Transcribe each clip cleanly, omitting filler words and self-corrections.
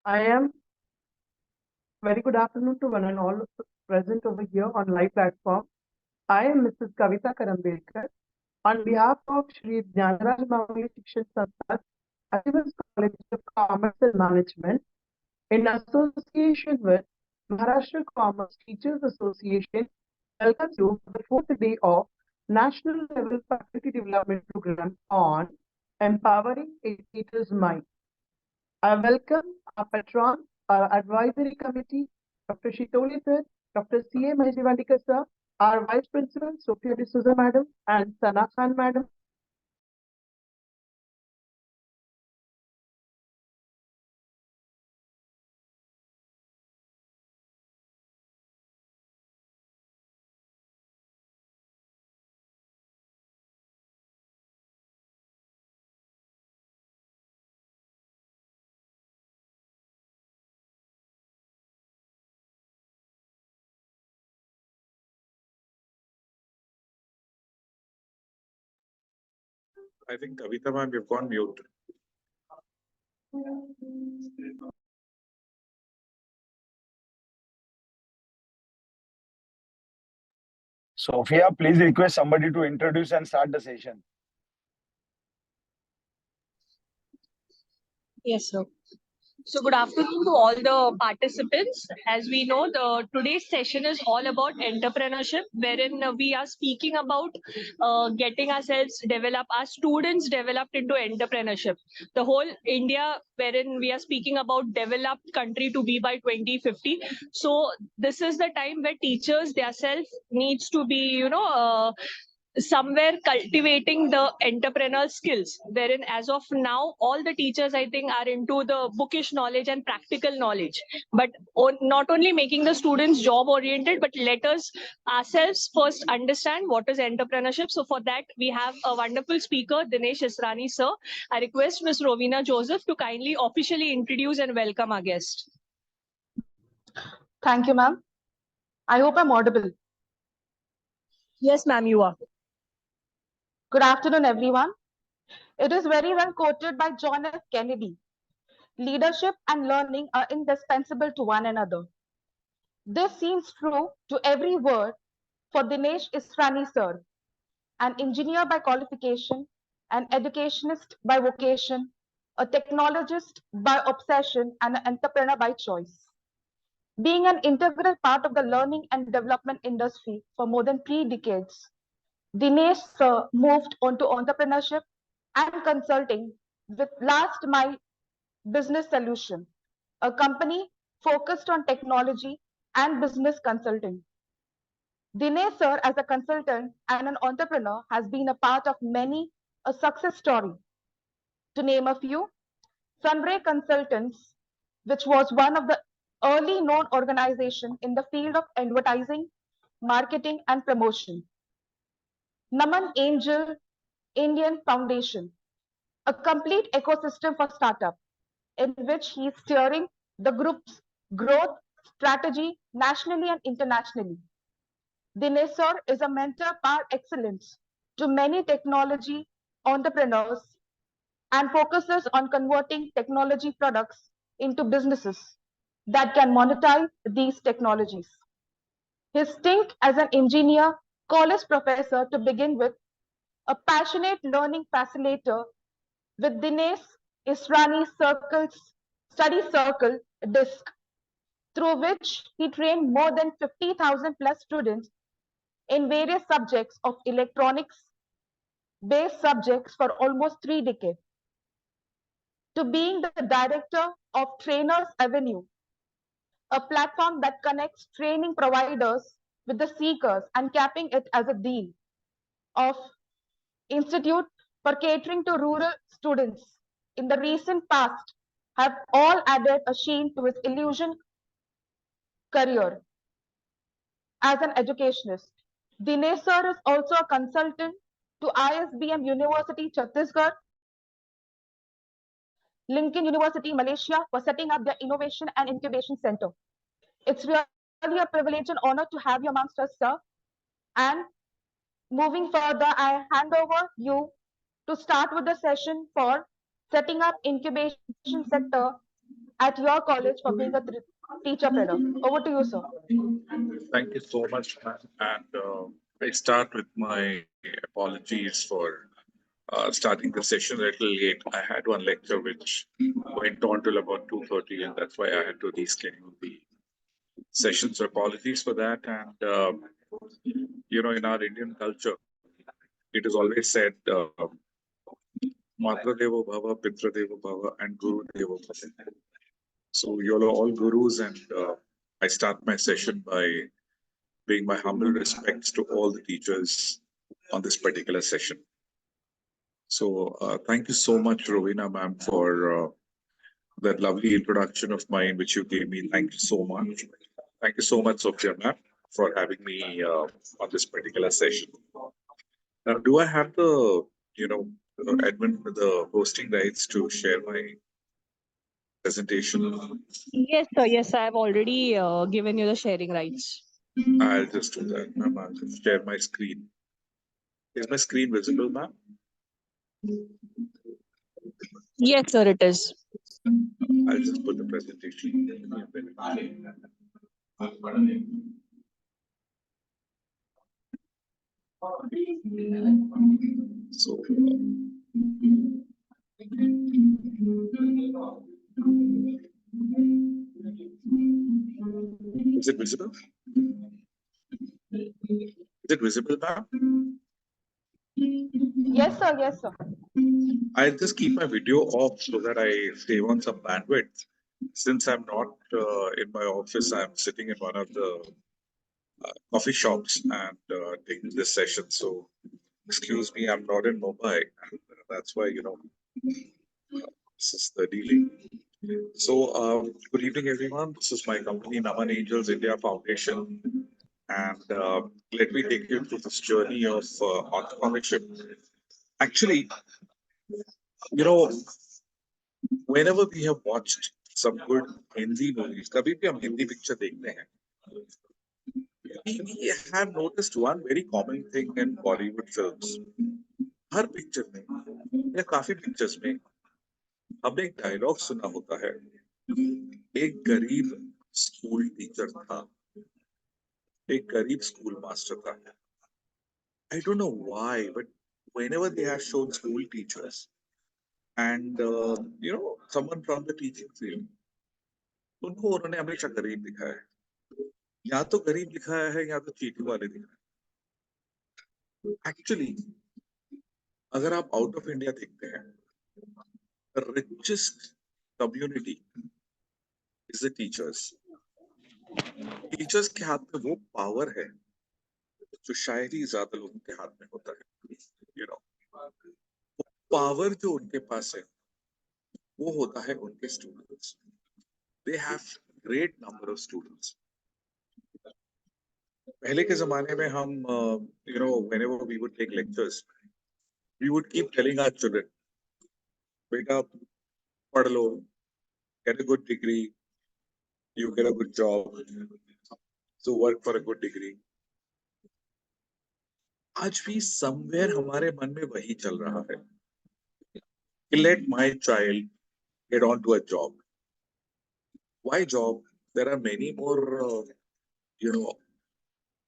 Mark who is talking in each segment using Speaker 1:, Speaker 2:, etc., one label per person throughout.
Speaker 1: I am very good afternoon to one and all present over here on live platform. I am Mrs. Kavita Karambekar on behalf of Shri Jnanaraj Mamuli Shikshan Sanstha, Adivas College of Commerce and Management, in association with Maharashtra Commerce Teachers Association, welcomes you for the fourth day of National Level Faculty Development Program on Empowering Educators' Mind. I welcome our patron, our advisory committee, Dr. Shitoli sir, Dr. C.A. Maheshwandikar sir, our vice principal, Sophia D'Souza madam, and Sana Khan madam.
Speaker 2: I think Kavita ma'am, you've gone mute.
Speaker 3: Sophia, please request somebody to introduce and start the session.
Speaker 4: Yes, sir. So good afternoon to all the participants. As we know, today's session is all about entrepreneurship, wherein we are speaking about getting ourselves developed, our students developed into entrepreneurship. The whole India, wherein we are speaking about developed country to be by 2050. So this is the time where teachers themselves needs to be, somewhere cultivating the entrepreneurial skills, wherein as of now all the teachers I think are into the bookish knowledge and practical knowledge, but not only making the students job oriented, but let us ourselves first understand what is entrepreneurship. So for that we have a wonderful speaker, Dinesh Israni sir. I request Ms. Rovina Joseph to kindly officially introduce and welcome our guest.
Speaker 5: Thank you, ma'am. I hope I'm audible.
Speaker 4: Yes, ma'am, you are.
Speaker 5: Good afternoon, everyone. It is very well quoted by John F. Kennedy. Leadership and learning are indispensable to one another. This seems true to every word for Dinesh Israni sir, an engineer by qualification, an educationist by vocation, a technologist by obsession, and an entrepreneur by choice. Being an integral part of the learning and development industry for more than 3 decades, Dinesh sir moved on to entrepreneurship and consulting with Last Mile Business Solution, a company focused on technology and business consulting. Dinesh sir, as a consultant and an entrepreneur, has been a part of many a success story. To name a few, Sunray Consultants, which was one of the early known organization in the field of advertising, marketing, and promotion. Naman Angel Indian Foundation, a complete ecosystem for startup, in which he is steering the group's growth strategy nationally and internationally. Dinesh sir is a mentor par excellence to many technology entrepreneurs and focuses on converting technology products into businesses that can monetize these technologies. His stint as an engineer, college professor to begin with, a passionate learning facilitator with Dinesh Israni Study Circle disc, through which he trained more than 50,000 plus students in various subjects of electronics based subjects for almost 3 decades, to being the director of Trainers Avenue, a platform that connects training providers with the seekers and capping it as a deal of institute for catering to rural students in the recent past have all added a sheen to his illusion career as an educationist. Dinesh sir is also a consultant to ISBM University Chhattisgarh, Lincoln University Malaysia for setting up their Innovation and Incubation Center. It's really a privilege and honor to have you amongst us, sir. And moving further, I hand over you to start with the session for setting up incubation sector at your college for being a teacherpreneur. Over to you, sir.
Speaker 2: Thank you so much, ma'am. And I start with my apologies for starting the session a little late. I had one lecture which went on till about 2:30, and that's why I had to reschedule the session. So apologies for that. And in our Indian culture, it is always said, Matra Devo Bhava, Pitra Devo Bhava, and Guru Devo Bhava. So you're all gurus, and I start my session by paying my humble respects to all the teachers on this particular session. So thank you so much, Rowena ma'am, for that lovely introduction of mine, which you gave me. Thank you so much. Thank you so much, Sophia ma'am, for having me on this particular session. Now, do I have the, admin, the hosting rights to share my presentation?
Speaker 4: Yes, sir. Yes, I have already given you the sharing rights.
Speaker 2: I'll just do that, ma'am. I'll just share my screen. Is my screen visible, ma'am?
Speaker 4: Yes, sir, it is.
Speaker 2: I'll just put the presentation. So, is it visible? Is it visible, ma'am?
Speaker 5: Yes, sir. Yes, sir.
Speaker 2: I'll just keep my video off so that I save on some bandwidth. Since I'm not in my office, I'm sitting in one of the coffee shops and taking this session. So, excuse me, I'm not in Mumbai, and that's why this is the dealing. So, good evening, everyone. This is my company, Naman Angels India Foundation, and let me take you through this journey of entrepreneurship. Actually, you know, whenever we have watched some good Hindi movies, कभी भी हम Hindi picture देखते हैं, we have noticed one very common thing in Bollywood films. Her picture में या काफी pictures में हमने एक डायलॉग सुना होता है, एक गरीब स्कूल टीचर था, एक गरीब स्कूल मास्टर था. I don't know why, but whenever they have shown school teachers and someone from the teaching field, उनको उन्होंने हमेशा गरीब दिखाया है. या तो गरीब दिखाया है या तो चीटिंग वाले दिखाया है. Actually, अगर आप आउट ऑफ इंडिया देखते हैं, the richest community is the teachers. Teachers के हाथ में वो पावर है जो शायद ही ज्यादा लोगों के हाथ में होता है. पावर जो उनके पास है वो होता है उनके students. They have great number of students. पहले के जमाने में हम whenever we would take lectures, we would keep telling our children, बेटा पढ़ लो, get a good degree, you get a good job, so work for a good degree. आज भी somewhere हमारे मन में वही चल रहा है. Let my child get on to a job. Why job? There are many more,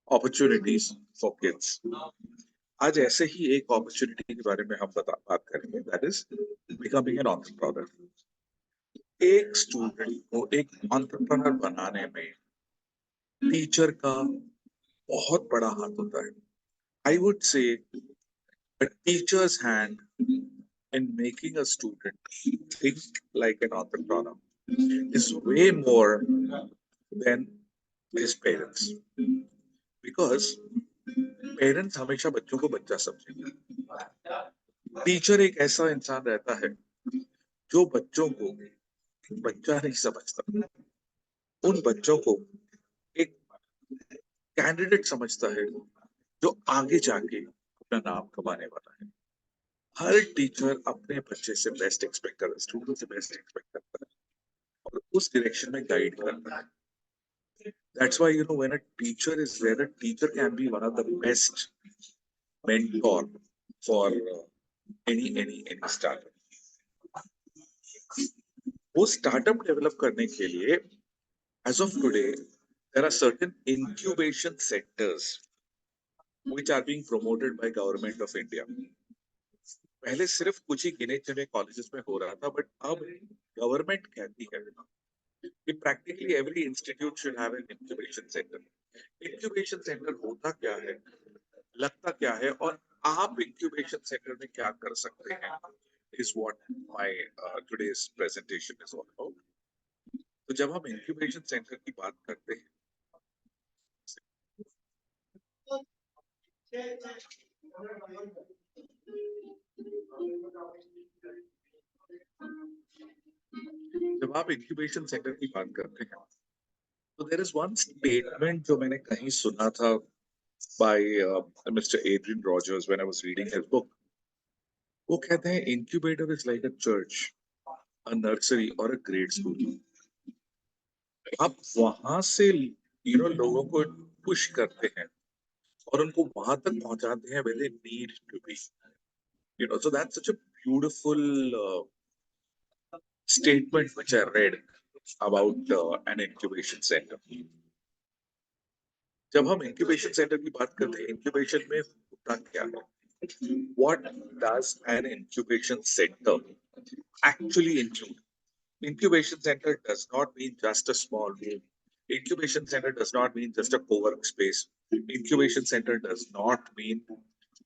Speaker 2: opportunities for kids. आज ऐसे ही एक अपॉर्चुनिटी के बारे में हम बात करेंगे, that is becoming an entrepreneur. एक स्टूडेंट को एक एंटरप्रेन्योर बनाने में टीचर का बहुत बड़ा हाथ होता है. I would say a teacher's hand in making a student think like an entrepreneur is way more than his parents, because parents हमेशा बच्चों को बच्चा समझेंगे. टीचर एक ऐसा इंसान रहता है जो बच्चों को बच्चा नहीं समझता, उन बच्चों को एक कैंडिडेट समझता है जो आगे जाके अपना नाम कमाने वाला है. हर टीचर अपने बच्चे से बेस्ट एक्सपेक्ट करता है, स्टूडेंट से बेस्ट एक्सपेक्ट करता है और उस डायरेक्शन में गाइड करता है. That's why when a teacher is there, a teacher can be one of the best mentor for any startup. वो स्टार्टअप डेवलप करने के लिए as of today there are certain incubation centers which are being promoted by government of India. पहले सिर्फ कुछ ही गिने चुने colleges में हो रहा था, बट अब गवर्नमेंट कहती है कि practically every institute should have an incubation center. incubation center होता क्या है, लगता क्या है, और आप incubation center में क्या कर सकते हैं, is what my today's presentation is all about. तो जब हम incubation center की बात करते हैं, जब आप इंक्यूबेशन सेंटर की बात करते हैं, तो देयर इज वन स्टेटमेंट जो मैंने कहीं सुना था by mister Adrian Rogers when I was reading his book. वो कहते हैं incubator is like a church, a nursery और अ ग्रेड स्कूल. आप वहां से लोगों को पुश करते हैं और उनको वहां तक पहुंचाते हैं where they need to be. So that's such a beautiful statement which I read about an incubation center. जब हम incubation center की बात करते हैं, incubation में होता क्या है? What does an incubation center actually include? Incubation center does not mean just a small room. Incubation center does not mean just a co-work space. Incubation center does not mean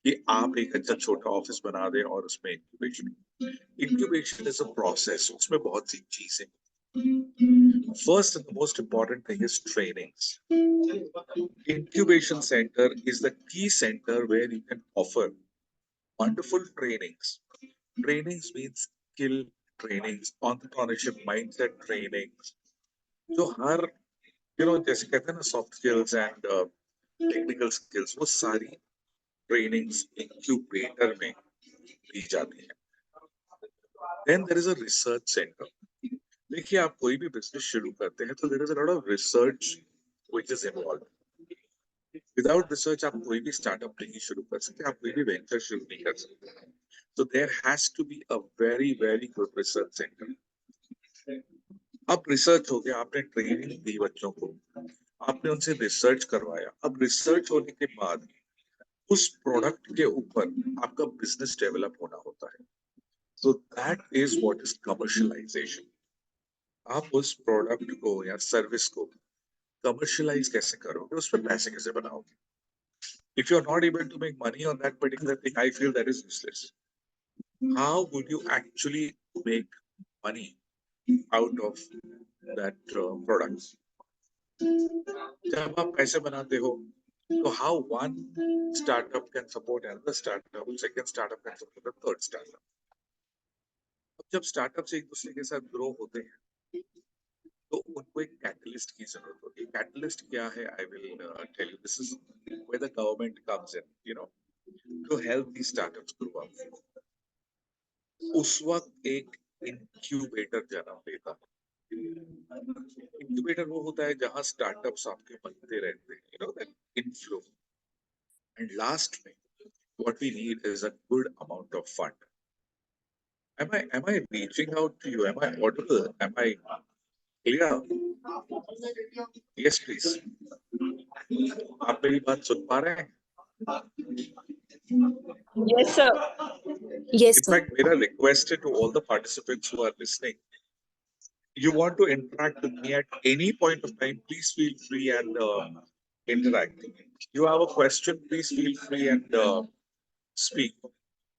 Speaker 2: कि आप एक अच्छा छोटा office बना दें और उसमें incubation. Incubation is a process. उसमें बहुत सी चीजें. First and the most important thing is trainings. Incubation center is the key center where you can offer wonderful trainings. Trainings means skill trainings, entrepreneurship mindset trainings. जो हर जैसे कहते हैं ना soft skills and technical skills, वो सारी trainings incubator में दी जाती हैं. Then there is a research center. देखिए, आप कोई भी बिजनेस शुरू करते हैं तो there is a lot of research which is involved. Without research आप कोई भी स्टार्टअप नहीं शुरू कर सकते, आप कोई भी वेंचर शुरू नहीं कर सकते. So there has to be a very very good research center. अब रिसर्च हो गया, आपने ट्रेनिंग दी बच्चों को, आपने उनसे रिसर्च करवाया. अब रिसर्च होने के बाद उस प्रोडक्ट के ऊपर आपका बिजनेस डेवलप होना होता है. So that is what is commercialization. आप उस प्रोडक्ट को या सर्विस को कमर्शियलाइज कैसे करोगे, उस पर पैसे कैसे बनाओगे. If you are not able to make money on that particular thing, I feel that is useless. How would you actually make money out of that product? जब आप पैसे बनाते हो, तो how one startup can support another startup, second startup can support the third startup. जब startups एक दूसरे के साथ ग्रो होते हैं तो उनको एक कैटलिस्ट की जरूरत होती है. कैटलिस्ट क्या है? I will tell you. This is where the government comes in, to help the startups grow up. उस वक्त एक इंक्यूबेटर जन्म लेता है. इंक्यूबेटर वो होता है जहां स्टार्टअप्स आपके बनते रहते हैं, दैट इनफ्लो. एंड लास्ट में what we need is a good amount of fund. Am I reaching out to you? Am I audible? Am I clear? Yes, please. आप मेरी बात सुन पा रहे हैं?
Speaker 4: Yes, sir.
Speaker 6: Yes,
Speaker 2: In
Speaker 6: sir.
Speaker 2: fact, मेरा request है to all the participants who are listening. You want to interact with me at any point of time, please feel free and interact. You have a question, please feel free and speak.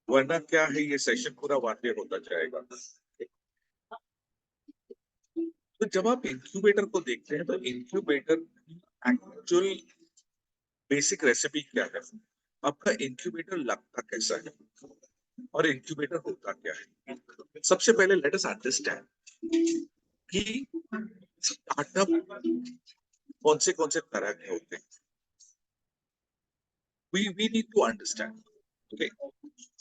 Speaker 2: वरना क्या है, ये session पूरा वाकई होता जाएगा. तो जब आप इंक्यूबेटर को देखते हैं तो इंक्यूबेटर एक्चुअल बेसिक रेसिपी क्या है, आपका इंक्यूबेटर लगता कैसा है और इंक्यूबेटर होता क्या है. सबसे पहले लेट अस अंडरस्टैंड कि स्टार्टअप कौन से तरह के होते हैं. We need to understand. Okay,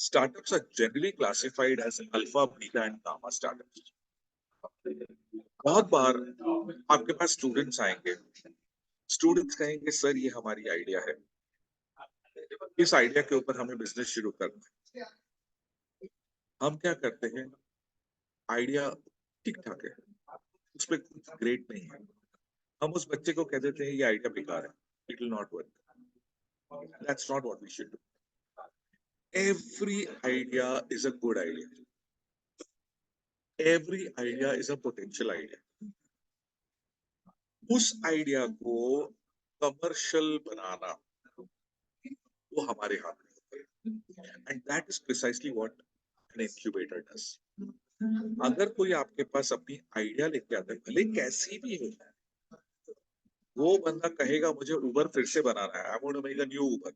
Speaker 2: startups are generally classified as alpha, beta and gamma startups. बहुत बार आपके पास स्टूडेंट्स आएंगे, स्टूडेंट्स कहेंगे सर ये हमारी आइडिया है, इस आइडिया के ऊपर हमें बिजनेस शुरू करना है. हम क्या करते हैं, आइडिया ठीक ठाक है, उसमें कुछ ग्रेट नहीं है, हम उस बच्चे को कह देते हैं ये आइडिया बेकार है, it will not work. That's not what we should do. Every idea is a good idea. Every idea is a potential idea. उस आइडिया को कमर्शियल बनाना वो हमारे हाथ में होता है. And that is precisely what an incubator does. अगर कोई आपके पास अपनी आइडिया लेके आता है, भले कैसी भी हो, वो बंदा कहेगा मुझे उबर फिर से बनाना है, I want to make a new Uber.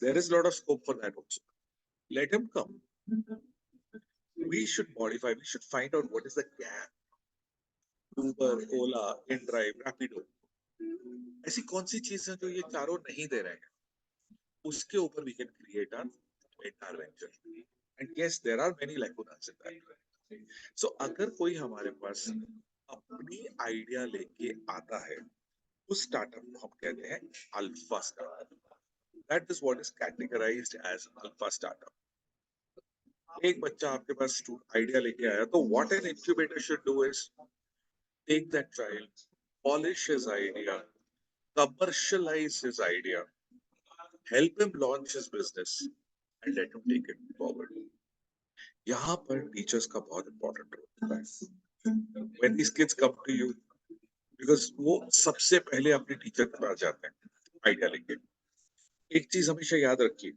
Speaker 2: There is lot of scope for that also. Let him come. We should modify, we should find out what is the gap. Uber, Ola, InDrive, Rapido, ऐसी कौन सी चीज है जो ये चारों नहीं दे रहे हैं, उसके ऊपर we can create an entire venture. And yes, there are many lacunas in that. So अगर कोई हमारे पास अपनी आइडिया लेके आता है, उस स्टार्टअप को हम कहते हैं alpha startup. That is what is categorized as alpha startup. एक बच्चा आपके पास आइडिया लेके आया, तो what an incubator should do is take that child, polish his idea, commercialize his idea, help him launch his business, and let him take it forward. यहाँ पर teachers का बहुत इंपॉर्टेंट रोल होता है. When these kids come to you, because वो सबसे पहले अपने टीचर के पास जाते हैं आइडिया लेके. एक चीज हमेशा याद रखिए,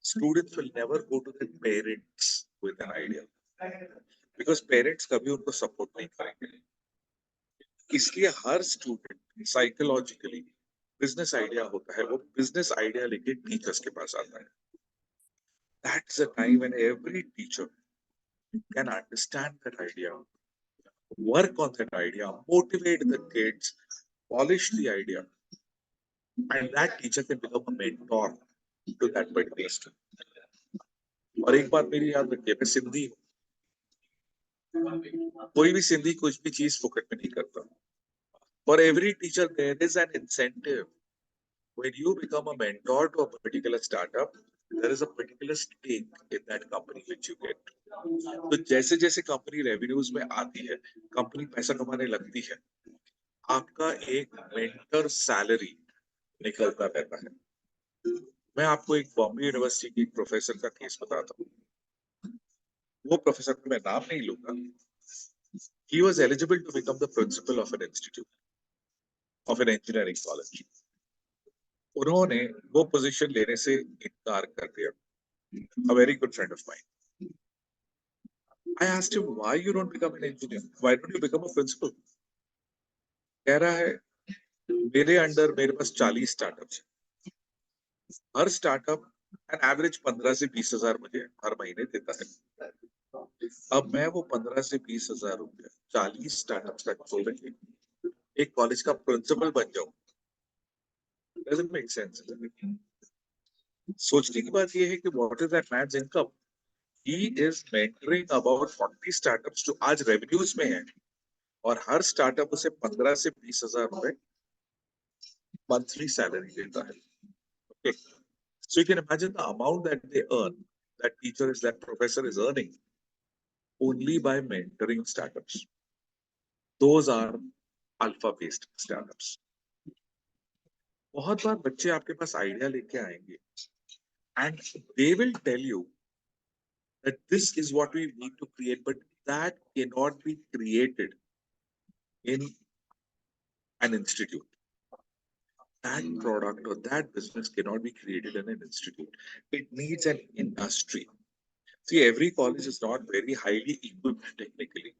Speaker 2: students will never go to their parents with an idea, because parents कभी उनको सपोर्ट नहीं करेंगे. इसलिए हर स्टूडेंट साइकोलॉजिकली बिजनेस आइडिया होता है, वो बिजनेस आइडिया लेके टीचर्स के पास आता है. That's the time when every teacher can understand that idea, work on that idea, motivate the kids, polish the idea, and that teacher can become a mentor to that particular student. और एक बात मेरी याद रखिए, मैं सिंधी हूँ, कोई भी सिंधी कुछ भी चीज फुकट में नहीं करता. For every teacher there is an incentive. When you become a mentor to a particular startup, there is a particular stake in that company which you get. तो जैसे जैसे कंपनी रेवेन्यूज में आती है, कंपनी पैसा कमाने लगती है, आपका एक मेंटर सैलरी निकलता रहता है. मैं आपको एक बॉम्बे यूनिवर्सिटी की प्रोफेसर का केस बताता हूँ. वो प्रोफेसर को मैं नाम नहीं लूंगा. He was eligible to become the principal of an institute, of an engineering college. उन्होंने वो पोजीशन लेने से इनकार कर दिया. A very good friend of mine. I asked him, why you don't become an engineer? Why don't you become a principal? कह रहा है, मेरे अंडर मेरे पास 40 स्टार्टअप्स हैं. हर स्टार्टअप एन एवरेज 15 से 20 हजार मुझे हर महीने देता है. अब मैं वो 15 से 20 हजार रुपया 40 स्टार्टअप्स का खोल रही एक कॉलेज का प्रिंसिपल बन जाऊं. Doesn't make sense. सोचने की बात ये है कि what is that man's income? He is mentoring about 40 startups जो आज रेवेन्यूज में हैं, और हर स्टार्टअप उसे 15 से 20 हजार रुपए मंथली सैलरी देता है. Okay. So you can imagine the amount that they earn, that professor is earning only by mentoring startups. Those are alpha-based startups. बहुत बार बच्चे आपके पास आइडिया लेके आएंगे and they will tell you that this is what we need to create, but that cannot be created in an institute. That product or that business cannot be created in an institute. It needs an industry. See, every college is not very highly equipped technically.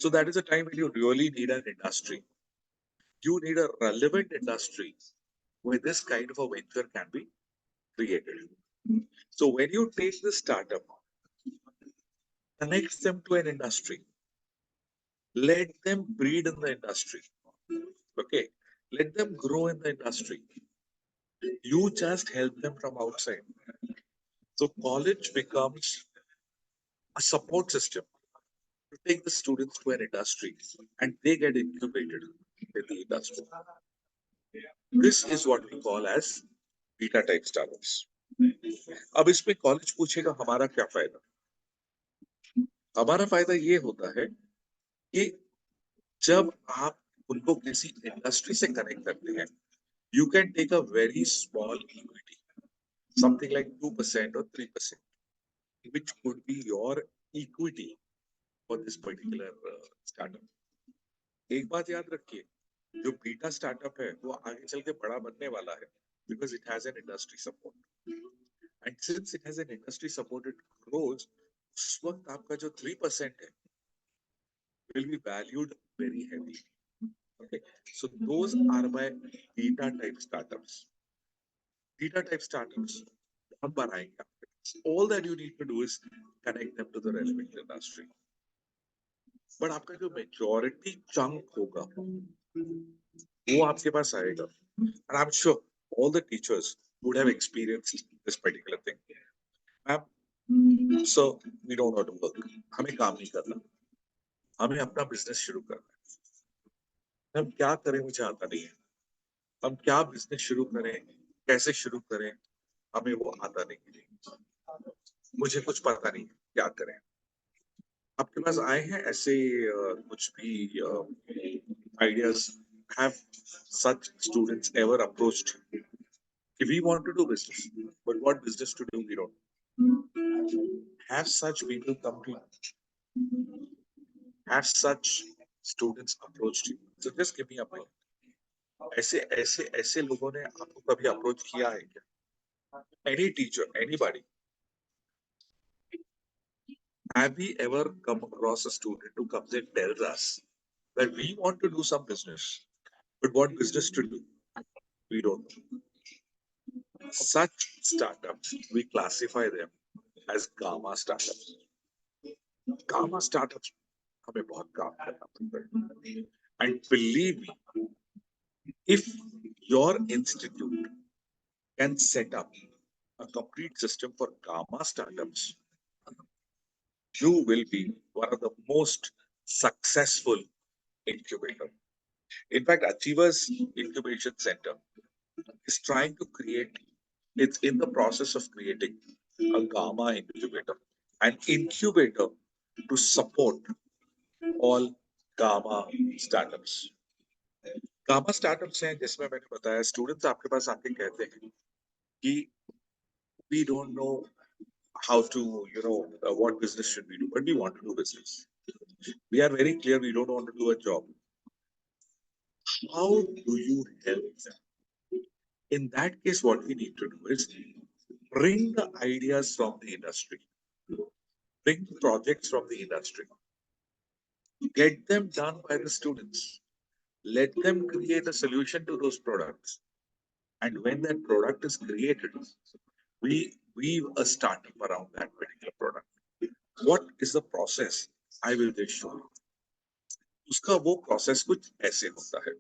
Speaker 2: So that is a time when you really need an industry. You need a relevant industry where this kind of a venture can be created. So when you take this startup, connect them to an industry, let them breed in the industry. Okay, let them grow in the industry. You just help them from outside. So college becomes a support system to take the students to an industry, and they get incubated in the industry. This is what we call as beta type startups. अब इसमें college पूछेगा हमारा क्या फायदा? हमारा फायदा ये होता है कि जब आप उनको किसी इंडस्ट्री से कनेक्ट करते हैं, you can take a very small equity, something like 2% or 3%, which could be your equity for this particular startup. एक बात याद रखिए, जो बीटा स्टार्टअप है वो आगे चल के बड़ा बनने वाला है, because it has an industry support, and since it has an industry support, it grows. उस वक्त आपका जो 3% है will be valued very heavily. Okay, so those are my beta type startups. Beta type startups हम बनाएंगे आपके पास. All that you need to do is connect them to the relevant industry. But आपका जो majority chunk होगा वो आपके पास आएगा. And I'm sure all the teachers would have experienced this particular thing. Ma'am, so we don't want to work. हमें काम नहीं करना. हमें अपना बिजनेस शुरू करना है. हम क्या करें मुझे आता नहीं है. हम क्या बिजनेस शुरू करें, कैसे शुरू करें, हमें वो आता नहीं है. मुझे कुछ पता नहीं है क्या करें. आपके पास आए हैं ऐसे कुछ भी ideas? Have such students ever approached you? If we want to do business, but what business to do, we don't. Have such people come to you? Have such students approached you? So just give me a point. ऐसे ऐसे ऐसे लोगों ने आपको कभी approach किया है क्या? Any teacher, anybody? Have we ever come across a student who comes and tells us that we want to do some business, but what business to do? We don't know. Such startups, we classify them as gamma startups. Gamma startups हमें बहुत काम करना पड़ता है. And believe me, if your institute can set up a complete system for gamma startups, you will be one of the most successful incubator. In fact, Achievers Incubation Center is trying to create, it's in the process of creating a gamma incubator, an incubator to support all gamma startups. Gamma startups हैं जिसमें मैंने बताया students आपके पास आके कहते हैं कि we don't know how to, what business should we do, but we want to do business. We are very clear we don't want to do a job. How do you help them? In that case, what we need to do is bring the ideas from the industry, bring the projects from the industry, get them done by the students, let them create a solution to those products. And when that product is created, we weave a startup around that particular product. What is the process? I will just show you. उसका वो process कुछ ऐसे होता है.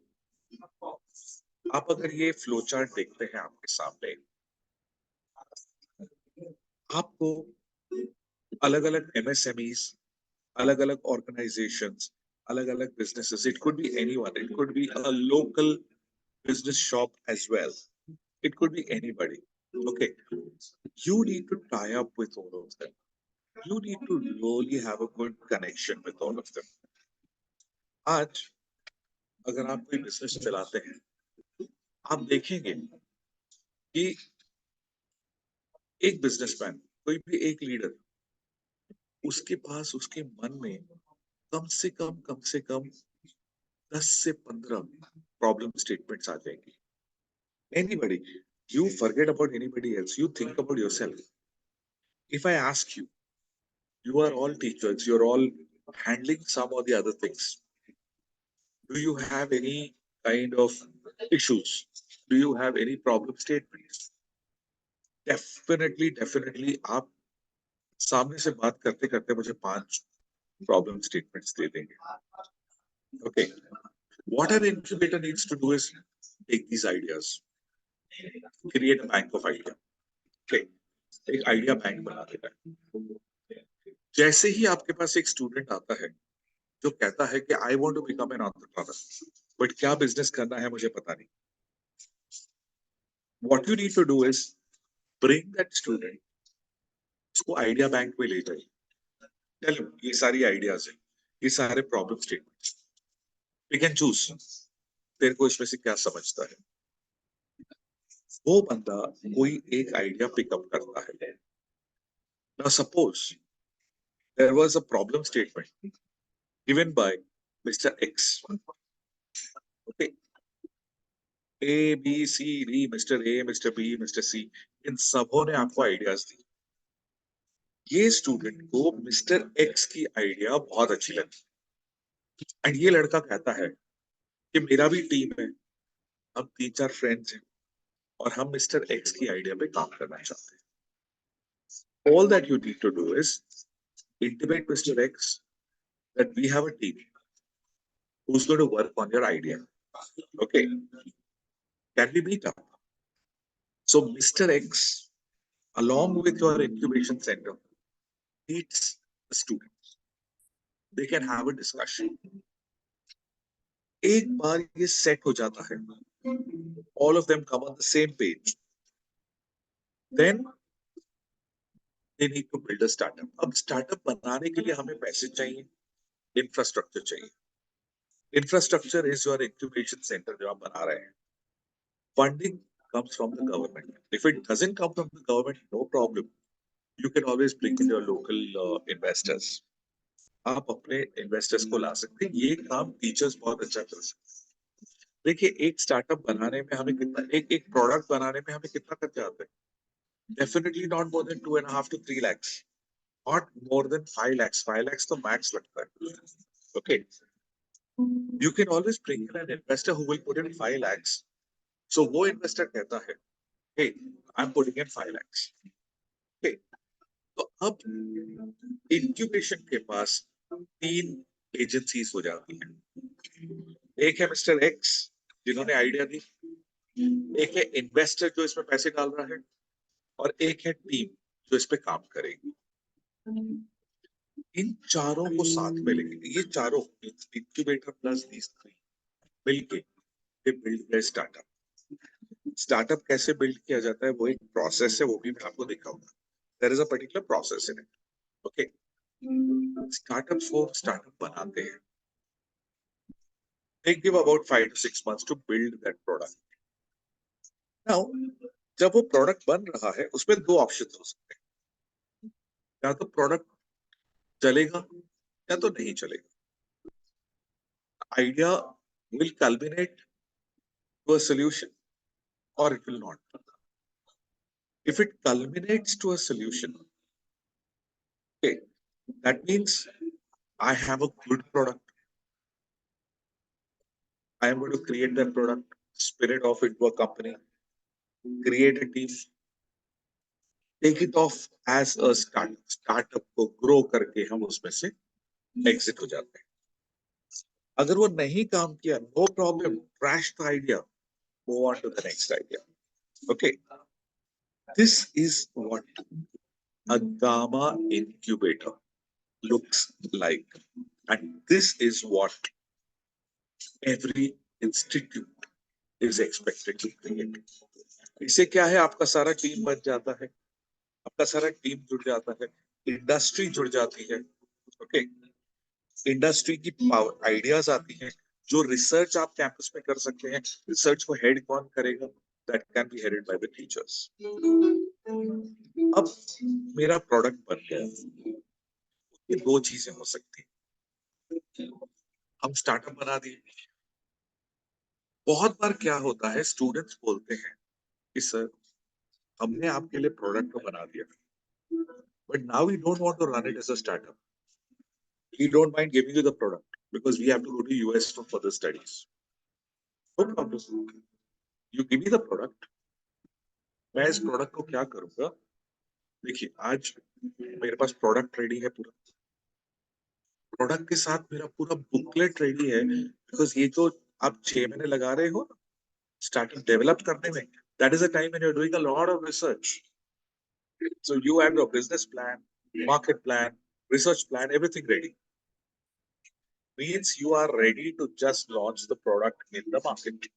Speaker 2: आप अगर ये flow chart देखते हैं आपके सामने, आपको अलग-अलग MSMEs, अलग-अलग organizations, अलग-अलग businesses, it could be anyone, it could be a local business shop as well, it could be anybody. Okay, you need to tie up with all of them. You need to really have a good connection with all of them. आज अगर आप कोई business चलाते हैं, आप देखेंगे कि एक बिजनेसमैन, कोई भी एक लीडर, उसके पास उसके मन में कम से कम 10 से 15 प्रॉब्लम स्टेटमेंट्स आ जाएंगे. Anybody, you forget about anybody else, you think about yourself. If I ask you, you are all teachers, you're all handling some or the other things. Do you have any kind of issues? Do you have any problem statements? Definitely आप सामने से बात करते करते मुझे 5 problem statements दे देंगे. Okay, what an incubator needs to do is take these ideas, create a bank of idea. Okay, एक idea bank बना देता है. जैसे ही आपके पास एक स्टूडेंट आता है जो कहता है कि I want to become an entrepreneur, but क्या बिजनेस करना है मुझे पता नहीं. What you need to do is bring that student, उसको आइडिया बैंक में ले जाइए, Tell him ये सारी आइडियाज है, ये सारे problem statements, we can choose तेरे को इसमें से क्या समझता है। वो बंदा कोई एक आइडिया पिकअप करता है। Now suppose there was a problem statement given by Mr. X. Okay. A, B, C, D, Mr. A, Mr. B, Mr. C, इन सबों ने आपको आइडियाज दी। ये स्टूडेंट को मिस्टर एक्स की आइडिया बहुत अच्छी लगी एंड ये लड़का कहता है कि मेरा भी टीम है, हम 3-4 फ्रेंड्स हैं और हम मिस्टर एक्स की आइडिया पे काम करना चाहते हैं। All that you need to do is intimate Mr. X that we have a team who's going to work on your idea. Okay, can we meet up? So Mr. X, along with your incubation center, meets the students. They can have a discussion. एक बार ये set हो जाता है, all of them come on the same page, then they need to build a startup. अब startup बनाने के लिए हमें पैसे चाहिए, infrastructure चाहिए. Infrastructure is your incubation center जो आप बना रहे हैं. Funding comes from the government. If it doesn't come from the government, no problem. You can always bring in your local investors. आप अपने इन्वेस्टर्स को ला सकते हैं। ये काम टीचर्स बहुत अच्छा कर सकते हैं। देखिए, एक स्टार्टअप बनाने में हमें कितना, एक प्रोडक्ट बनाने में हमें कितना खर्चा आता है? Definitely not more than 2.5 to 3 lakhs, not more than 5 lakhs. 5 lakhs तो max लगता है. Okay, you can always bring in an investor who will put in 5 lakhs. So वो इन्वेस्टर कहता है, hey, I'm putting in 5 lakhs. Okay, तो अब incubation के पास 3 agencies हो जाती हैं। एक है मिस्टर एक्स जिन्होंने आइडिया दी, एक है इन्वेस्टर जो इसमें पैसे डाल रहा है, और एक है टीम जो इस पे काम करेगी। इन चारों को साथ में लेके, ये चारों इंक्यूबेटर प्लस दीस 3 मिलके they build the startup. Startup कैसे बिल्ड किया जाता है वो एक प्रोसेस है, वो भी मैं आपको दिखाऊंगा। There is a particular process in it. Okay, startups वो स्टार्टअप बनाते हैं। They give about 5 to 6 months to build that product. Now, जब वो प्रोडक्ट बन रहा है उसमें 2 ऑप्शंस हो सकते हैं, या तो प्रोडक्ट चलेगा या तो नहीं चलेगा। Idea will culminate to a solution or it will not. If it culminates to a solution, okay, that means I have a good product. I am going to create that product, spin it off into a company, create a team, take it off as a startup को grow करके हम उसमें से exit हो जाते हैं। अगर वो नहीं काम किया, no problem, trash the idea, move on to the next idea. Okay, this is what a gamma incubator looks like, and this is what every institute is expected to create. इससे क्या है, आपका सारा टीम बन जाता है, आपका सारा टीम जुड़ जाता है, इंडस्ट्री जुड़ जाती है। ओके, इंडस्ट्री की पावर आइडियाज आती हैं, जो रिसर्च आप कैंपस में कर सकते हैं। रिसर्च को हेड कौन करेगा? That can be headed by the teachers. अब मेरा प्रोडक्ट बन गया, ये 2 चीजें हो सकती हैं। हम स्टार्टअप बना दिए। बहुत बार क्या होता है, स्टूडेंट्स बोलते हैं कि सर हमने आपके लिए प्रोडक्ट तो बना दिया, but now we don't want to run it as a startup. We don't mind giving you the product because we have to go to US for further studies. No problem. You give me the product. मैं इस product को क्या करूंगा? देखिए, आज मेरे पास product ready है, पूरा प्रोडक्ट के साथ मेरा पूरा बुकलेट रेडी है, बिकॉज ये जो आप 6 महीने लगा रहे हो स्टार्टअप डेवलप करने में, that is a time when you're doing a lot of research. So you have your business plan, market plan, research plan, everything ready. Means you are ready to just launch the product in the market.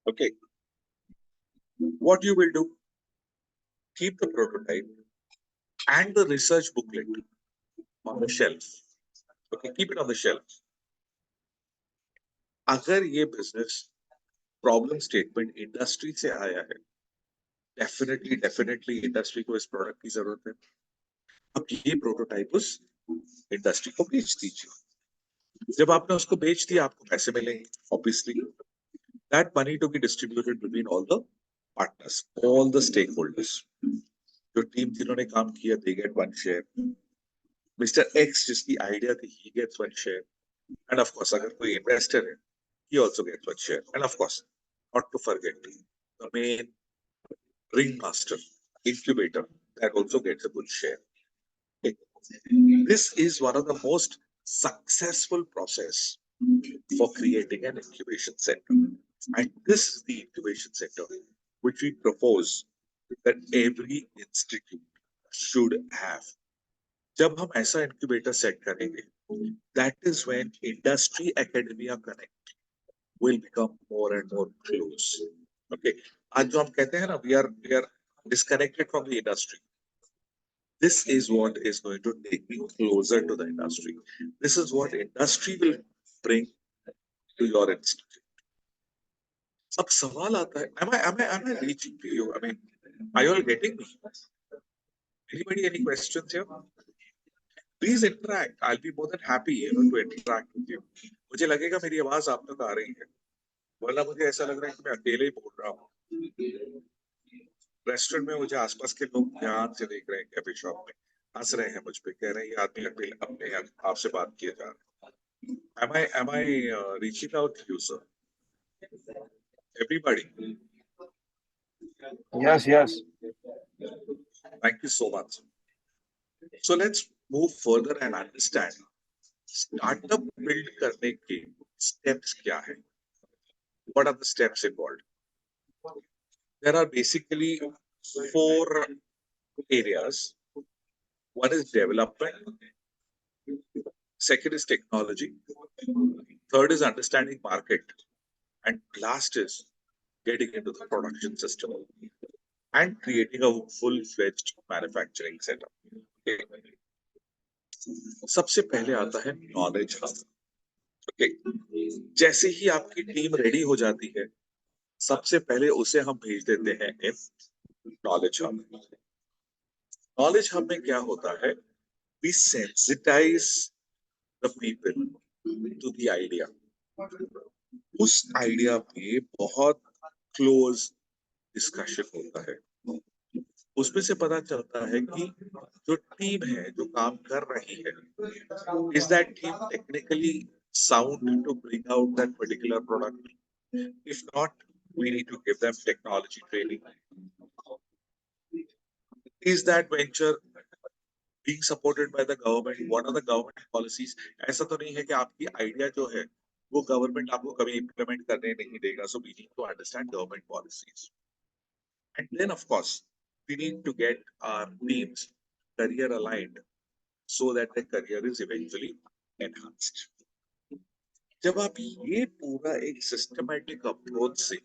Speaker 2: Okay. What you will do? Keep the prototype and the research booklet on the shelf. Okay, keep it on the shelf. अगर ये business problem statement industry से आया है, definitely industry को इस product की जरूरत है. अब ये prototype उस industry को बेच दीजिए. जब आपने उसको बेच दिया, आपको पैसे मिलेंगे. Obviously, that money to be distributed between all the partners, all the stakeholders. जो टीम जिन्होंने काम किया, they get one share. Mr. X जिसकी idea थी, he gets one share. And of course, अगर कोई investor है, he also gets one share. And of course, not to forget, the main ringmaster, incubator, that also gets a good share. Okay. This is one of the most successful process for creating an incubation center. And this is the incubation center which we propose that every institute should have. जब हम ऐसा incubator set करेंगे, that is when industry academia connect will become more and more close. Okay, आज जो हम कहते हैं ना, we are disconnected from the industry. This is what is going to take me closer to the industry. This is what industry will bring to your institute. अब सवाल आता है, am I reaching to you? I mean, are you all getting me? Anybody, any questions here? Please interact. I'll be more than happy, to interact with you. मुझे लगेगा मेरी आवाज आप तक आ रही है, वरना मुझे ऐसा लग रहा है कि मैं अकेले ही बोल रहा हूँ. रेस्टोरेंट में मुझे आसपास के लोग ध्यान से देख रहे हैं, कैफे शॉप में हंस रहे हैं मुझ पे, कह रहे हैं ये आदमी अकेले अपने आपसे बात किए जा रहे हैं. Am I reaching out to you, sir? Everybody.
Speaker 3: Yes.
Speaker 2: Thank you so much. So let's move further and understand startup build करने के steps क्या है? What are the steps involved? There are basically 4 areas. One is development, second is technology, third is understanding market, and last is getting into the production system and creating a full-fledged manufacturing setup. Okay. सबसे पहले आता है knowledge hub. Okay. जैसे ही आपकी team ready हो जाती है, सबसे पहले उसे हम भेज देते हैं इन knowledge hub. Knowledge hub में क्या होता है? We sensitize the people to the idea. उस आइडिया पे बहुत क्लोज डिस्कशन होता है. उसमें से पता चलता है कि जो टीम है जो काम कर रही है, is that team technically sound to bring out that particular product? If not, we need to give them technology training. Is that venture being supported by the government? What are the government policies? ऐसा तो नहीं है कि आपकी idea जो है वो government आपको कभी इम्प्लीमेंट करने नहीं देगा. So we need to understand government policies. And then of course we need to get our teams career aligned so that their career is eventually enhanced. जब आप ये पूरा एक सिस्टमैटिक अप्रोच से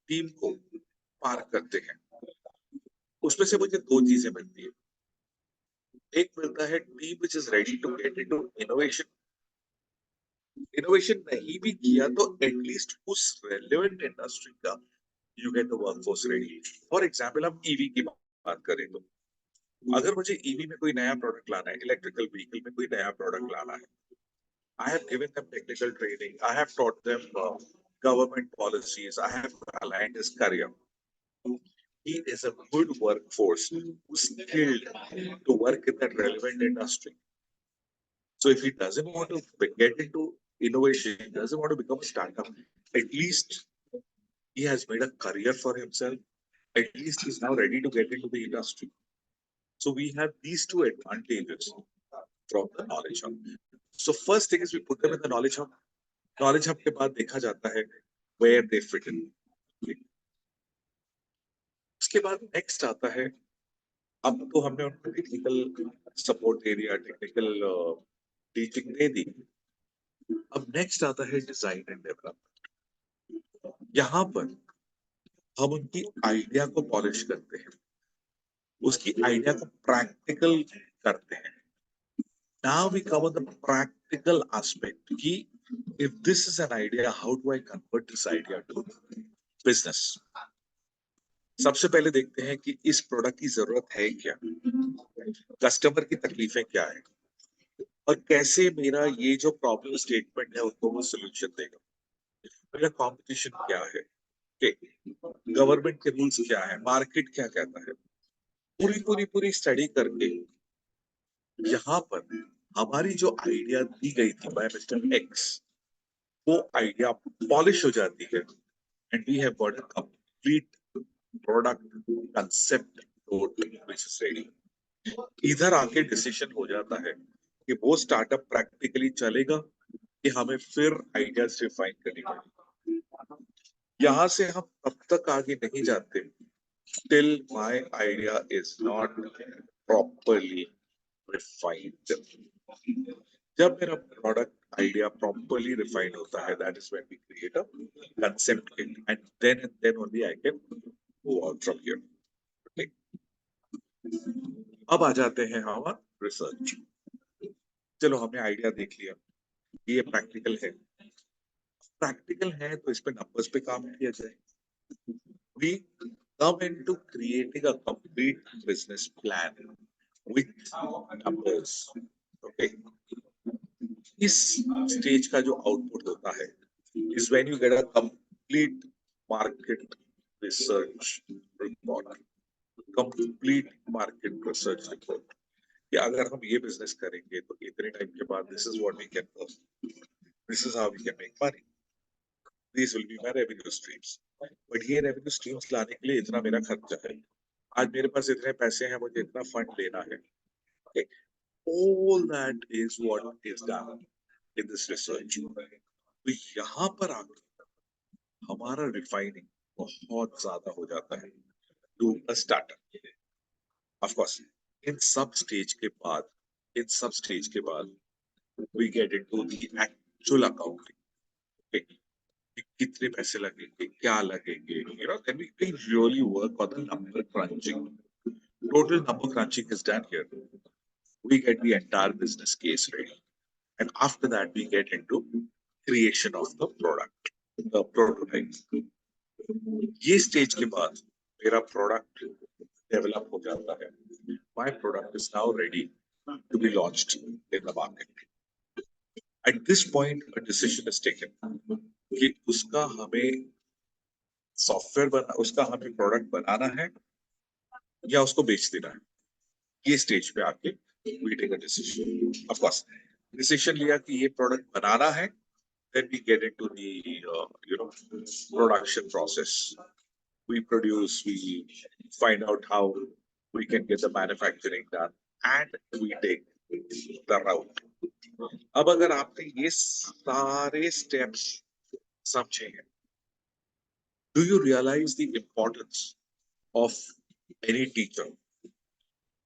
Speaker 2: टीम को पार करते हैं, उसमें से मुझे 2 चीजें मिलती है. एक मिलता है team which is ready to get into innovation. Innovation नहीं भी किया तो एटलीस्ट उस रेलेवेंट इंडस्ट्री का you get the workforce ready. For example, हम EV की बात करें तो अगर मुझे EV में कोई नया प्रोडक्ट लाना है, इलेक्ट्रिकल व्हीकल में कोई नया प्रोडक्ट लाना है, I have given them technical training, I have taught them government policies, I have aligned his career. He is a good workforce who's skilled to work in that relevant industry. So if he doesn't want to get into innovation, he doesn't want to become a startup, at least he has made a career for himself. At least he's now ready to get into the industry. So we have these 2 advantages from the knowledge hub. So first thing is we put them in the knowledge hub. Knowledge hub के बाद देखा जाता है where they fit in. उसके बाद next आता है, अब तो हमने उनको technical support area, technical teaching दे दी. अब नेक्स्ट आता है डिजाइन एंड डेवलपमेंट. यहाँ पर हम उनकी आइडिया को पॉलिश करते हैं, उसकी आइडिया को प्रैक्टिकल करते हैं. Now we cover the practical aspect. Ki, if this is an idea, how do I convert this idea to business? सबसे पहले देखते हैं कि इस प्रोडक्ट की जरूरत है क्या, कस्टमर की तकलीफें क्या है, और कैसे मेरा ये जो प्रॉब्लम स्टेटमेंट है उनको वो सोल्यूशन देगा, मेरा कंपटीशन क्या है, गवर्नमेंट के रूल्स क्या है, मार्केट क्या कहता है, पूरी पूरी पूरी स्टडी करके यहाँ पर हमारी जो आइडिया दी गई थी बाय मिस्टर एक्स, वो आइडिया पॉलिश हो जाती है and we have got a complete product concept which is ready. इधर आके डिसीजन हो जाता है कि वो स्टार्टअप प्रैक्टिकली चलेगा कि हमें फिर आइडियाज रिफाइन करनी पड़ेगी। यहाँ से हम तब तक आगे नहीं जाते till my idea is not properly refined. जब मेरा प्रोडक्ट आइडिया प्रॉपरली रिफाइन होता है, that is when we create a concept kit and then only I can move out from here. Okay. अब आ जाते हैं हम रिसर्च। चलो हमने आइडिया देख लिया, ये प्रैक्टिकल है, प्रैक्टिकल है तो इस पे नंबर्स पे काम किया जाए। We come into creating a complete business plan with numbers. Okay. इस स्टेज का जो आउटपुट होता है is when you get a complete market research report. Complete market research report. कि अगर हम ये बिजनेस करेंगे तो इतने टाइम के बाद this is what we can do. This is how we can make money. These will be my revenue streams. But ये revenue streams लाने के लिए इतना मेरा खर्चा है, आज मेरे पास इतने पैसे हैं, मुझे इतना फंड लेना है। Okay. All that is what is done in this research. तो यहाँ पर आके हमारा रिफाइनिंग बहुत ज्यादा हो जाता है to a startup. Of course, in सब स्टेज के बाद we get into the actual accounting. Okay. कितने पैसे लगेंगे, क्या लगेंगे, then we really work on the number crunching. Total number crunching is done here. We get the entire business case ready, and after that we get into creation of the product, the prototype. ये stage के बाद मेरा product develop हो जाता है। My product is now ready to be launched in the market. At this point, a decision is taken कि उसका हमें उसका हमें प्रोडक्ट बनाना है या उसको बेच देना है। ये स्टेज पे आके we take a decision. Of course, decision लिया कि ये प्रोडक्ट बनाना है, then we get into the production process. We produce, we find out how we can get the manufacturing done, and we take the route. अब अगर आपने ये सारे steps समझे हैं, do you realize the importance of any teacher?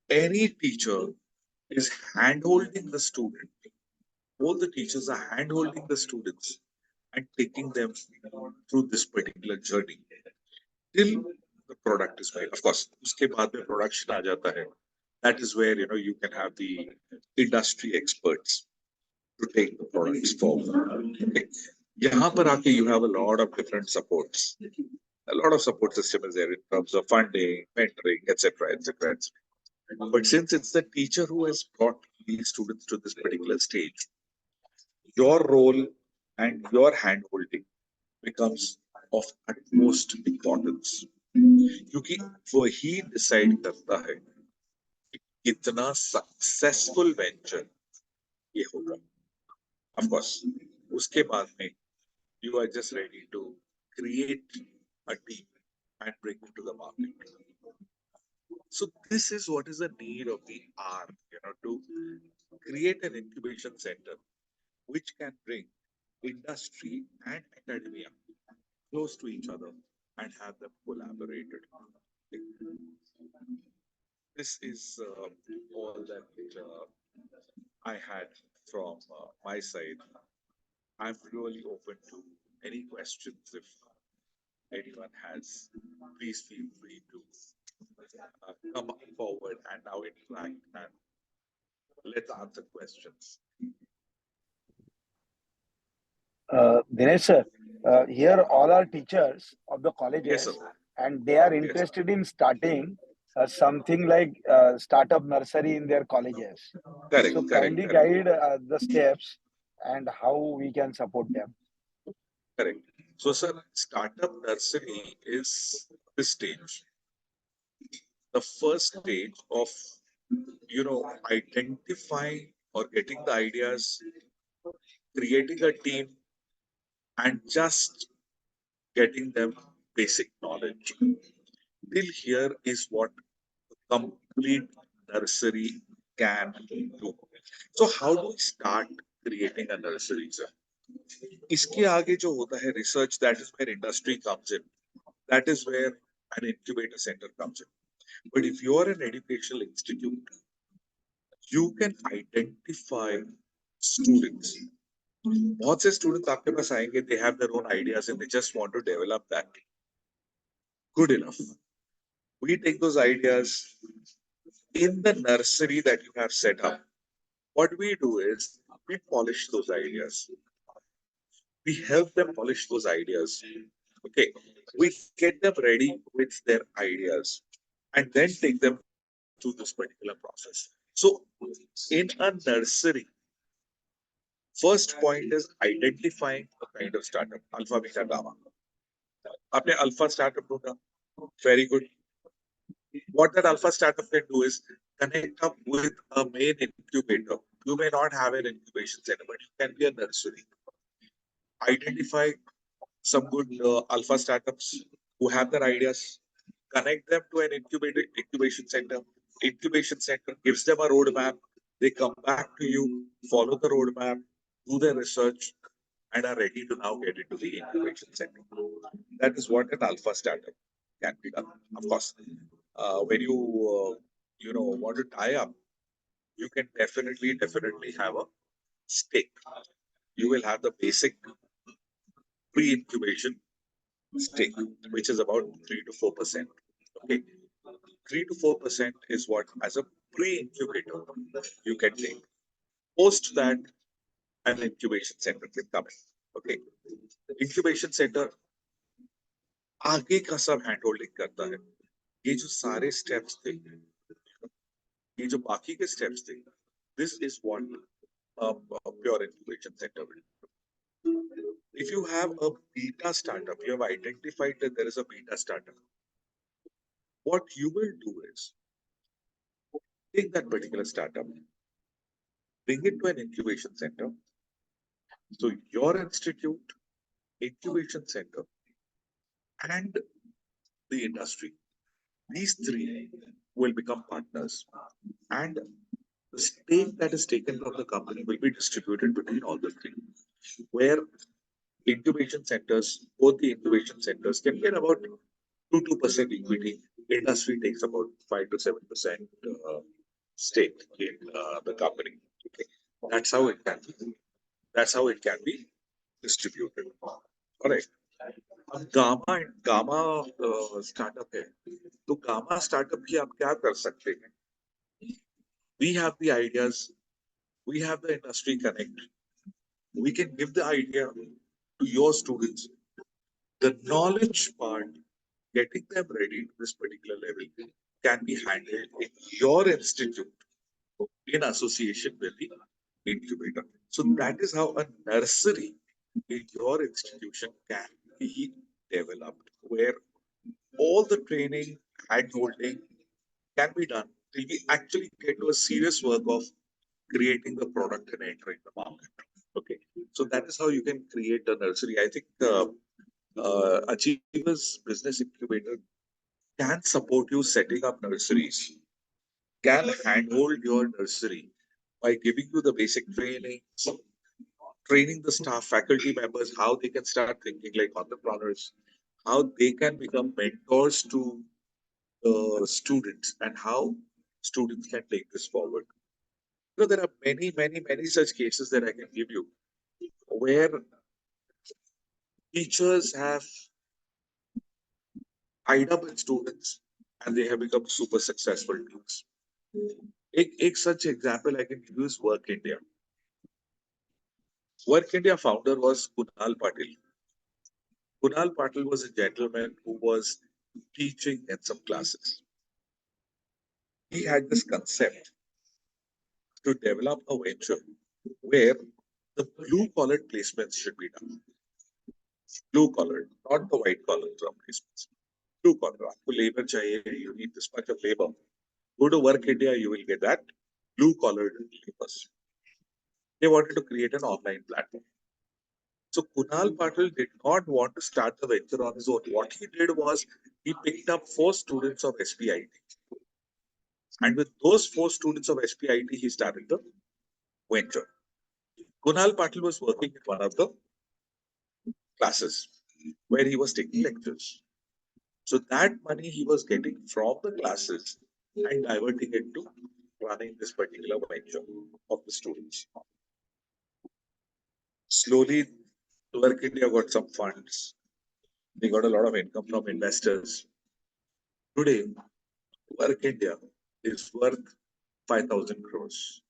Speaker 2: Any teacher is hand-holding the student. All the teachers are hand-holding the students and taking them through this particular journey till the product is made. Of course, उसके बाद में production आ जाता है. That is where you can have the industry experts to take the products forward. Okay. यहाँ पर आके you have a lot of different supports. A lot of support system is there in terms of funding, mentoring, etc., etc., etc. But since it's the teacher who has brought these students to this particular stage, your role and your hand holding becomes of utmost importance. क्योंकि वही decide करता है कि कितना successful venture ये होगा। Of course, उसके बाद में you are just ready to create a team and bring it to the market. So this is what is the need of the hour, to create an incubation center which can bring industry and academia close to each other and have them collaborated. This is all that I had from my side. I'm really open to any questions. If anyone has, please feel free to come forward and now interact and Let's answer questions.
Speaker 3: Dinesh sir, here all are teachers of the colleges,
Speaker 2: Yes, sir.
Speaker 3: and they are
Speaker 2: Yes.
Speaker 3: interested in starting something like startup nursery in their colleges.
Speaker 2: Correct,
Speaker 3: So
Speaker 2: correct,
Speaker 3: kindly
Speaker 2: correct.
Speaker 3: guide the steps and how we can support them.
Speaker 2: Correct. So, sir, startup nursery is this stage, the first stage of, identifying or getting the ideas, creating a team, and just getting them basic knowledge. Till here is what complete nursery can do. So, how do we start creating a nursery, sir? इसके आगे जो होता है research, that is where industry comes in. That is where an incubator center comes in. But if you are an educational institute, you can identify students. बहुत से students आपके पास आएंगे, they have their own ideas and they just want to develop that. Good enough. We take those ideas in the nursery that you have set up. What we do is we polish those ideas. We help them polish those ideas. Okay, we get them ready with their ideas and then take them through this particular process. So, in a nursery, first point is identifying a kind of startup, alpha, beta, gamma. आपने alpha startup ढूंढा, very good. What that alpha startup can do is connect up with a main incubator. You may not have an incubation center, but you can be a nursery. Identify some good alpha startups who have their ideas, connect them to an incubation center. Incubation center gives them a roadmap. They come back to you, follow the roadmap, do their research, and are ready to now get into the incubation center. That is what an alpha startup can be done. Of course, when you want to tie up, you can definitely have a stake. You will have the basic pre-incubation stake, which is about 3 to 4%. Okay, 3 to 4% is what as a pre-incubator you can take. Post that, an incubation center can come in. Okay, incubation center आगे का सब hand holding करता है. ये जो सारे steps थे, ये जो बाकी के स्टेप्स थे, this is what a pure incubation center will do. If you have a beta startup, you have identified that there is a beta startup. What you will do is take that particular startup, bring it to an incubation center. So your institute, incubation center, and the industry, these three will become partners. And the stake that is taken from the company will be distributed between all the three. Where incubation centers, both the incubation centers can get about 2% equity. Industry takes about 5 to 7% stake in the company. Okay, that's how it can be. That's how it can be distributed. All right. अब gamma startup है, तो gamma startup की आप क्या कर सकते हैं? We have the ideas, we have the industry connect. We can give the idea to your students. The knowledge part, getting them ready to this particular level, can be handled in your institute in association with the incubator. So that is how a nursery in your institution can be developed, where all the training, hand holding can be done till we actually get to a serious work of creating the product and entering the market. Okay, so that is how you can create a nursery. I think Achievers Business Incubator can support you setting up nurseries, can handhold your nursery by giving you the basic training, training the staff, faculty members, how they can start thinking like entrepreneurs, how they can become mentors to the students, and how students can take this forward. So there are many such cases that I can give you where teachers have tied up with students and they have become super successful teams. एक such example I can use Work India. Work India founder was Kunal Patil. Kunal Patil was a gentleman who was teaching in some classes. He had this concept to develop a venture where the blue-collar placements should be done. Blue-collar, not the white-collar placements. Blue-collar. आपको labor चाहिए, you need this much of labor. Go to Work India, you will get that blue-collar laborers. They wanted to create an online platform. So Kunal Patil did not want to start the venture on his own. What he did was he picked up 4 students of SPIT. And with those 4 students of SPIT, he started the venture. Kunal Patil was working in one of the classes where he was taking lectures. So that money he was getting from the classes and diverting it to running this particular venture of the students. Slowly, Work India got some funds. They got a lot of income from investors. Today, Work India is worth 5,000 crores.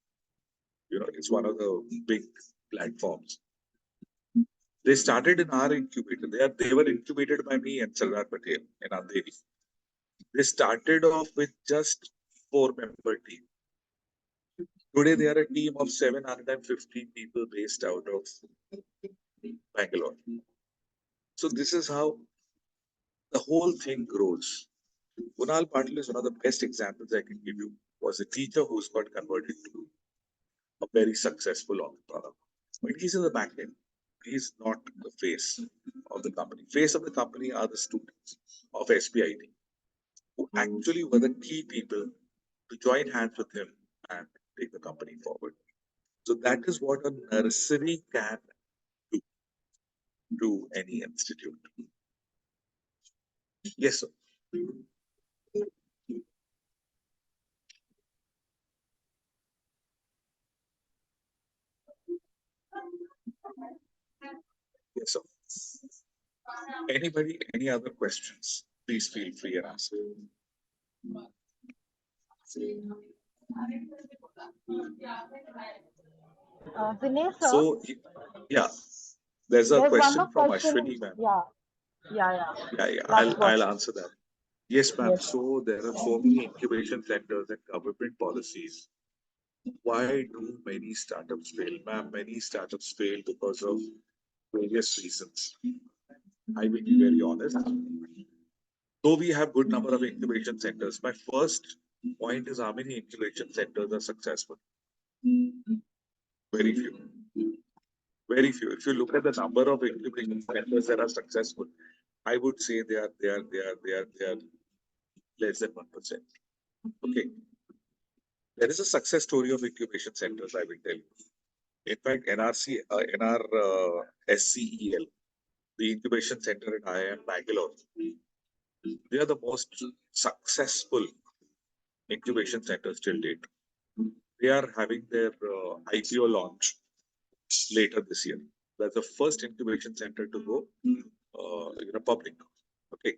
Speaker 2: You know, it's one of the big platforms. They started in our incubator. They were incubated by me and Sardar Patel in Angadi. They started off with just 4-member team. Today they are a team of 715 people based out of Bangalore. So this is how the whole thing grows. Kunal Patil is one of the best examples I can give you. Was a teacher who's got converted to a very successful entrepreneur. But he's in the back end. He's not the face of the company. Face of the company are the students of SPIT who actually were the key people to join hands with him and take the company forward. So that is what a nursery can do to any institute. Yes, sir. Yes, sir. Anybody, any other questions? Please feel free and ask.
Speaker 5: Dinesh, sir,
Speaker 2: So, yeah, there's a
Speaker 5: there's one
Speaker 2: question
Speaker 5: more
Speaker 2: from
Speaker 5: question.
Speaker 2: Ashwini, ma'am.
Speaker 5: Yeah.
Speaker 2: Yeah,
Speaker 5: Last
Speaker 2: I'll
Speaker 5: question.
Speaker 2: answer that. Yes, ma'am.
Speaker 5: Yes.
Speaker 2: So there are so many incubation centers and government policies. Why do many startups fail? Ma'am, many startups fail because of various reasons. I will be very honest. Though we have good number of incubation centers, my first point is how many incubation centers are successful? Very few. Very few. If you look at the number of incubation centers that are successful, I would say they are less than 1%. Okay. There is a success story of incubation centers, I will tell you. In fact, SCEL, the incubation center in IIM Bangalore, they are the most successful incubation centers till date. They are having their IPO launch later this year. That's the first incubation center to go public. Okay,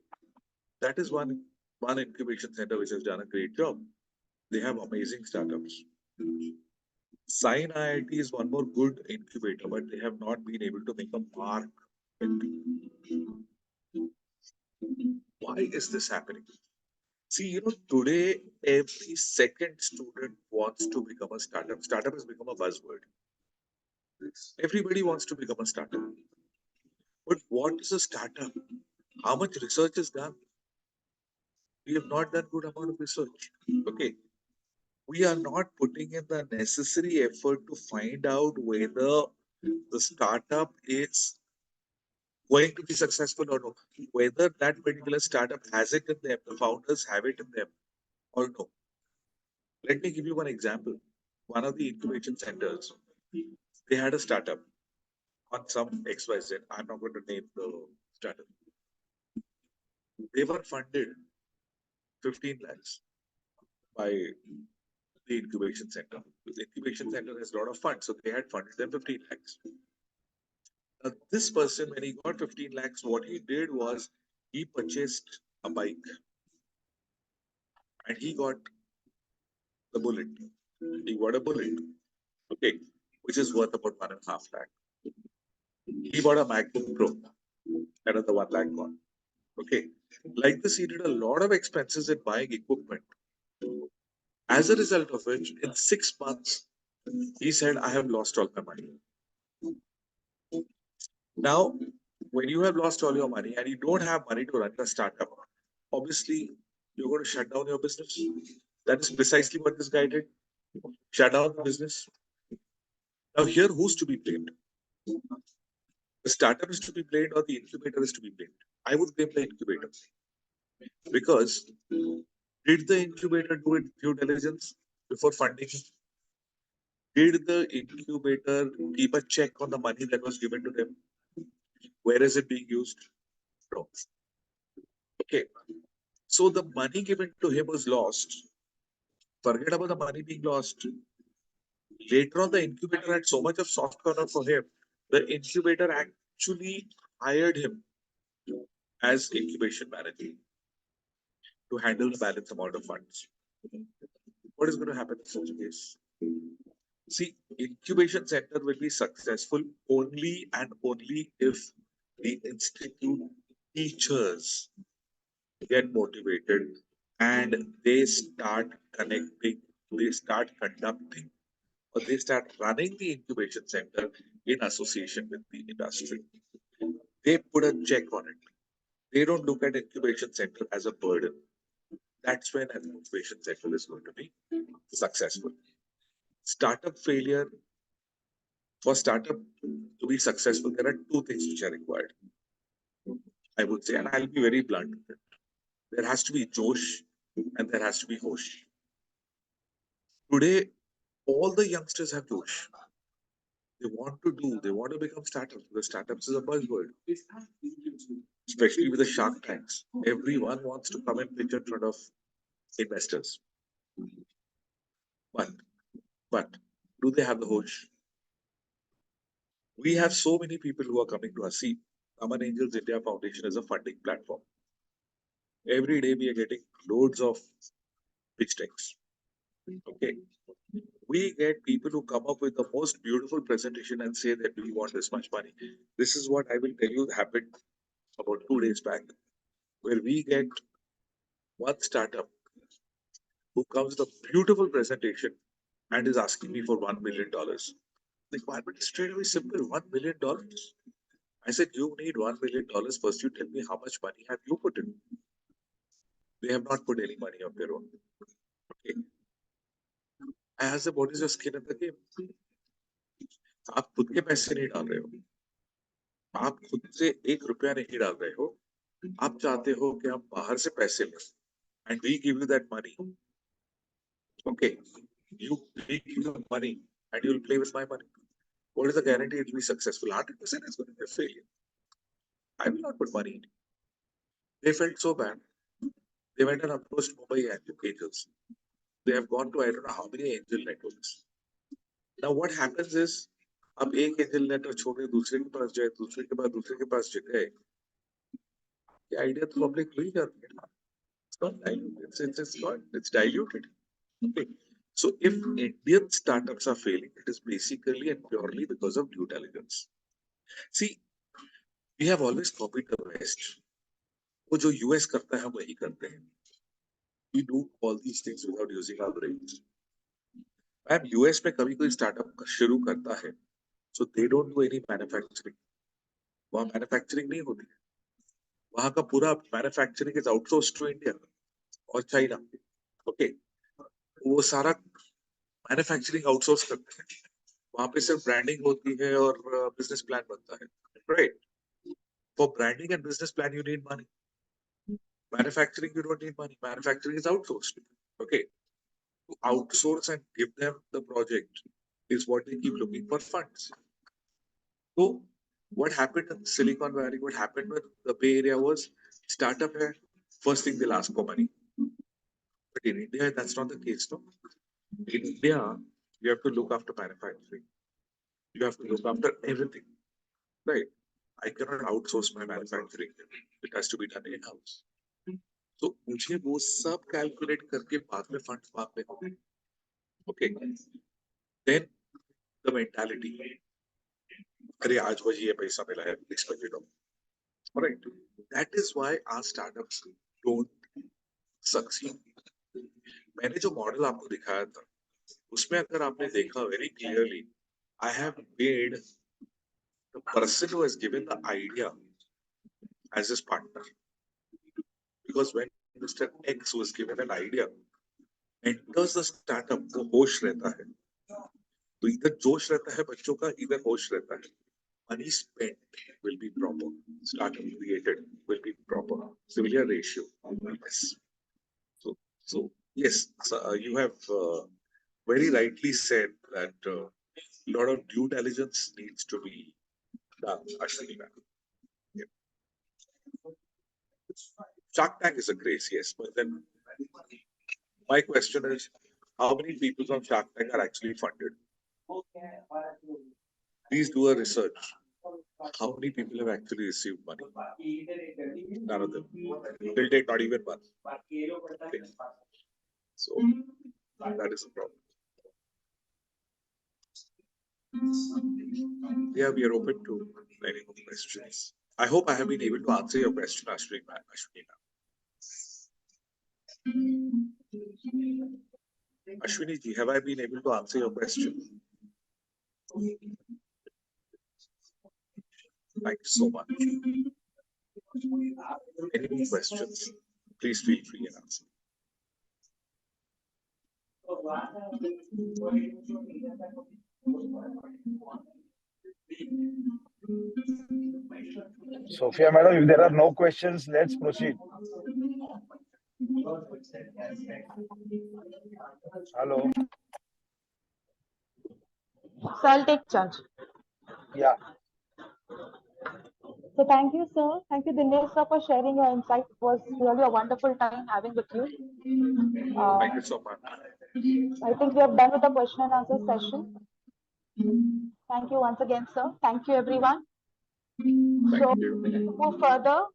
Speaker 2: that is one incubation center which has done a great job. They have amazing startups. Sign IIT is one more good incubator, but they have not been able to make a mark. Why is this happening? See, today every second student wants to become a startup. Startup has become a buzzword. Everybody wants to become a startup. But what is a startup? How much research is done? We have not done good amount of research. Okay. We are not putting in the necessary effort to find out whether the startup is going to be successful or no. Whether that particular startup has it in them, the founders have it in them or no. Let me give you one example. One of the incubation centers, they had a startup on some XYZ. I'm not going to name the startup. They were funded 15 lakhs by the incubation center. The incubation center has a lot of funds, so they had funded them 15 lakhs. Now, this person, when he got 15 lakhs, what he did was he purchased a bike and he got the bullet. He bought a bullet, okay, which is worth about 1.5 lakh. He bought a MacBook Pro, another 1 lakh one. Okay, like this, he did a lot of expenses in buying equipment. As a result of which, in 6 months, he said, I have lost all my money. Now, when you have lost all your money and you don't have money to run a startup, obviously, you're going to shut down your business. That is precisely what this guy did. Shut down the business. Now, here, who's to be blamed? The startup is to be blamed or the incubator is to be blamed? I would blame the incubator. Because did the incubator do it due diligence before funding? Did the incubator keep a check on the money that was given to them? Where is it being used? No. Okay. So the money given to him was lost. Forget about the money being lost. Later on, the incubator had so much of soft corner for him. The incubator actually hired him as incubation manager to handle the balance amount of funds. What is going to happen in such a case? See, incubation center will be successful only and only if the institute teachers get motivated and they start connecting, they start conducting, or they start running the incubation center in association with the industry. They put a check on it. They don't look at incubation center as a burden. That's when an incubation center is going to be successful. Startup failure, for startup to be successful, there are two things which are required. I would say, and I'll be very blunt with it. There has to be Josh and there has to be Hosh. Today, all the youngsters have Josh. They want to become startups because startups is a buzzword. Especially with the Shark Tanks. Everyone wants to come and pitch in front of investors. But do they have the Hosh? We have so many people who are coming to us. See, Aman Angels India Foundation is a funding platform. Every day we are getting loads of pitch decks. Okay. We get people who come up with the most beautiful presentation and say that we want this much money. This is what I will tell you happened about 2 days back, where we get one startup who comes with a beautiful presentation and is asking me for $1 million. The requirement is straight away simple, $1 million. I said, you need $1 million. First, you tell me how much money have you put in. They have not put any money of their own. Okay. I asked them, what is your skin in the game? आप खुद के पैसे नहीं डाल रहे हो, आप खुद से ₹1 नहीं डाल रहे हो, आप चाहते हो कि हम बाहर से पैसे लें, and we give you that money. Okay, we give you money and you'll play with my money. What is the guarantee it will be successful? 100% is going to be a failure. I will not put money in. They felt so bad. They went and approached Mumbai angels. They have gone to I don't know how many angel networks. Now what happens is, अब एक angel network छोड़ के दूसरे के पास जाए, दूसरे के बाद दूसरे के पास जाए, ये आइडिया तो पब्लिक मिल जाती है. It's diluted. Okay. So if Indian startups are failing, it is basically and purely because of due diligence. See, we have always copied the West. वो जो US करता है हम वही करते हैं. We do all these things without using our brains. Ma'am US में कभी कोई स्टार्टअप शुरू करता है, so they don't do any manufacturing. वहाँ मैन्युफैक्चरिंग नहीं होती है. वहाँ का पूरा manufacturing is outsource to India और चाइना. ओके, वो सारा मैन्युफैक्चरिंग आउटसोर्स करते हैं. वहाँ पे सिर्फ ब्रांडिंग होती है और बिजनेस प्लान बनता है. Right. For branding and business plan you need money. Manufacturing, you don't need money. Manufacturing is outsourced. Okay. To outsource and give them the project is what they keep looking for funds. So what happened in Silicon Valley, what happened with the Bay Area was startup hai, first thing they'll ask for money. But in India, that's not the case, no? In India, you have to look after manufacturing. You have to look after everything. Right? I cannot outsource my manufacturing. It has to be done in-house. तो मुझे वो सब calculate करके बाद में funds मांगने होंगे. Okay. Then the mentality. अरे आज मुझे ये पैसा मिला है, expected of. Alright. That is why our startups don't succeed. मैंने जो मॉडल आपको दिखाया था, उसमें अगर आपने देखा very clearly, I have made the person who has given the idea as his partner. Because when Mr. X was given an idea, enters the startup, वो होश रहता है. तो इधर जोश रहता है बच्चों का, इधर होश रहता है. Money spent will be proper. Startup created will be proper. Similar ratio. Yes. So yes, you have very rightly said that a lot of due diligence needs to be done. Ashwini ma'am. Yeah. Shark Tank is a grace, yes, but then my question is, how many people from Shark Tank are actually funded? Please do a research. How many people have actually received money? None of them. Till date, not even one. Okay. So that is a problem. Yeah, we are open to many more questions. I hope I have been able to answer your question, Ashwini ma'am. Ashwini ji, have I been able to answer your question? Thank you so much. Any more questions? Please feel free and answer.
Speaker 3: Sophia madam, if there are no questions, let's proceed. Hello.
Speaker 5: So I'll take charge.
Speaker 3: Yeah.
Speaker 5: So thank you, sir. Thank you, Dinesh, sir, for sharing your insight. It was really a wonderful time having with you.
Speaker 2: Thank you so much.
Speaker 5: I think we have done with the question and answer session. Thank you once again, sir. Thank you, everyone.
Speaker 2: Thank you.
Speaker 5: To move further,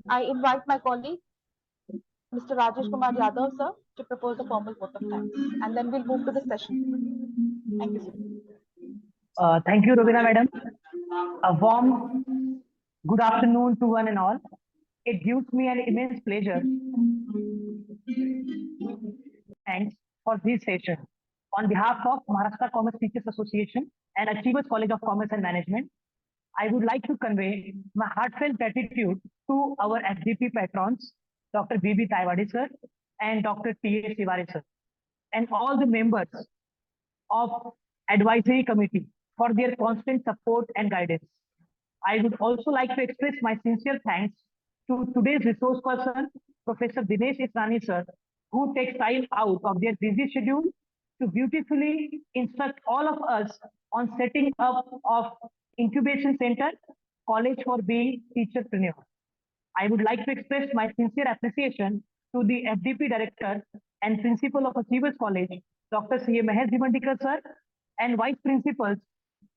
Speaker 5: I invite my colleague, Mr. Kumar Yadav, sir, to propose a formal vote of thanks. And then we'll move to the session. Thank you, sir.
Speaker 6: Thank you, Ravina madam. A warm good afternoon to one and all. It gives me an immense pleasure. Thanks for this session. On behalf of Maharashtra Commerce Teachers Association and Achievers College of Commerce and Management, I would like to convey my heartfelt gratitude to our SDP patrons, Dr. B.B. Taiwadi sir and Dr. T.A. Tiwari sir, and all the members of advisory committee for their constant support and guidance. I would also like to express my sincere thanks to today's resource person, Professor Dinesh Israni sir, who takes time out of their busy schedule to beautifully instruct all of us on setting up of Incubation Center, College for Being Teacherprenuer. I would like to express my sincere appreciation to the FDP Director and Principal of Achievers College, Dr. C. A. Mahesh Dimandikar sir, and Vice Principals,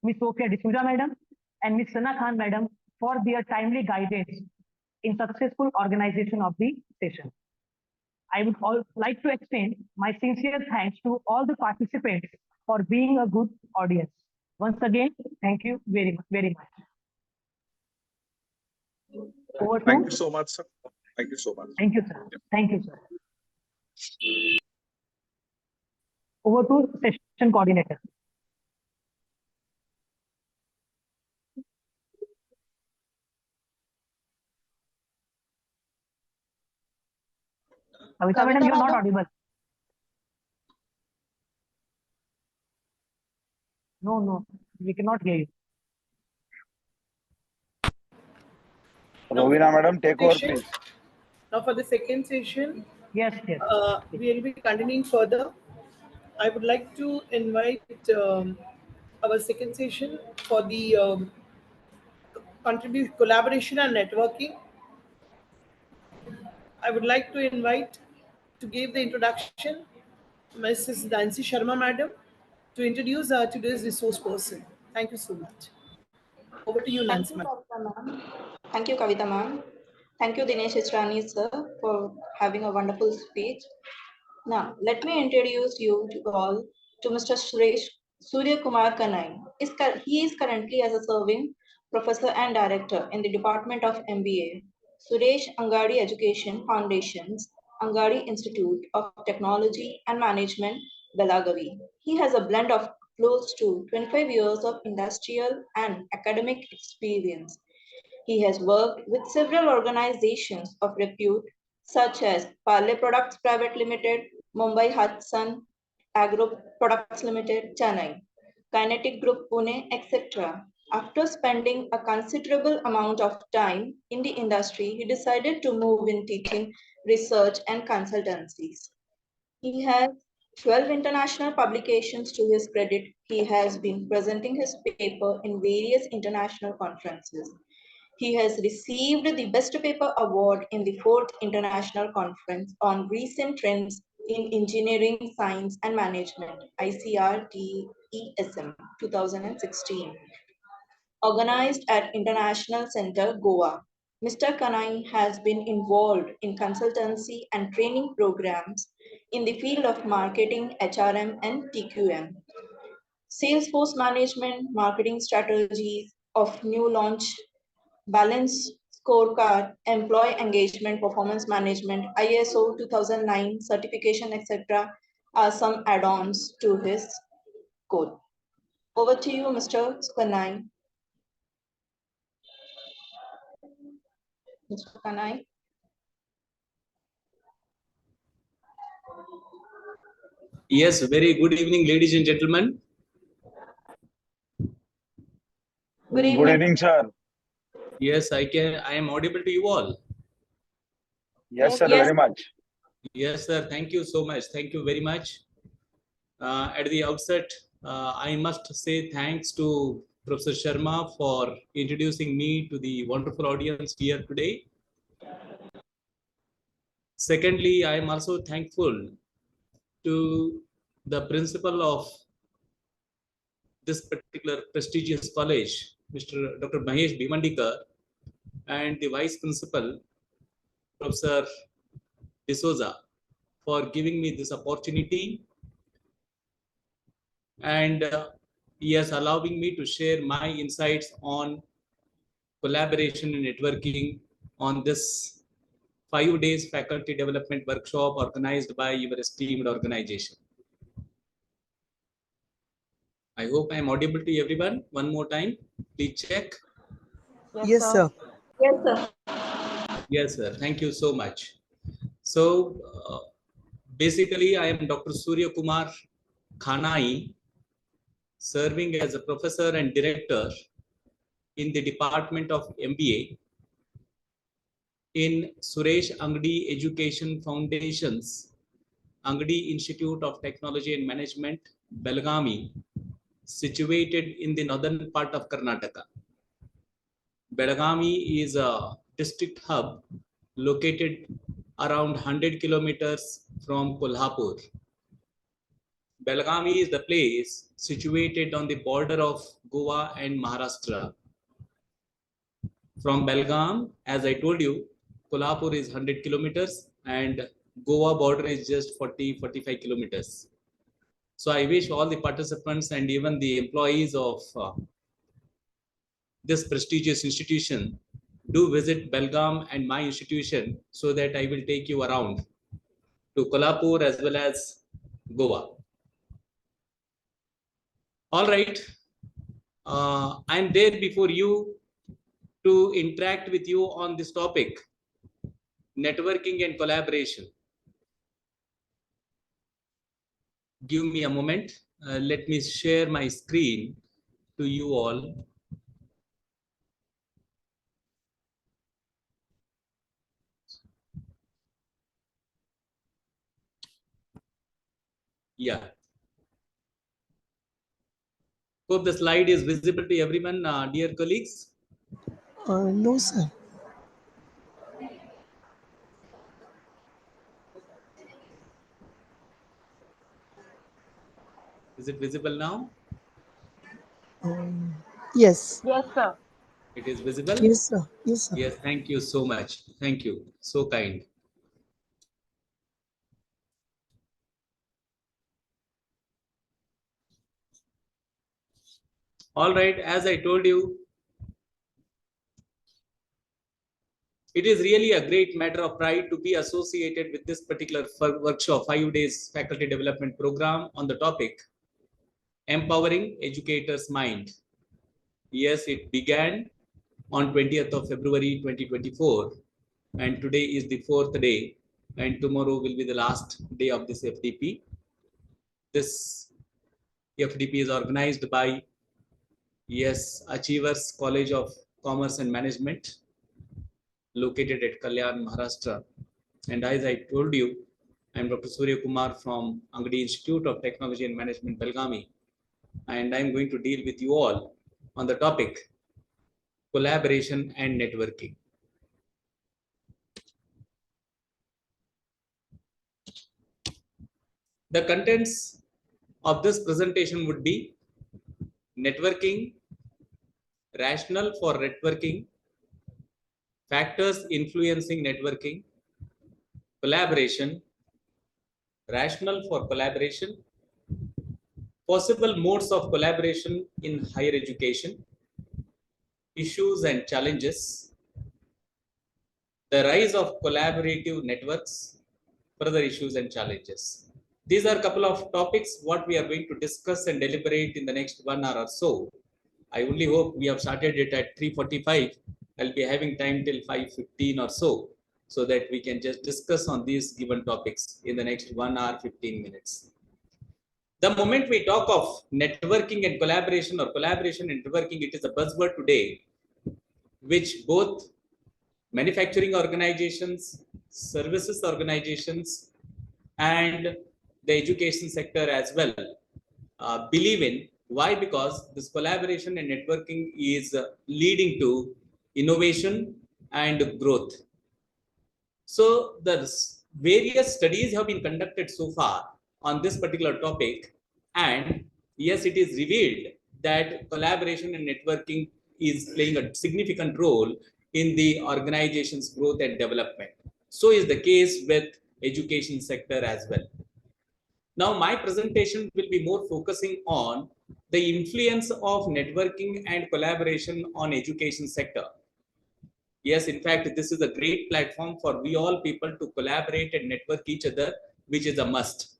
Speaker 6: Ms. Sophia D'Souza Madam and Ms. Sana Khan Madam for their timely guidance in successful organization of the session. I would like to extend my sincere thanks to all the participants for being a good audience. Once again, thank you very much.
Speaker 2: Thank you so much, sir. Thank you so much.
Speaker 6: Thank you, sir. Thank you, sir. Over to session coordinator. Kavita madam, you are not audible. No, we cannot hear you.
Speaker 3: Ravina madam, take over, please.
Speaker 7: Now for the second session,
Speaker 6: Yes.
Speaker 7: we will be continuing further. I would like to invite our second session for the collaboration and networking. I would like to invite to give the introduction Mrs. Nancy Sharma madam to introduce today's resource person. Thank you so much. Over to you, Nancy madam.
Speaker 8: Thank you, Kavita ma'am. Thank you, Dinesh Israni sir, for having a wonderful speech. Now, let me introduce you to all to Mr. Suryakumar Khanai. He is currently as a serving professor and director in the Department of MBA, Suresh Angadi Education Foundation's Angadi Institute of Technology and Management, Belagavi. He has a blend of close to 25 years of industrial and academic experience. He has worked with several organizations of repute such as Parle Products Private Limited, Mumbai Hudson Agro Products Limited, Chennai, Kinetic Group Pune, etc. After spending a considerable amount of time in the industry, he decided to move in teaching, research, and consultancies. He has 12 international publications to his credit. He has been presenting his paper in various international conferences. He has received the Best Paper Award in the 4th International Conference on Recent Trends in Engineering, Science and Management, ICRTESM 2016, organized at International Center, Goa. Mr. Khanai has been involved in consultancy and training programs in the field of marketing, HRM and TQM, Salesforce management, marketing strategies of new launch, balance scorecard, employee engagement, performance management, ISO 2009 certification, etc. are some add-ons to his code. Over to you, Mr. Khanai. Mr. Khanai.
Speaker 9: Yes, very good evening, ladies and gentlemen.
Speaker 8: Good evening.
Speaker 3: Good evening, sir.
Speaker 9: Yes, I am audible to you all.
Speaker 3: Yes, sir,
Speaker 8: Yes.
Speaker 3: very much.
Speaker 9: Yes, sir. Thank you so much. Thank you very much. At the outset, I must say thanks to Professor Sharma for introducing me to the wonderful audience here today. Secondly, I am also thankful to the principal of this particular prestigious college, Mr. Dr. Mahesh Bhimandikar, and the vice principal, Professor D'Souza, for giving me this opportunity and yes, allowing me to share my insights on collaboration and networking on this 5 days faculty development workshop organized by your esteemed organization. I hope I am audible to everyone. One more time, please check.
Speaker 7: Yes, sir.
Speaker 8: Yes, sir.
Speaker 9: Yes, sir. Thank you so much. So basically, I am Dr. Suryakumar Khanai, serving as a professor and director in the Department of MBA in Suresh Angadi Education Foundation's Angadi Institute of Technology and Management, Belgavi, situated in the northern part of Karnataka. Belgavi is a district hub located around 100 kilometers from Kolhapur. Belgavi is the place situated on the border of Goa and Maharashtra. From Belgaum, as I told you, Kolhapur is 100 kilometers and Goa border is just 40-45 kilometers. So I wish all the participants and even the employees of this prestigious institution do visit Belgaum and my institution so that I will take you around to Kolhapur as well as Goa. All right, I'm there before you to interact with you on this topic, networking and collaboration. Give me a moment. Let me share my screen to you all. Yeah. Hope the slide is visible to everyone, dear colleagues.
Speaker 7: No, sir.
Speaker 9: Is it visible now?
Speaker 7: Yes.
Speaker 5: Yes, sir.
Speaker 9: It is visible?
Speaker 7: Yes, sir. Yes, sir.
Speaker 9: Yes, thank you so much. Thank you. So kind. All right, as I told you, it is really a great matter of pride to be associated with this particular workshop, 5 days faculty development program on the topic, Empowering Educators' Mind. Yes, it began on 20th of February 2024, and today is the 4th day, and tomorrow will be the last day of this FDP. This FDP is organized by Achievers College of Commerce and Management, located at Kalyan, Maharashtra. And as I told you, I'm Dr. Suryakumar from Angadi Institute of Technology and Management, Belgaum, and I'm going to deal with you all on the topic collaboration and networking. The contents of this presentation would be networking, rationale for networking, factors influencing networking, collaboration, rationale for collaboration, possible modes of collaboration in higher education, issues and challenges, the rise of collaborative networks, further issues and challenges. These are a couple of topics what we are going to discuss and deliberate in the next 1 hour or so. I only hope we have started it at 3:45. I'll be having time till 5:15 or so that we can just discuss on these given topics in the next 1 hour, 15 minutes. The moment we talk of networking and collaboration or collaboration and networking, it is a buzzword today, which both manufacturing organizations, services organizations, and the education sector as well believe in. Why? Because this collaboration and networking is leading to innovation and growth. So the various studies have been conducted so far on this particular topic, and yes, it is revealed that collaboration and networking is playing a significant role in the organization's growth and development. So is the case with education sector as well. Now, my presentation will be more focusing on the influence of networking and collaboration on education sector. Yes, in fact, this is a great platform for we all people to collaborate and network each other, which is a must.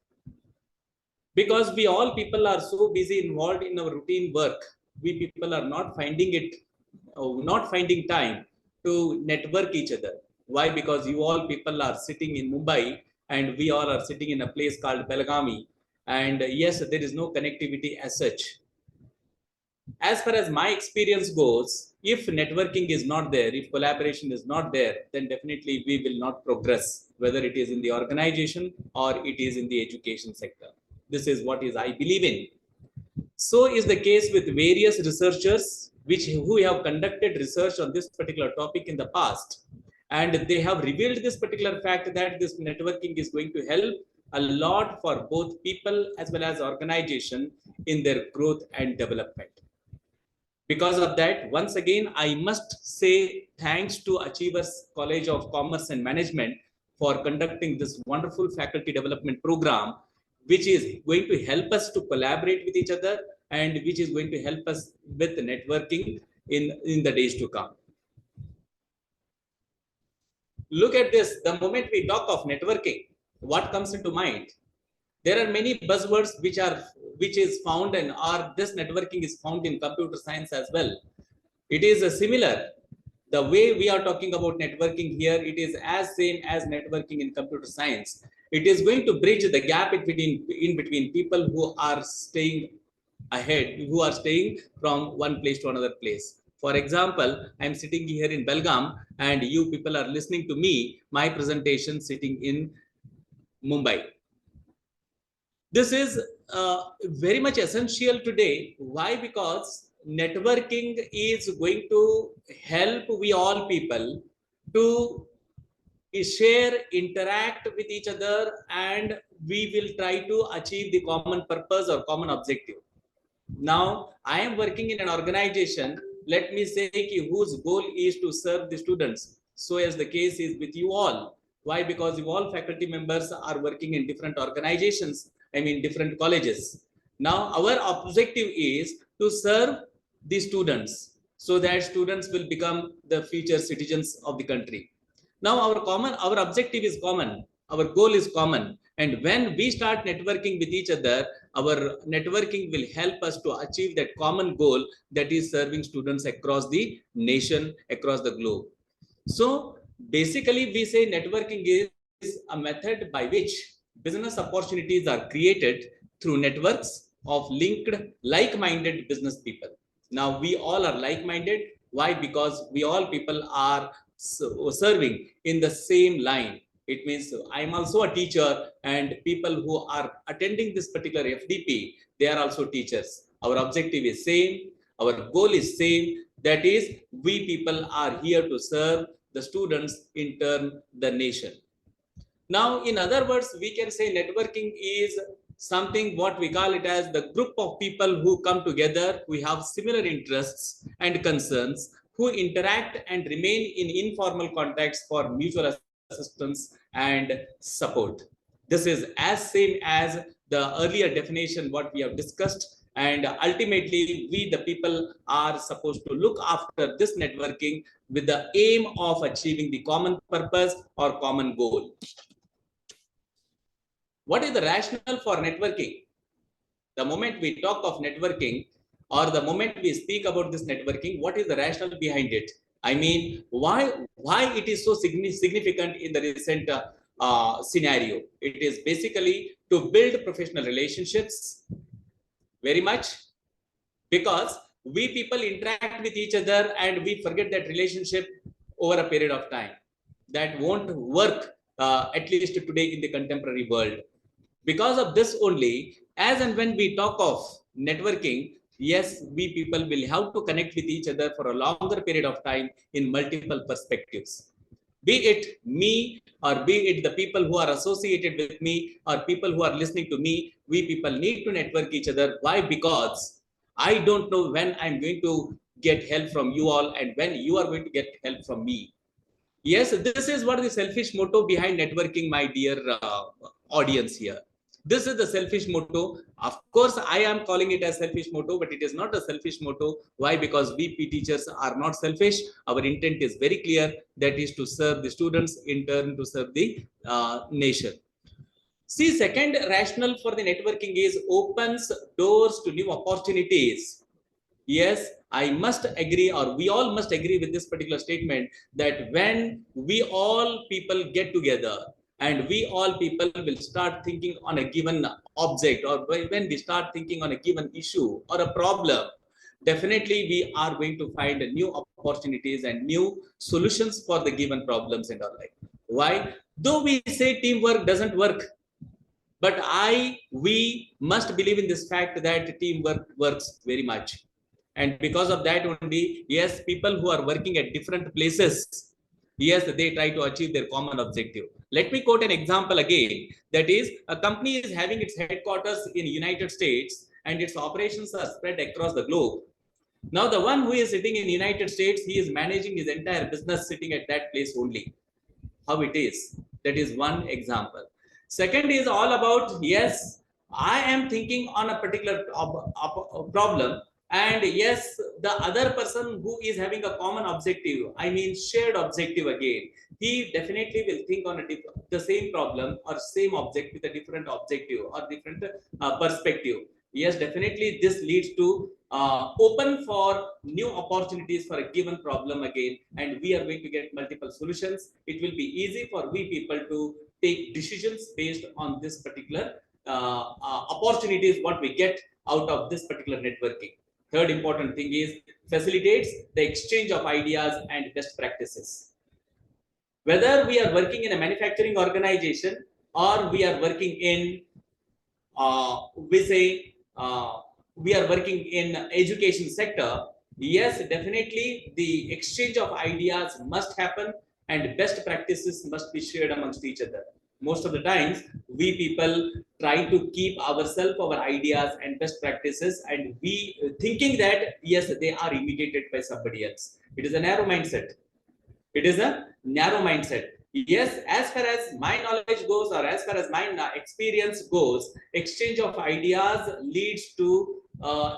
Speaker 9: Because we all people are so busy involved in our routine work, we people are not finding time to network each other. Why? Because you all people are sitting in Mumbai and we all are sitting in a place called Belgaum, and yes, there is no connectivity as such. As far as my experience goes, if networking is not there, if collaboration is not there, then definitely we will not progress, whether it is in the organization or it is in the education sector. This is what I believe in. So is the case with various researchers who have conducted research on this particular topic in the past, and they have revealed this particular fact that this networking is going to help a lot for both people as well as organization in their growth and development. Because of that, once again, I must say thanks to Achievers College of Commerce and Management for conducting this wonderful faculty development program, which is going to help us to collaborate with each other and which is going to help us with networking in the days to come. Look at this. The moment we talk of networking, what comes into mind? There are many buzzwords which is found and this networking is found in computer science as well. It is similar. The way we are talking about networking here, it is as same as networking in computer science. It is going to bridge the gap in between people who are staying ahead, who are staying from one place to another place. For example, I'm sitting here in Belgaum and you people are listening to me, my presentation sitting in Mumbai. This is very much essential today. Why? Because networking is going to help we all people to share, interact with each other, and we will try to achieve the common purpose or common objective. Now, I am working in an organization, let me say whose goal is to serve the students. So as the case is with you all. Why? Because you all faculty members are working in different organizations, different colleges. Now, our objective is to serve the students so that students will become the future citizens of the country. Now our objective is common, our goal is common, and when we start networking with each other, our networking will help us to achieve that common goal, that is serving students across the nation, across the globe. So basically we say networking is a method by which business opportunities are created through networks of linked like-minded business people. Now we all are like-minded. Why? Because we all people are serving in the same line. It means I'm also a teacher, and people who are attending this particular FDP, they are also teachers. Our objective is same, our goal is same, that is we people are here to serve the students, in turn the nation. Now in other words, we can say networking is something what we call it as the group of people who come together, we have similar interests and concerns, who interact and remain in informal contacts for mutual assistance and support. This is as same as the earlier definition what we have discussed, and ultimately we the people are supposed to look after this networking with the aim of achieving the common purpose or common goal. What is the rationale for networking? The moment we talk of networking, or the moment we speak about this networking, what is the rationale behind it? I mean, why it is so significant in the recent scenario? It is basically to build professional relationships, very much, because we people interact with each other and we forget that relationship over a period of time. That won't work, at least today in the contemporary world. Because of this only, as and when we talk of networking, yes, we people will have to connect with each other for a longer period of time in multiple perspectives. Be it me, or be it the people who are associated with me, or people who are listening to me, we people need to network each other. Why? Because I don't know when I'm going to get help from you all and when you are going to get help from me. Yes, this is what the selfish motto behind networking, my dear audience here. This is the selfish motto. Of course, I am calling it as selfish motto, but it is not a selfish motto. Why? Because we teachers are not selfish. Our intent is very clear. That is to serve the students, in turn to serve the nation. See, second rationale for the networking is opens doors to new opportunities. Yes, I must agree, or we all must agree with this particular statement, that when we all people get together and we all people will start thinking on a given object, or when we start thinking on a given issue or a problem, definitely we are going to find new opportunities and new solutions for the given problems in our life. Why? Though we say teamwork doesn't work, but we must believe in this fact that teamwork works very much. And because of that only, yes, people who are working at different places, yes, they try to achieve their common objective. Let me quote an example again. That is, a company is having its headquarters in United States and its operations are spread across the globe. Now, the one who is sitting in United States, he is managing his entire business sitting at that place only. How it is. That is one example. Second is all about, yes, I am thinking on a particular problem, and yes, the other person who is having a common objective, I mean shared objective again, he definitely will think on the same problem or same object with a different objective or different perspective. Yes, definitely this leads to open for new opportunities for a given problem again, and we are going to get multiple solutions. It will be easy for we people to take decisions based on this particular opportunities what we get out of this particular networking. Third important thing is facilitates the exchange of ideas and best practices. Whether we are working in a manufacturing organization or we are working in we are working in education sector, yes, definitely the exchange of ideas must happen and best practices must be shared amongst each other. Most of the times we people try to keep ourselves, our ideas and best practices, and we thinking that yes, they are imitated by somebody else. It is a narrow mindset. It is a narrow mindset. yes, as far as my knowledge goes, or as far as my experience goes, exchange of ideas leads to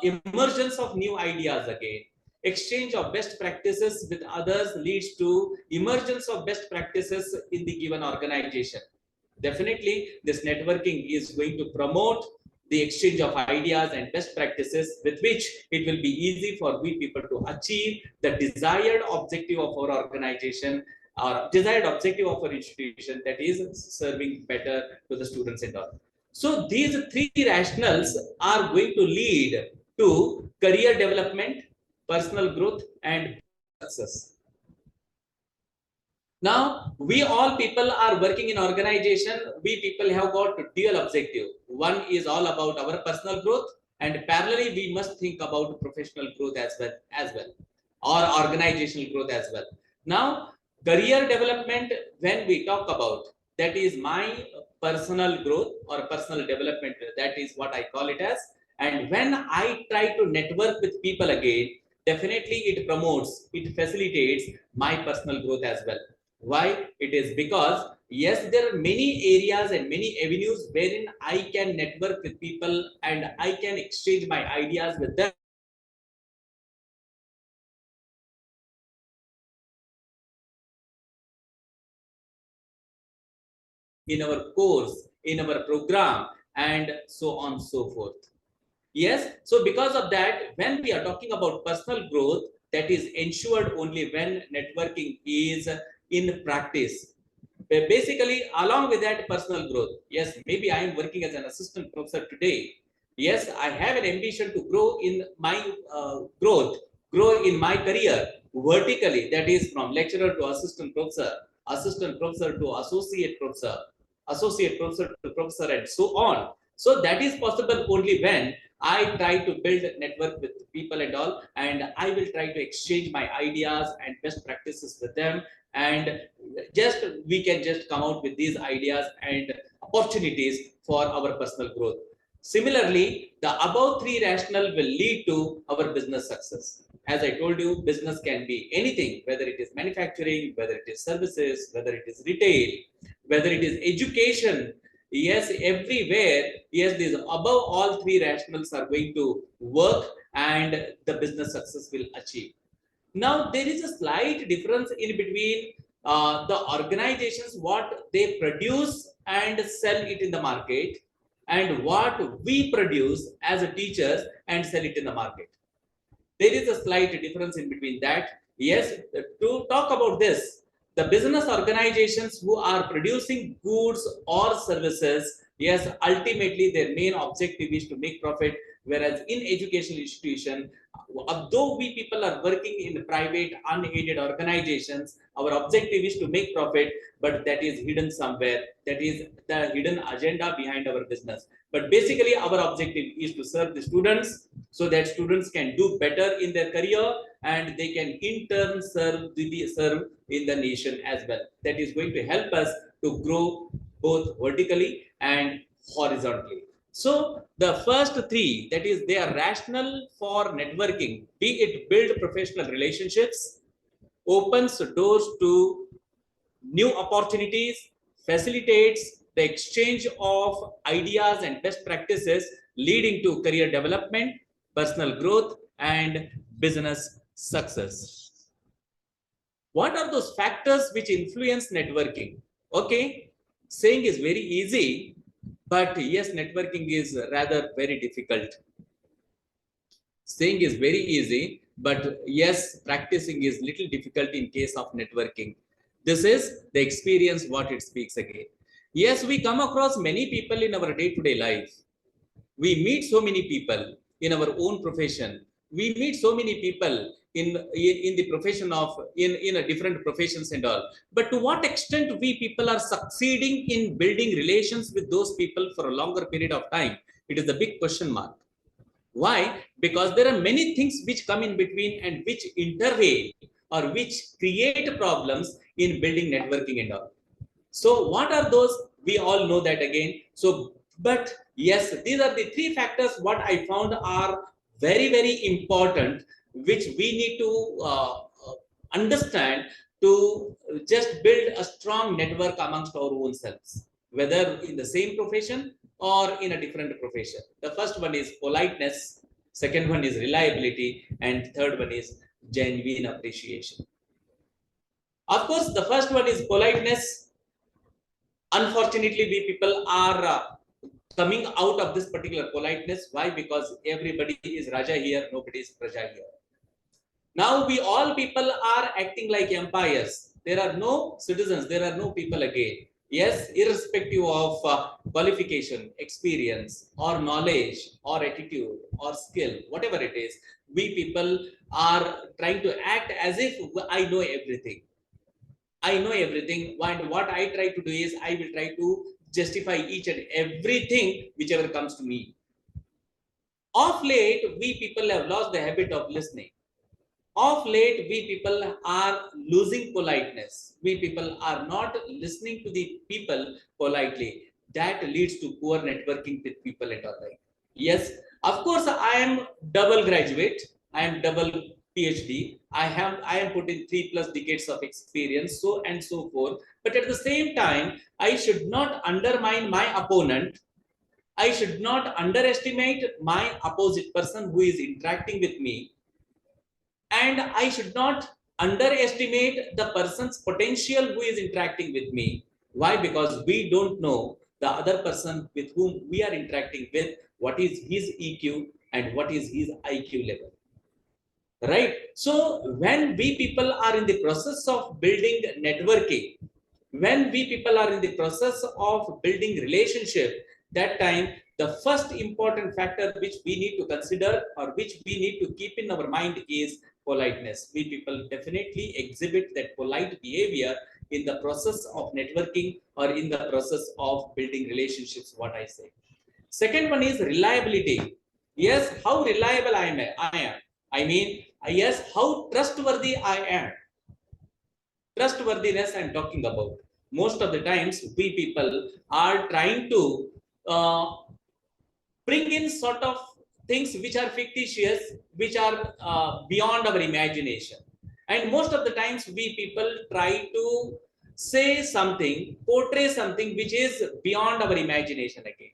Speaker 9: emergence of new ideas again. Exchange of best practices with others leads to emergence of best practices in the given organization. Definitely, this networking is going to promote the exchange of ideas and best practices, with which it will be easy for we people to achieve the desired objective of our organization or desired objective of our institution, that is serving better to the students and all. So these three rationales are going to lead to career development, personal growth, and success. Now, we all people are working in organization. We people have got dual objective. One is all about our personal growth, and parallelly we must think about professional growth as well, or organizational growth as well. Now, career development, when we talk about, that is my personal growth or personal development, that is what I call it as. And when I try to network with people again, definitely it promotes, it facilitates my personal growth as well. Why? It is because, yes, there are many areas and many avenues wherein I can network with people and I can exchange my ideas with them. In our course, in our program, and so on and so forth. Yes, so because of that, when we are talking about personal growth, that is ensured only when networking is in practice. Basically, along with that personal growth, yes, maybe I am working as an assistant professor today. Yes, I have an ambition to grow in my grow in my career vertically, that is from lecturer to assistant professor to associate professor to professor, and so on. So that is possible only when I try to build a network with people and all, and I will try to exchange my ideas and best practices with them, and just we can just come out with these ideas and opportunities for our personal growth. Similarly, the above three rationale will lead to our business success. As I told you, business can be anything, whether it is manufacturing, whether it is services, whether it is retail, whether it is education. Yes, everywhere, yes, these above all three rationales are going to work and the business success will achieve. Now, there is a slight difference in between the organizations, what they produce and sell it in the market, and what we produce as a teachers and sell it in the market. There is a slight difference in between that. Yes, to talk about this, the business organizations who are producing goods or services, yes, ultimately their main objective is to make profit, whereas in educational institution, although we people are working in private unaided organizations, our objective is to make profit, but that is hidden somewhere. That is the hidden agenda behind our business. But basically our objective is to serve the students so that students can do better in their career and they can in turn serve in the nation as well. That is going to help us to grow both vertically and horizontally. So the first three, that is, they are rational for networking, be it build professional relationships, opens doors to new opportunities, facilitates the exchange of ideas and best practices, leading to career development, personal growth, and business success. What are those factors which influence networking? Okay, saying is very easy, but yes, networking is rather very difficult. Saying is very easy, but yes, practicing is little difficult in case of networking. This is the experience what it speaks again. Yes, we come across many people in our day-to-day life. We meet so many people in our own profession. We meet so many people in the profession of in a different professions and all. But to what extent we people are succeeding in building relations with those people for a longer period of time? It is the big question mark. Why? Because there are many things which come in between and which intervene or which create problems in building networking and all. So what are those? We all know that again. So, but yes, these are the three factors what I found are very, very important, which we need to understand to just build a strong network amongst our own selves, whether in the same profession or in a different profession. The first one is politeness, second one is reliability, and third one is genuine appreciation. Of course, the first one is politeness. Unfortunately, we people are coming out of this particular politeness. Why? Because everybody is Raja here, nobody is Praja here. Now we all people are acting like empires. There are no citizens, there are no people again. Yes, irrespective of qualification, experience, or knowledge, or attitude, or skill, whatever it is, we people are trying to act as if I know everything. I know everything, and what I try to do is I will try to justify each and everything whichever comes to me. Of late, we people have lost the habit of listening. Of late, we people are losing politeness. We people are not listening to the people politely. That leads to poor networking with people and all that. Yes, of course, I am double graduate. I am double PhD. I am put in 3+ decades of experience, so and so forth. But at the same time, I should not undermine my opponent. I should not underestimate my opposite person who is interacting with me. And I should not underestimate the person's potential who is interacting with me. Why? Because we don't know the other person with whom we are interacting with, what is his EQ and what is his IQ level. Right? So when we people are in the process of building networking, when we people are in the process of building relationship, that time the first important factor which we need to consider or which we need to keep in our mind is politeness. We people definitely exhibit that polite behavior in the process of networking or in the process of building relationships, what I say. Second one is reliability. Yes, how reliable I am. I mean, yes, how trustworthy I am. Trustworthiness I'm talking about. Most of the times we people are trying to bring in sort of things which are fictitious, which are beyond our imagination. And most of the times we people try to say something, portray something which is beyond our imagination again.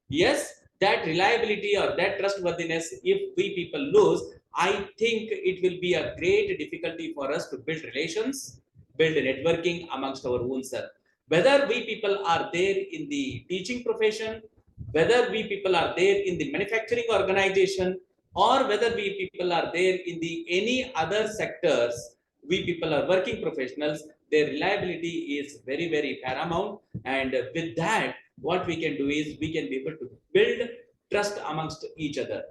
Speaker 9: Yes, that reliability or that trustworthiness, if we people lose, I think it will be a great difficulty for us to build relations, build networking amongst our own self. Whether we people are there in the teaching profession, whether we people are there in the manufacturing organization, or whether we people are there in the any other sectors, we people are working professionals, their reliability is very, very paramount. And with that, what we can do is we can be able to build trust amongst each other.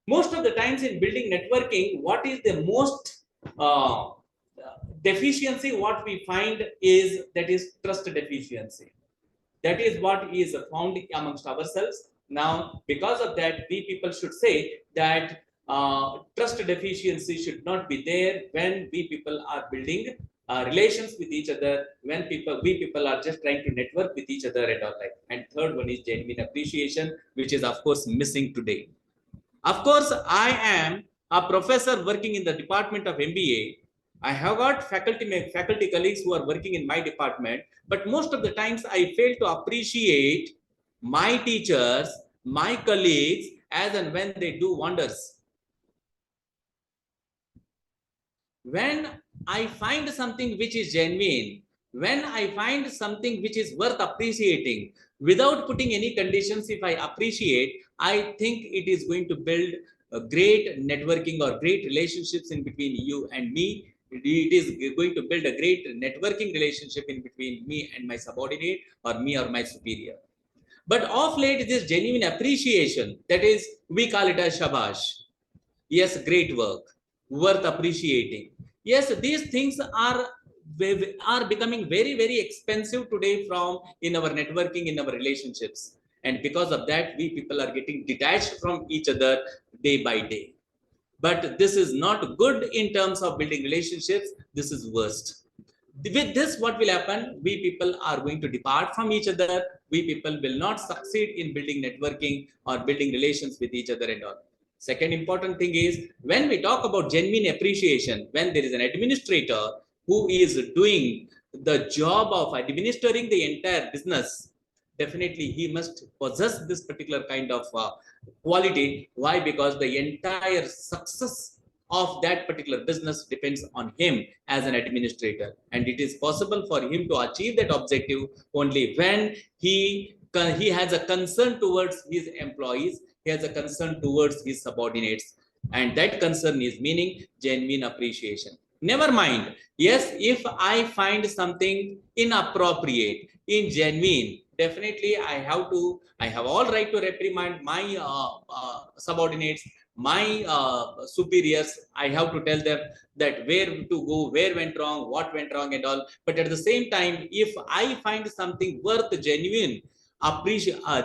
Speaker 9: Most of the times in building networking, what is the most deficiency what we find is that is trust deficiency. That is what is found amongst ourselves. Now, because of that, we people should say that trust deficiency should not be there when we people are building relations with each other, when we people are just trying to network with each other and all that. And third one is genuine appreciation, which is of course missing today. Of course, I am a professor working in the department of MBA. I have got faculty colleagues who are working in my department, but most of the times I fail to appreciate my teachers, my colleagues, as and when they do wonders. When I find something which is genuine, when I find something which is worth appreciating, without putting any conditions, if I appreciate, I think it is going to build a great networking or great relationships in between you and me. It is going to build a great networking relationship in between me and my subordinate or me or my superior. But of late, this genuine appreciation, that is, we call it as shabash. Yes, great work, worth appreciating. Yes, these things are becoming very, very expensive today from in our networking, in our relationships. And because of that, we people are getting detached from each other day by day. But this is not good in terms of building relationships. This is worst. With this, what will happen? We people are going to depart from each other. We people will not succeed in building networking or building relations with each other and all. Second important thing is when we talk about genuine appreciation, when there is an administrator, who is doing the job of administering the entire business, definitely he must possess this particular kind of quality. Why? Because the entire success of that particular business depends on him as an administrator, and it is possible for him to achieve that objective only when he has a concern towards his employees, he has a concern towards his subordinates, and that concern is meaning genuine appreciation. Never mind, yes, if I find something inappropriate, ingenuine, definitely I have all right to reprimand my subordinates, my superiors. I have to tell them that where to go, where went wrong, what went wrong and all. But at the same time, if I find something worth genuine,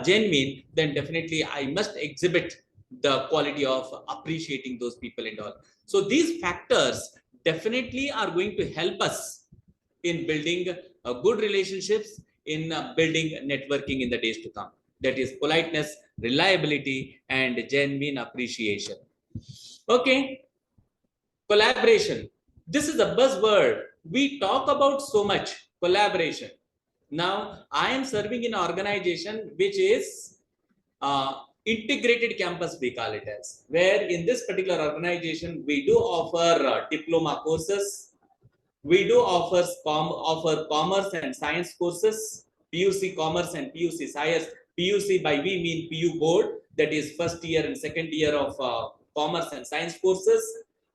Speaker 9: genuine, then definitely I must exhibit the quality of appreciating those people and all. So these factors definitely are going to help us in building good relationships, in building networking in the days to come. That is politeness, reliability, and genuine appreciation. Okay, collaboration. This is a buzzword. We talk about so much collaboration. Now, I am serving in an organization which is integrated campus, we call it as, where in this particular organization, we do offer diploma courses, we do offer commerce and science courses, PUC commerce and PUC science. PUC by we mean PU board, that is first year and second year of commerce and science courses.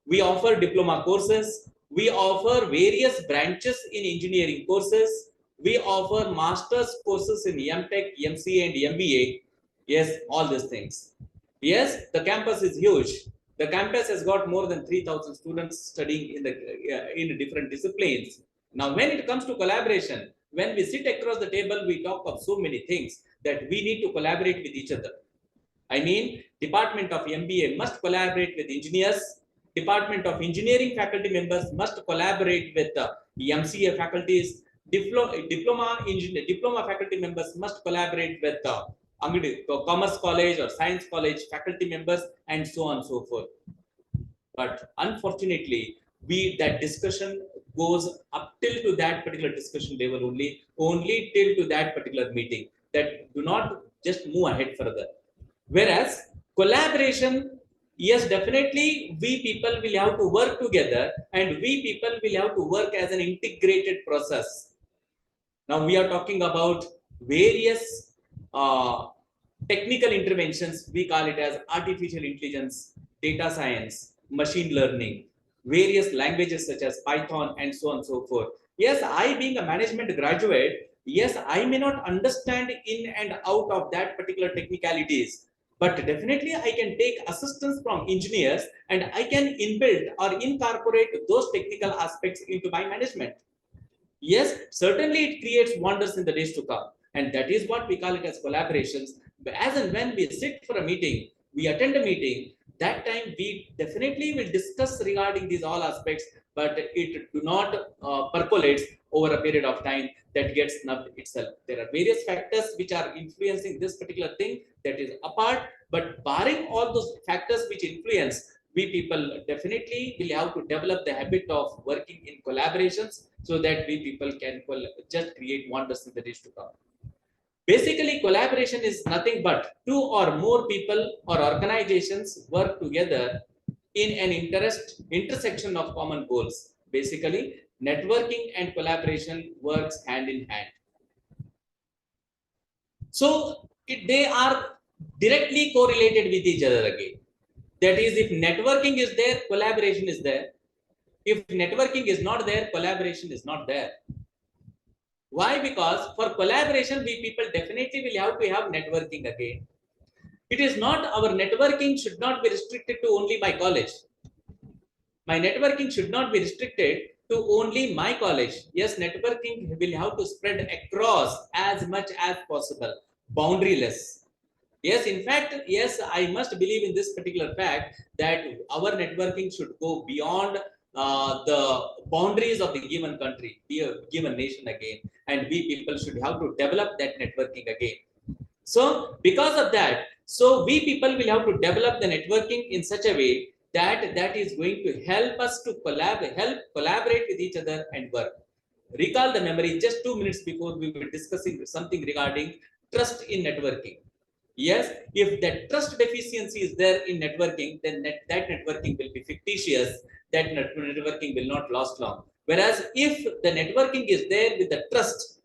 Speaker 9: We offer diploma courses. We offer various branches in engineering courses. We offer master's courses in MTech, MCA and MBA. Yes, all these things. Yes, the campus is huge. The campus has got more than 3,000 students studying in different disciplines. Now, when it comes to collaboration, when we sit across the table, we talk of so many things that we need to collaborate with each other. I mean, Department of MBA must collaborate with engineers. Department of Engineering faculty members must collaborate with MCA faculties. Diploma faculty members must collaborate with Angadi, Commerce College or Science College faculty members, and so on and so forth. But unfortunately, that discussion goes up till to that particular discussion level only till to that particular meeting, that do not just move ahead further. Whereas collaboration, yes, definitely we people will have to work together, and we people will have to work as an integrated process. Now we are talking about various technical interventions. We call it as artificial intelligence, data science, machine learning, various languages such as Python, and so on and so forth. Yes, I being a management graduate, yes, I may not understand in and out of that particular technicalities, but definitely I can take assistance from engineers and I can inbuild or incorporate those technical aspects into my management. Yes, certainly it creates wonders in the days to come. And that is what we call it as collaborations. But as and when we sit for a meeting, we attend a meeting, that time we definitely will discuss regarding these all aspects, but it do not percolates over a period of time, that gets snubbed itself. There are various factors which are influencing this particular thing, that is apart, but barring all those factors which influence, we people definitely will have to develop the habit of working in collaborations, so that we people can just create wonders in the days to come. Basically, collaboration is nothing but two or more people or organizations work together in an intersection of common goals. Basically, networking and collaboration works hand in hand. So they are directly correlated with each other again. That is, if networking is there, collaboration is there. If networking is not there, collaboration is not there. Why? Because for collaboration, we people definitely will have to have networking again. It is not, our networking should not be restricted to only my college. My networking should not be restricted to only my college. Yes, networking will have to spread across as much as possible, boundaryless. Yes, in fact, yes, I must believe in this particular fact that our networking should go beyond the boundaries of the given country, the given nation again, and we people should have to develop that networking again. So because of that, so we people will have to develop the networking in such a way that is going to help us to collaborate with each other and work. Recall the memory just 2 minutes before we were discussing something regarding trust in networking. Yes, if that trust deficiency is there in networking, then that networking will be fictitious. That networking will not last long. Whereas if the networking is there with the trust,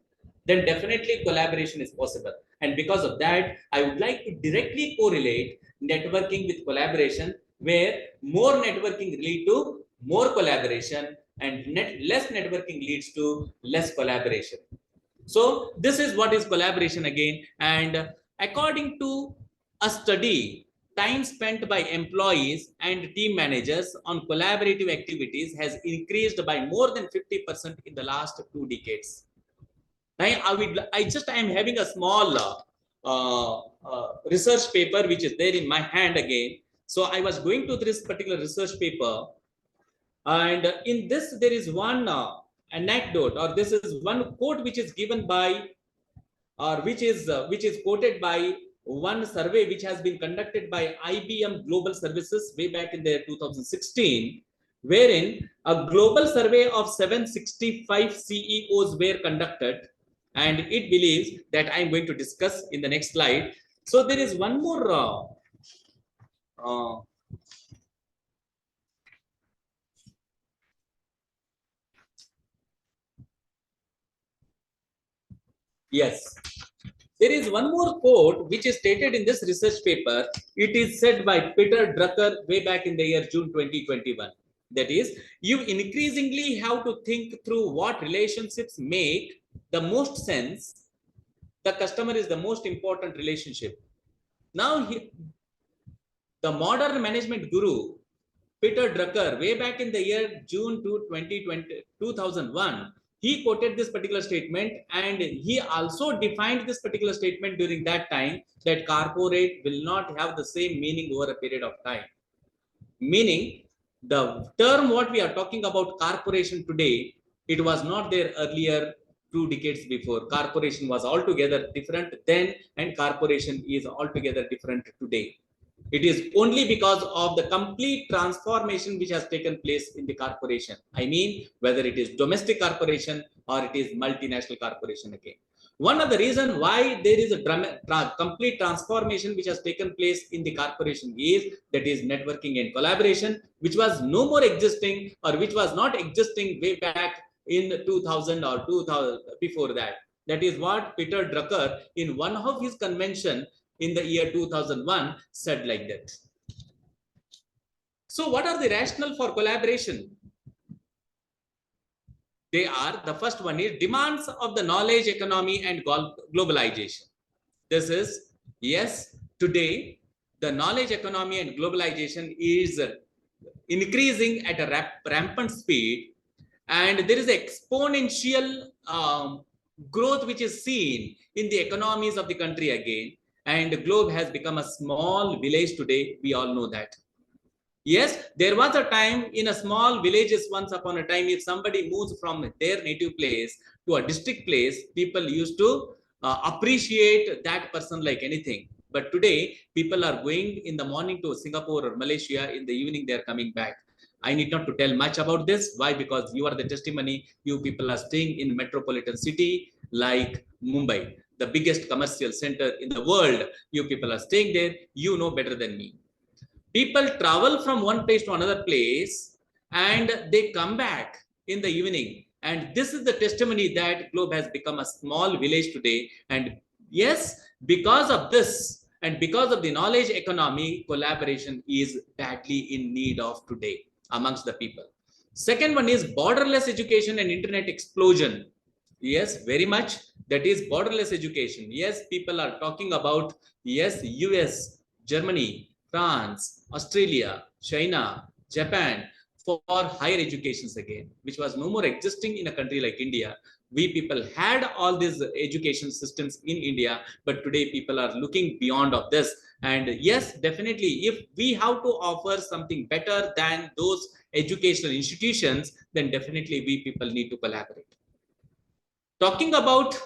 Speaker 9: then definitely collaboration is possible. And because of that, I would like to directly correlate networking with collaboration, where more networking lead to more collaboration and less networking leads to less collaboration. So this is what is collaboration again. And according to a study, time spent by employees and team managers on collaborative activities has increased by more than 50% in the last 2 decades. Now, I am having a small research paper which is there in my hand again. So I was going to this particular research paper, and in this there is one anecdote, or this is one quote which is given by, or which is quoted by one survey which has been conducted by IBM Global Services way back in the 2016, wherein a global survey of 765 CEOs were conducted, and it believes that I am going to discuss in the next slide. So there is one more yes, there is one more quote which is stated in this research paper. It is said by Peter Drucker way back in the year June 2021. That is, you increasingly have to think through what relationships make the most sense. The customer is the most important relationship. Now, the modern management guru, Peter Drucker, way back in the year June 2001, he quoted this particular statement, and he also defined this particular statement during that time, that corporate will not have the same meaning over a period of time. Meaning, the term what we are talking about corporation today, it was not there earlier 2 decades before. Corporation was altogether different then, and corporation is altogether different today. It is only because of the complete transformation which has taken place in the corporation. I mean, whether it is domestic corporation or it is multinational corporation again. One of the reasons why there is a complete transformation which has taken place in the corporation is that is networking and collaboration, which was no more existing, or which was not existing way back in 2000 or 2000 before that. That is what Peter Drucker in one of his convention in the year 2001 said like that. So what are the rationale for collaboration? They are, the first one is demands of the knowledge economy and globalization. This is, yes, today the knowledge economy and globalization is increasing at a rampant speed, and there is exponential growth which is seen in the economies of the country again. And the globe has become a small village today. We all know that. Yes, there was a time in a small villages once upon a time, if somebody moves from their native place to a district place, people used to appreciate that person like anything. But today, people are going in the morning to Singapore or Malaysia, in the evening they are coming back. I need not to tell much about this. Why? Because you are the testimony. You people are staying in metropolitan city like Mumbai, the biggest commercial center in the world. You people are staying there. You know better than me. People travel from one place to another place, and they come back in the evening. And this is the testimony that globe has become a small village today. And yes, because of this, and because of the knowledge economy, collaboration is badly in need of today amongst the people. Second one is borderless education and internet explosion. Yes, very much. That is borderless education. Yes, people are talking about, yes, US, Germany, France, Australia, China, Japan for higher educations again, which was no more existing in a country like India. We people had all these education systems in India, but today people are looking beyond of this. And yes, definitely, if we have to offer something better than those educational institutions, then definitely we people need to collaborate. Talking about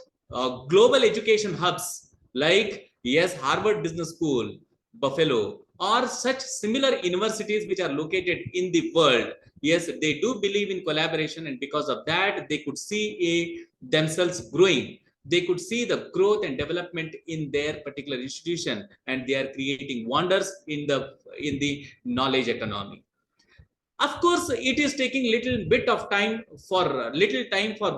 Speaker 9: global education hubs like, yes, Harvard Business School, Buffalo, or such similar universities which are located in the world, yes, they do believe in collaboration, and because of that, they could see themselves growing. They could see the growth and development in their particular institution, and they are creating wonders in the knowledge economy. Of course, it is taking little time for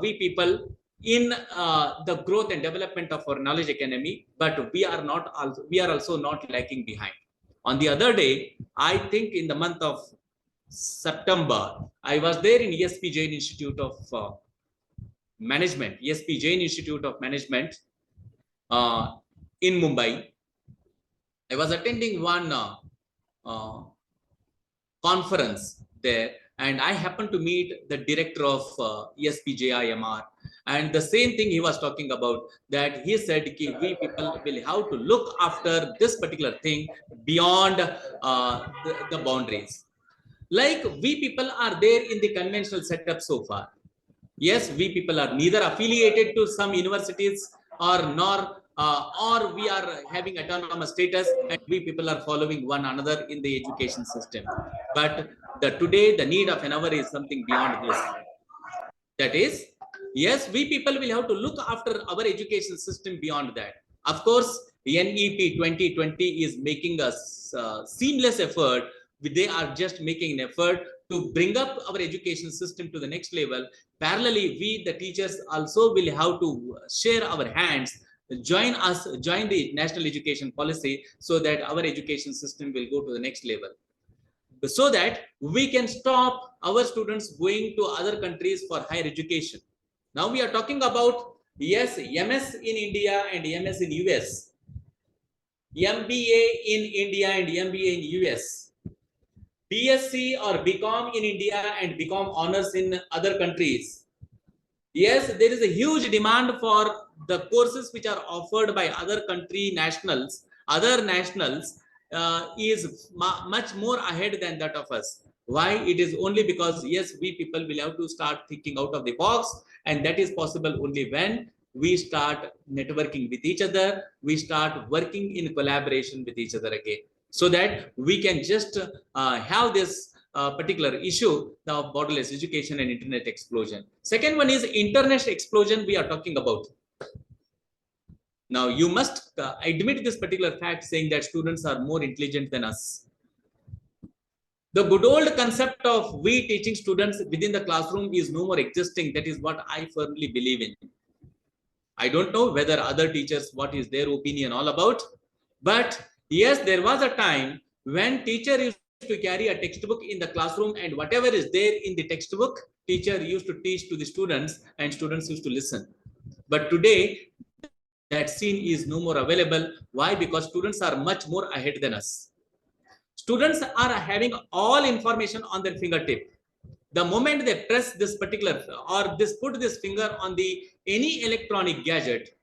Speaker 9: we people in the growth and development of our knowledge economy, but we are also not lacking behind. On the other day, I think in the month of September, I was there in ESP Jain Institute of Management, in Mumbai. I was attending one conference there, and I happened to meet the director of ESPJIMR, and the same thing he was talking about, that he said we people will have to look after this particular thing beyond the boundaries. Like we people are there in the conventional setup so far. Yes, we people are neither affiliated to some universities or we are having autonomous status, and we people are following one another in the education system. But today the need of an hour is something beyond this. That is, yes, we people will have to look after our education system beyond that. Of course, NEP 2020 is making a seamless effort. They are just making an effort to bring up our education system to the next level. Parallelly, we, the teachers, also will have to share our hands, join the national education policy, so that our education system will go to the next level, so that we can stop our students going to other countries for higher education. Now we are talking about, yes, MS in India and MS in US, MBA in India and MBA in US, BSc or BCom in India and BCom honors in other countries. Yes, there is a huge demand for the courses which are offered by other nationals is much more ahead than that of us. Why? It is only because, yes, we people will have to start thinking out of the box, and that is possible only when we start networking with each other, we start working in collaboration with each other again, so that we can just have this particular issue of borderless education and internet explosion. Second one is internet explosion we are talking about. Now, you must admit this particular fact, saying that students are more intelligent than us. The good old concept of we teaching students within the classroom is no more existing. That is what I firmly believe in. I don't know whether other teachers, what is their opinion all about. But yes, there was a time when teacher used to carry a textbook in the classroom, and whatever is there in the textbook, teacher used to teach to the students, and students used to listen. But today, that scene is no more available. Why? Because students are much more ahead than us. Students are having all information on their fingertip. The moment they press this particular or put this finger on any electronic gadget,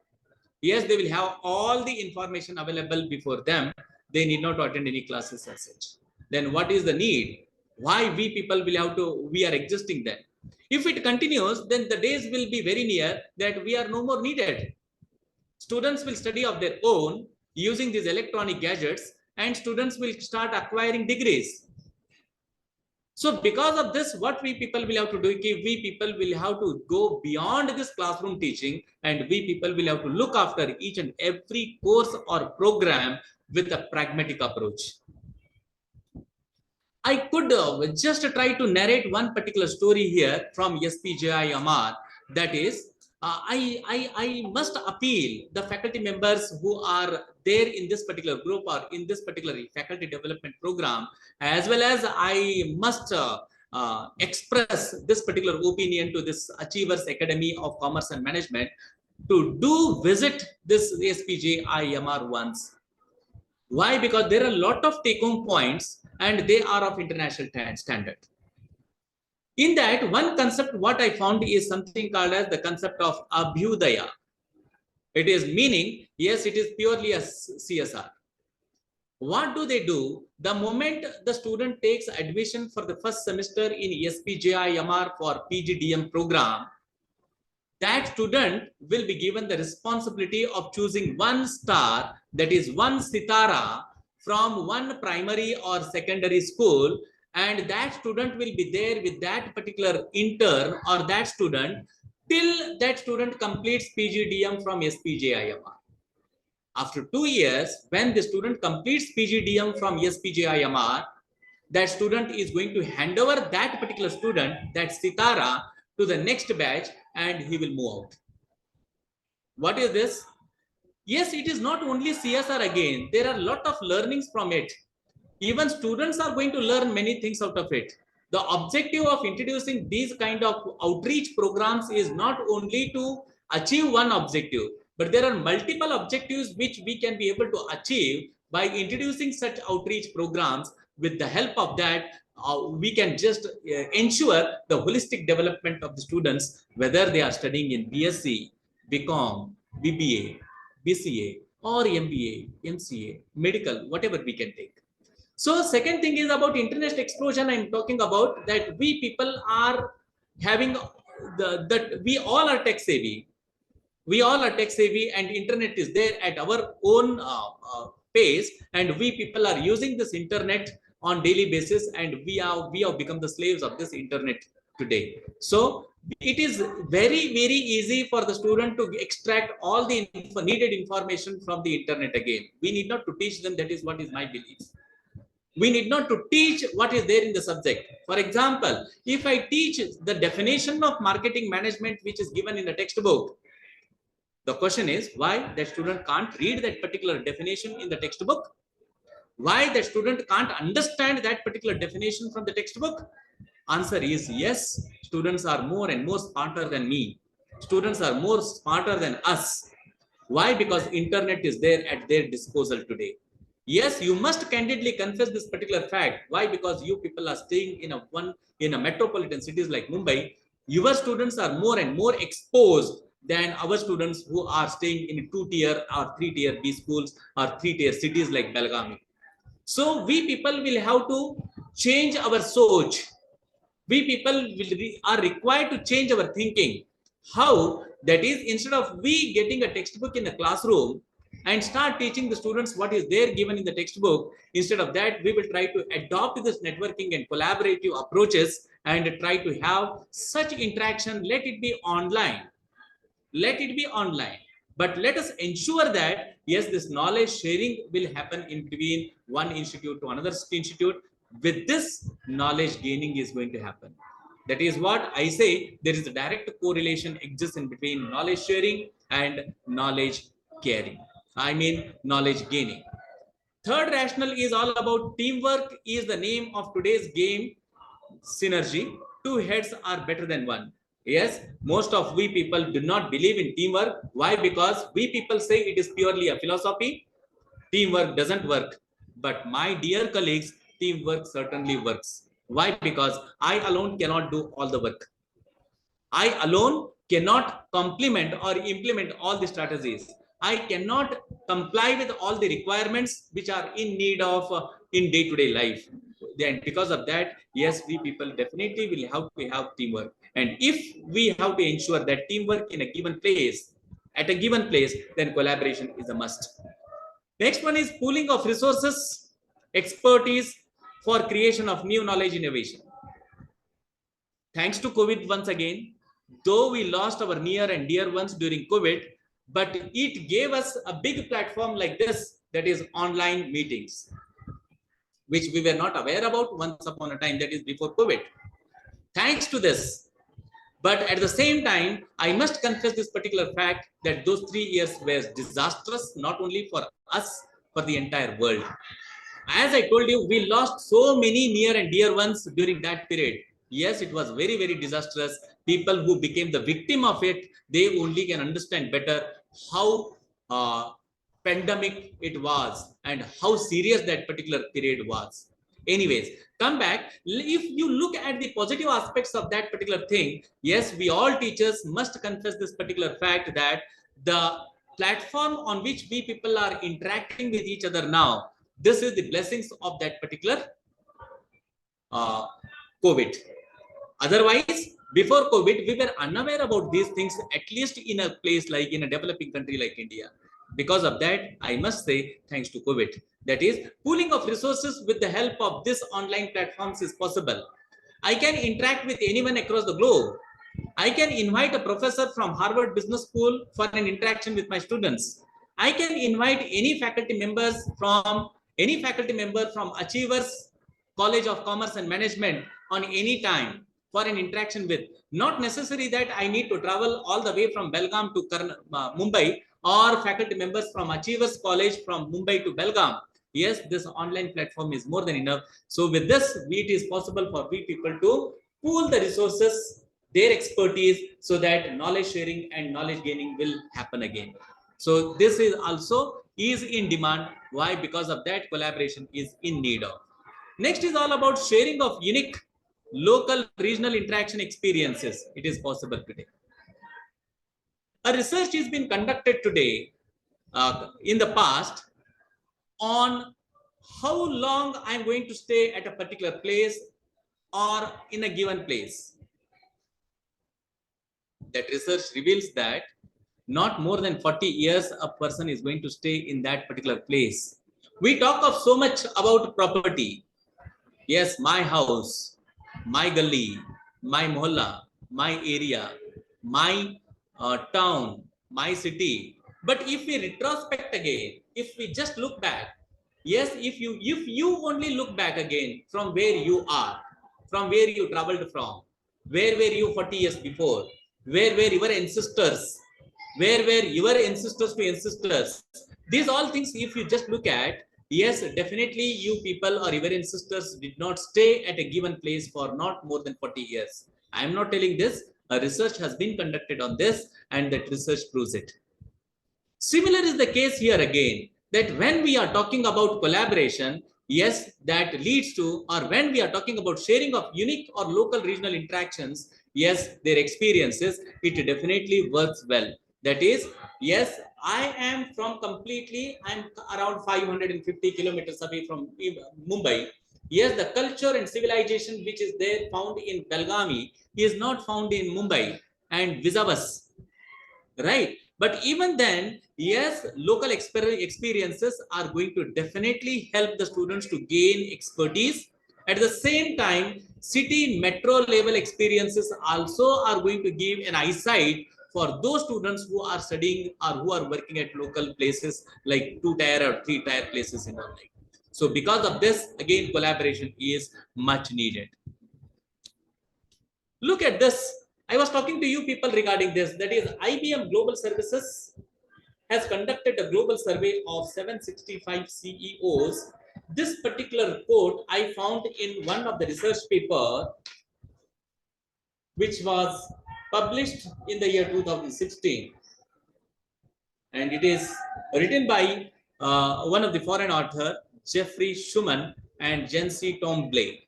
Speaker 9: yes, they will have all the information available before them. They need not attend any classes as such. Then what is the need? Why we people we are existing then? If it continues, then the days will be very near that we are no more needed. Students will study of their own using these electronic gadgets, and students will start acquiring degrees. So because of this, what we people will have to do, we people will have to go beyond this classroom teaching, and we people will have to look after each and every course or program with a pragmatic approach. I could just try to narrate one particular story here from SPJIMR. That is, I must appeal the faculty members who are there in this particular group or in this particular faculty development program, as well as I must express this particular opinion to this Achievers Academy of Commerce and Management to do visit this SPJIMR once. Why? Because there are a lot of take-home points and they are of international standard. In that, one concept what I found is something called as the concept of Abhyudaya. It is meaning, yes, it is purely a CSR. What do they do? The moment the student takes admission for the first semester in SPJIMR for PGDM program, that student will be given the responsibility of choosing one star, that is one sitara, from one primary or secondary school, and that student will be there with that particular intern or that student till that student completes PGDM from SPJIMR. After 2 years, when the student completes PGDM from SPJIMR, that student is going to hand over that particular student, that Sitara, to the next batch, and he will move out. What is this? Yes, it is not only CSR again. There are a lot of learnings from it. Even students are going to learn many things out of it. The objective of introducing these kind of outreach programs is not only to achieve one objective, but there are multiple objectives which we can be able to achieve by introducing such outreach programs. With the help of that, we can just ensure the holistic development of the students, whether they are studying in BSc, BCom, BBA, BCA, or MBA, MCA, medical, whatever we can take. So second thing is about internet explosion. I'm talking about that we people are having that we all are tech savvy. We all are tech savvy, and internet is there at our own pace, and we people are using this internet on daily basis, and we have become the slaves of this internet today. So it is very easy for the student to extract all the needed information from the internet again. We need not to teach them. That is what is my belief. We need not to teach what is there in the subject. For example, if I teach the definition of marketing management which is given in the textbook, the question is why that student can't read that particular definition in the textbook? Why that student can't understand that particular definition from the textbook? Answer is yes, students are more and more smarter than me. Students are more smarter than us. Why? Because internet is there at their disposal today. Yes, you must candidly confess this particular fact. Why? Because you people are staying in a metropolitan cities like Mumbai. Your students are more and more exposed than our students who are staying in 2-tier or 3-tier B schools or 3-tier cities like Belgaum. So we people will have to change our soch. We people are required to change our thinking. How? That is, instead of we getting a textbook in the classroom and start teaching the students what is there given in the textbook, instead of that, we will try to adopt this networking and collaborative approaches and try to have such interaction. Let it be online. Let it be online. But let us ensure that, yes, this knowledge sharing will happen in between one institute to another institute. With this, knowledge gaining is going to happen. That is what I say. There is a direct correlation exists in between knowledge sharing and knowledge caring. I mean, knowledge gaining. Third rationale is all about teamwork is the name of today's game. Synergy. Two heads are better than one. Yes, most of we people do not believe in teamwork. Why? Because we people say it is purely a philosophy. Teamwork doesn't work. But my dear colleagues, teamwork certainly works. Why? Because I alone cannot do all the work. I alone cannot complement or implement all the strategies. I cannot comply with all the requirements which are in need of in day-to-day life. And because of that, yes, we people definitely will have to have teamwork. And if we have to ensure that teamwork in a given place, at a given place, then collaboration is a must. Next one is pooling of resources, expertise for creation of new knowledge innovation. Thanks to COVID once again, though we lost our near and dear ones during COVID, but it gave us a big platform like this, that is online meetings, which we were not aware about once upon a time, that is before COVID. Thanks to this. But at the same time, I must confess this particular fact that those 3 years were disastrous, not only for us, for the entire world. As I told you, we lost so many near and dear ones during that period. Yes, it was very disastrous. People who became the victim of it, they only can understand better how pandemic it was and how serious that particular period was. Anyways, come back. If you look at the positive aspects of that particular thing, yes, we all teachers must confess this particular fact that the platform on which we people are interacting with each other now, this is the blessings of that particular COVID. Otherwise, before COVID, we were unaware about these things, at least in a place like in a developing country like India. Because of that, I must say thanks to COVID. That is, pooling of resources with the help of this online platforms is possible. I can interact with anyone across the globe. I can invite a professor from Harvard Business School for an interaction with my students. I can invite any faculty member from Achievers College of Commerce and Management on any time for an interaction with. Not necessary that I need to travel all the way from Belgaum to Mumbai, or faculty members from Achievers College from Mumbai to Belgaum. Yes, this online platform is more than enough. So with this, it is possible for we people to pool the resources, their expertise, so that knowledge sharing and knowledge gaining will happen again. So this is also is in demand. Why? Because of that, collaboration is in need of. Next is all about sharing of unique local regional interaction experiences. It is possible today. A research has been conducted today, in the past, on how long I'm going to stay at a particular place or in a given place. That research reveals that not more than 40 years a person is going to stay in that particular place. We talk of so much about property. Yes, my house, my gully, my mohalla, my area, my town, my city. But if we retrospect again, if we just look back, yes, if you only look back again from where you are, from where you traveled from, where were you 40 years before, where were your ancestors, where were your ancestors to ancestors, these all things if you just look at, yes, definitely you people or your ancestors did not stay at a given place for not more than 40 years. I am not telling this. A research has been conducted on this, and that research proves it. Similar is the case here again, that when we are talking about collaboration, yes, that leads to, or when we are talking about sharing of unique or local regional interactions, yes, their experiences, it definitely works well. That is, yes, I'm around 550 kilometers away from Mumbai. Yes, the culture and civilization which is there found in Belgaum is not found in Mumbai, and vice versa, right? But even then, yes, local experiences are going to definitely help the students to gain expertise. At the same time, city metro level experiences also are going to give an eyesight for those students who are studying or who are working at local places like 2-tier or 3-tier places in our life. So because of this, again, collaboration is much needed. Look at this. I was talking to you people regarding this. That is, IBM Global Services has conducted a global survey of 765 CEOs. This particular quote I found in one of the research paper, which was published in the year 2016. And it is written by one of the foreign author, Jeffrey Schumann and Jency Tombley.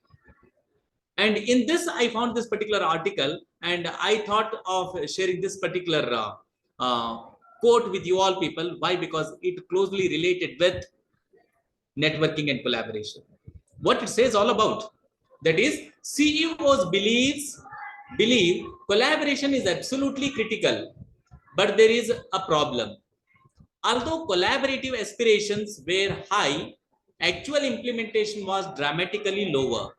Speaker 9: And in this, I found this particular article, and I thought of sharing this particular quote with you all people. Why? Because it closely related with networking and collaboration. What it says all about, that is, CEOs believe collaboration is absolutely critical, but there is a problem. Although collaborative aspirations were high, actual implementation was dramatically lower.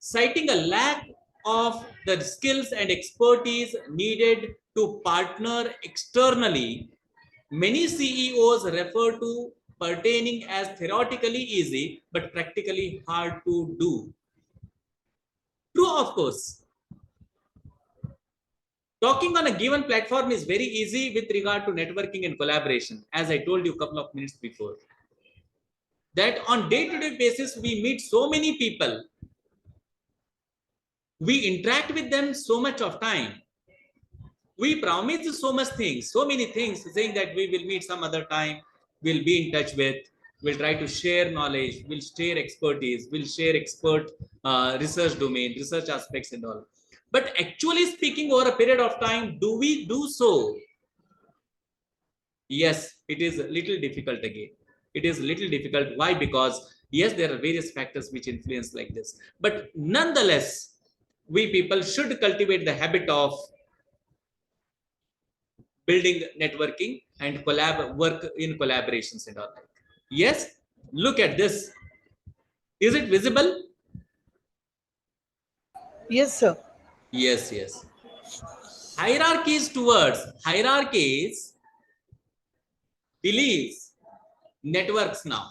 Speaker 9: Citing a lack of the skills and expertise needed to partner externally, many CEOs refer to pertaining as theoretically easy but practically hard to do. True, of course. Talking on a given platform is very easy with regard to networking and collaboration, as I told you a couple of minutes before. That on day-to-day basis, we meet so many people. We interact with them so much of time. We promise so much things, so many things, saying that we will meet some other time, we'll be in touch with, we'll try to share knowledge, we'll share expertise, we'll share expert research domain, research aspects and all. But actually speaking, over a period of time, do we do so? Yes, it is a little difficult again. It is a little difficult. Why? Because yes, there are various factors which influence like this. But nonetheless, we people should cultivate the habit of building networking and work in collaborations and all that. Yes, look at this. Is it visible?
Speaker 7: Yes, sir.
Speaker 9: Yes, yes. Hierarchies beliefs, networks now.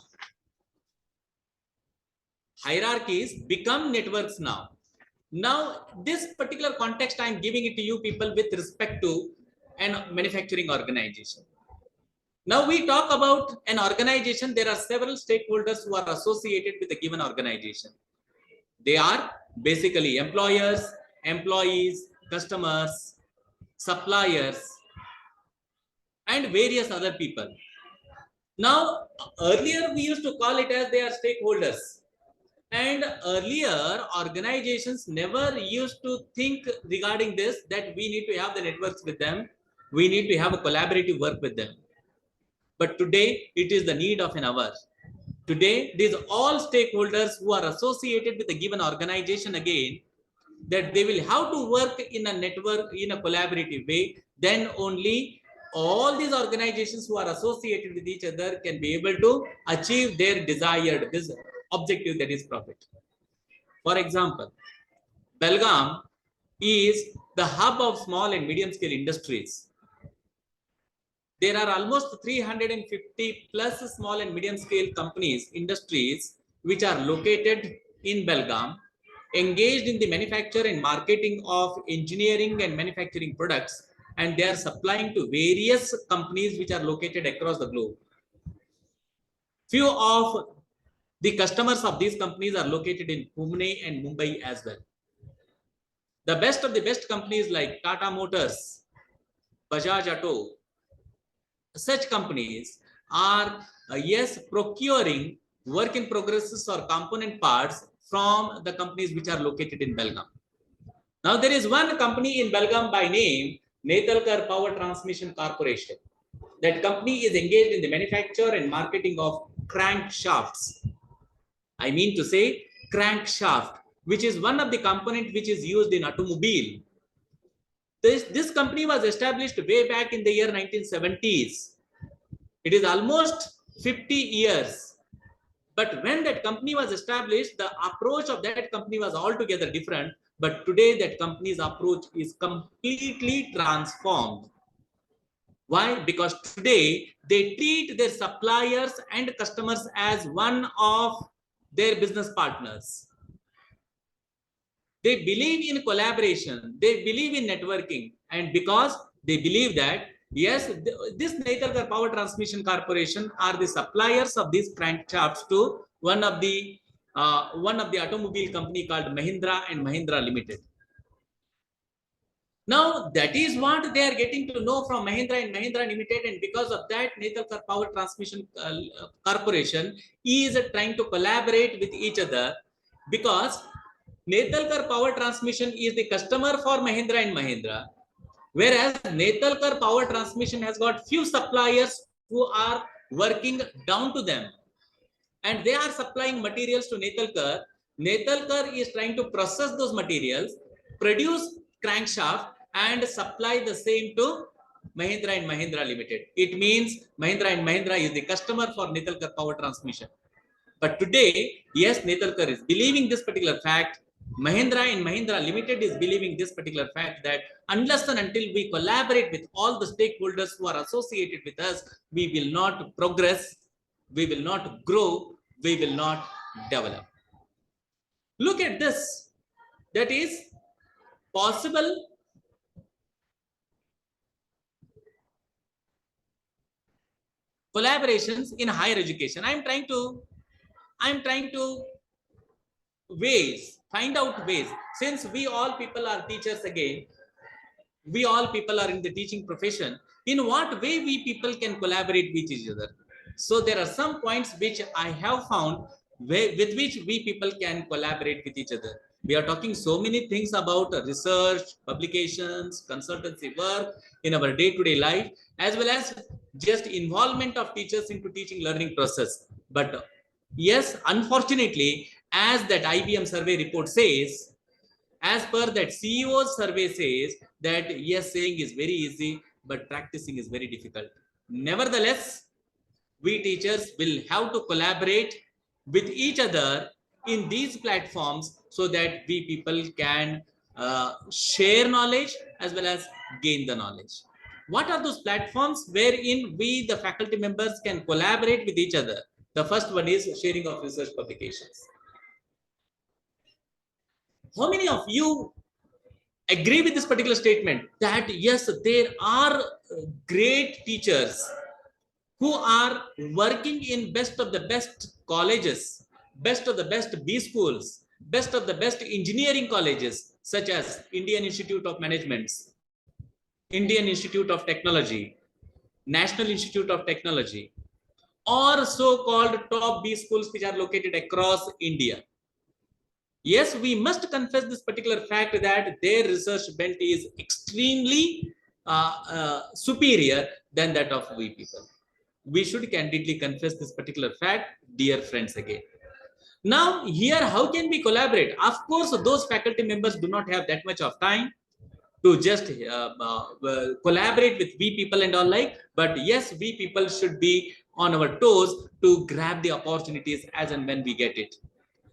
Speaker 9: Hierarchies become networks now. Now, this particular context, I am giving it to you people with respect to an manufacturing organization. Now we talk about an organization. There are several stakeholders who are associated with a given organization. They are basically employers, employees, customers, suppliers, and various other people. Now, earlier we used to call it as they are stakeholders. And earlier organizations never used to think regarding this, that we need to have the networks with them. We need to have a collaborative work with them. But today it is the need of an hour. Today, these all stakeholders who are associated with a given organization again, that they will have to work in a network, in a collaborative way. Then only all these organizations who are associated with each other can be able to achieve their desired objective, that is profit. For example, Belgaum is the hub of small and medium scale industries. There are almost 350 plus small and medium scale companies, industries, which are located in Belgaum, engaged in the manufacture and marketing of engineering and manufacturing products, and they are supplying to various companies which are located across the globe. Few of the customers of these companies are located in Pune and Mumbai as well. The best of the best companies like Tata Motors, Bajaj Auto, such companies are procuring work in progresses or component parts from the companies which are located in Belgaum. Now there is one company in Belgaum by name Netalkar Power Transmission Corporation. That company is engaged in the manufacture and marketing of crankshafts. I mean to say crankshaft, which is one of the components which is used in automobile. This company was established way back in the year 1970s. It is almost 50 years. But when that company was established, the approach of that company was altogether different. But today that company's approach is completely transformed. Why? Because today they treat their suppliers and customers as one of their business partners. They believe in collaboration, they believe in networking, and because they believe that, yes, this Netalkar Power Transmission Corporation are the suppliers of these crankshafts to one of the automobile company called Mahindra and Mahindra Limited. Now that is what they are getting to know from Mahindra and Mahindra Limited, and because of that, Netalkar Power Transmission Corporation is trying to collaborate with each other, because Netalkar Power Transmission is the customer for Mahindra and Mahindra, whereas Netalkar Power Transmission has got few suppliers who are working down to them, and they are supplying materials to Netalkar. Netalkar is trying to process those materials, produce crankshaft, and supply the same to Mahindra and Mahindra Limited. It means Mahindra and Mahindra is the customer for Netalkar Power Transmission. But today, yes, Netalkar is believing this particular fact. Mahindra and Mahindra Limited is believing this particular fact, that unless and until we collaborate with all the stakeholders who are associated with us, we will not progress, we will not grow, we will not develop. Look at this. That is possible collaborations in higher education. I am trying to find out ways, since we all people are teachers again, we all people are in the teaching profession, in what way we people can collaborate with each other. So there are some points which I have found with which we people can collaborate with each other. We are talking so many things about research, publications, consultancy work in our day-to-day life, as well as just involvement of teachers into teaching learning process. But yes, unfortunately, as that IBM survey report says, as per that CEO's survey says, that yes, saying is very easy, but practicing is very difficult. Nevertheless, we teachers will have to collaborate with each other in these platforms so that we people can share knowledge as well as gain the knowledge. What are those platforms wherein we, the faculty members, can collaborate with each other? The first one is sharing of research publications. How many of you agree with this particular statement that yes, there are great teachers who are working in best of the best colleges, best of the best B schools, best of the best engineering colleges, such as Indian Institute of Management, Indian Institute of Technology, National Institute of Technology, or so-called top B schools which are located across India. Yes, we must confess this particular fact that their research bent is extremely superior than that of we people. We should candidly confess this particular fact, dear friends, again. Now, here, how can we collaborate? Of course, those faculty members do not have that much of time to just collaborate with we people and all like, but yes, we people should be on our toes to grab the opportunities as and when we get it.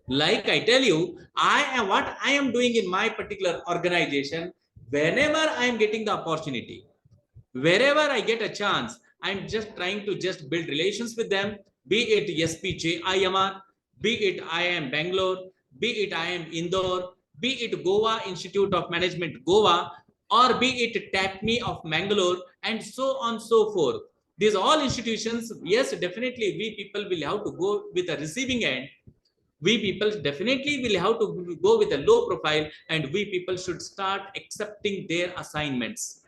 Speaker 9: Like I tell you, what I am doing in my particular organization, whenever I am getting the opportunity, wherever I get a chance, I'm just trying to just build relations with them, be it SPJIMR, be it IIM Bangalore, be it IIM Indore, be it Goa Institute of Management Goa, or be it TAPME of Mangalore, and so on so forth. These all institutions, yes, definitely we people will have to go with a receiving end. We people definitely will have to go with a low profile, and we people should start accepting their assignments.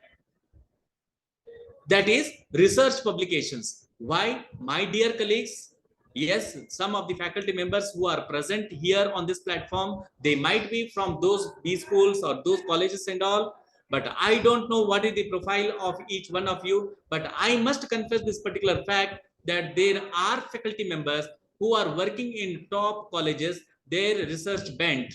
Speaker 9: That is research publications. Why, my dear colleagues? Yes, some of the faculty members who are present here on this platform, they might be from those B schools or those colleges and all, but I don't know what is the profile of each one of you, but I must confess this particular fact that there are faculty members who are working in top colleges, their research bent,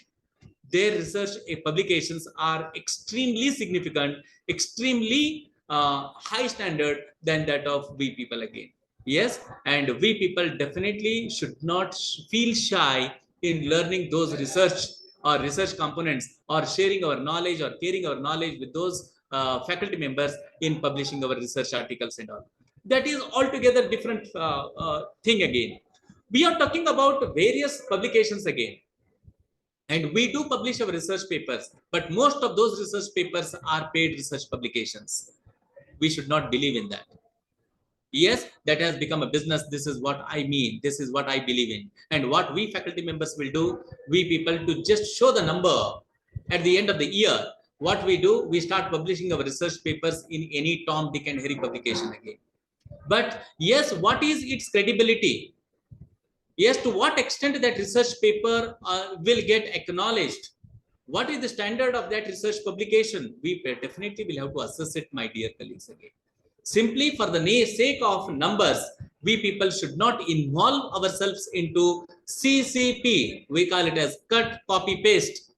Speaker 9: their research publications are extremely significant, extremely high standard than that of we people again. Yes, and we people definitely should not feel shy in learning those research or research components or sharing our knowledge or sharing our knowledge with those faculty members in publishing our research articles and all. That is altogether different thing again. We are talking about various publications again. And we do publish our research papers, but most of those research papers are paid research publications. We should not believe in that. Yes, that has become a business. This is what I mean. This is what I believe in. And what we faculty members will do, we people to just show the number at the end of the year. What we do, we start publishing our research papers in any Tom, Dick and Harry publication again. But yes, what is its credibility? Yes, to what extent that research paper will get acknowledged? What is the standard of that research publication? We definitely will have to assess it, my dear colleagues, again. Simply for the sake of numbers, we people should not involve ourselves into CCP. We call it as cut, copy, paste,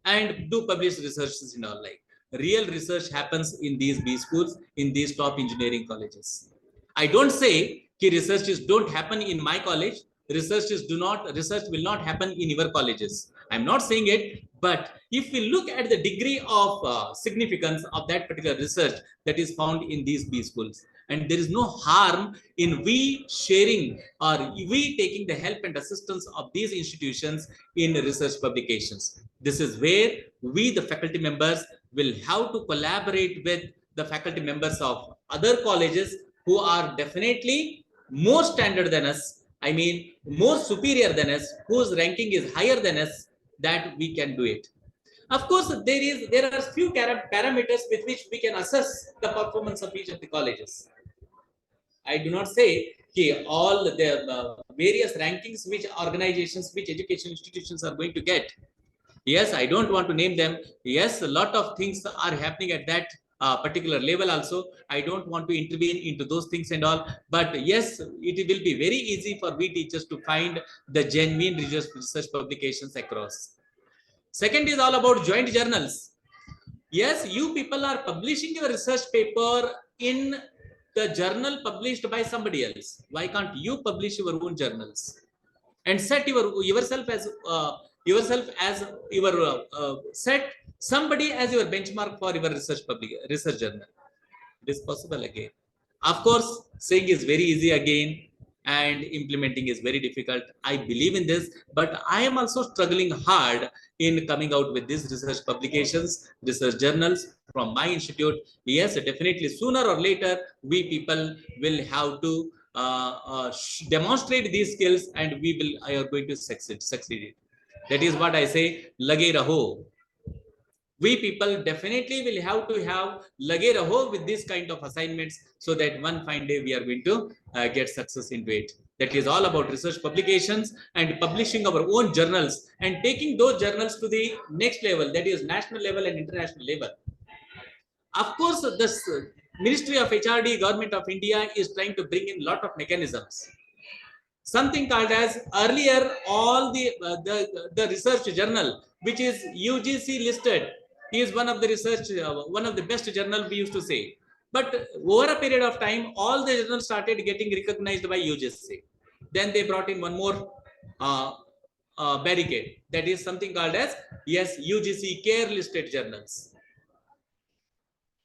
Speaker 9: and do publish researches in all like. Real research happens in these B schools, in these top engineering colleges. I don't say that researches don't happen in my college. Research will not happen in your colleges. I'm not saying it, but if we look at the degree of significance of that particular research that is found in these B schools, and there is no harm in we sharing or we taking the help and assistance of these institutions in research publications. This is where we, the faculty members, will have to collaborate with the faculty members of other colleges who are definitely more standard than us. I mean, more superior than us, whose ranking is higher than us, that we can do it. Of course, there are few parameters with which we can assess the performance of each of the colleges. I do not say all the various rankings which organizations, which education institutions are going to get. Yes, I don't want to name them. Yes, a lot of things are happening at that particular level also. I don't want to intervene into those things and all, but yes, it will be very easy for we teachers to find the genuine research publications across. Second is all about joint journals. Yes, you people are publishing your research paper in the journal published by somebody else. Why can't you publish your own journals and set yourself as your set somebody as your benchmark for your research journal? It is possible again. Of course, saying is very easy again, and implementing is very difficult. I believe in this, but I am also struggling hard in coming out with these research publications, research journals from my institute. Yes, definitely sooner or later, we people will have to demonstrate these skills, and we are going to succeed. That is what I say, lage raho. We people definitely will have to have lage raho with this kind of assignments, so that one fine day we are going to get success into it. That is all about research publications and publishing our own journals and taking those journals to the next level, that is national level and international level. Of course, this Ministry of HRD, Government of India is trying to bring in a lot of mechanisms. Something called as earlier, all the research journal, which is UGC listed, is one of the research, one of the best journal we used to say. But over a period of time, all the journals started getting recognized by UGC. Then they brought in one more barricade, that is something called as, yes, UGC care listed journals.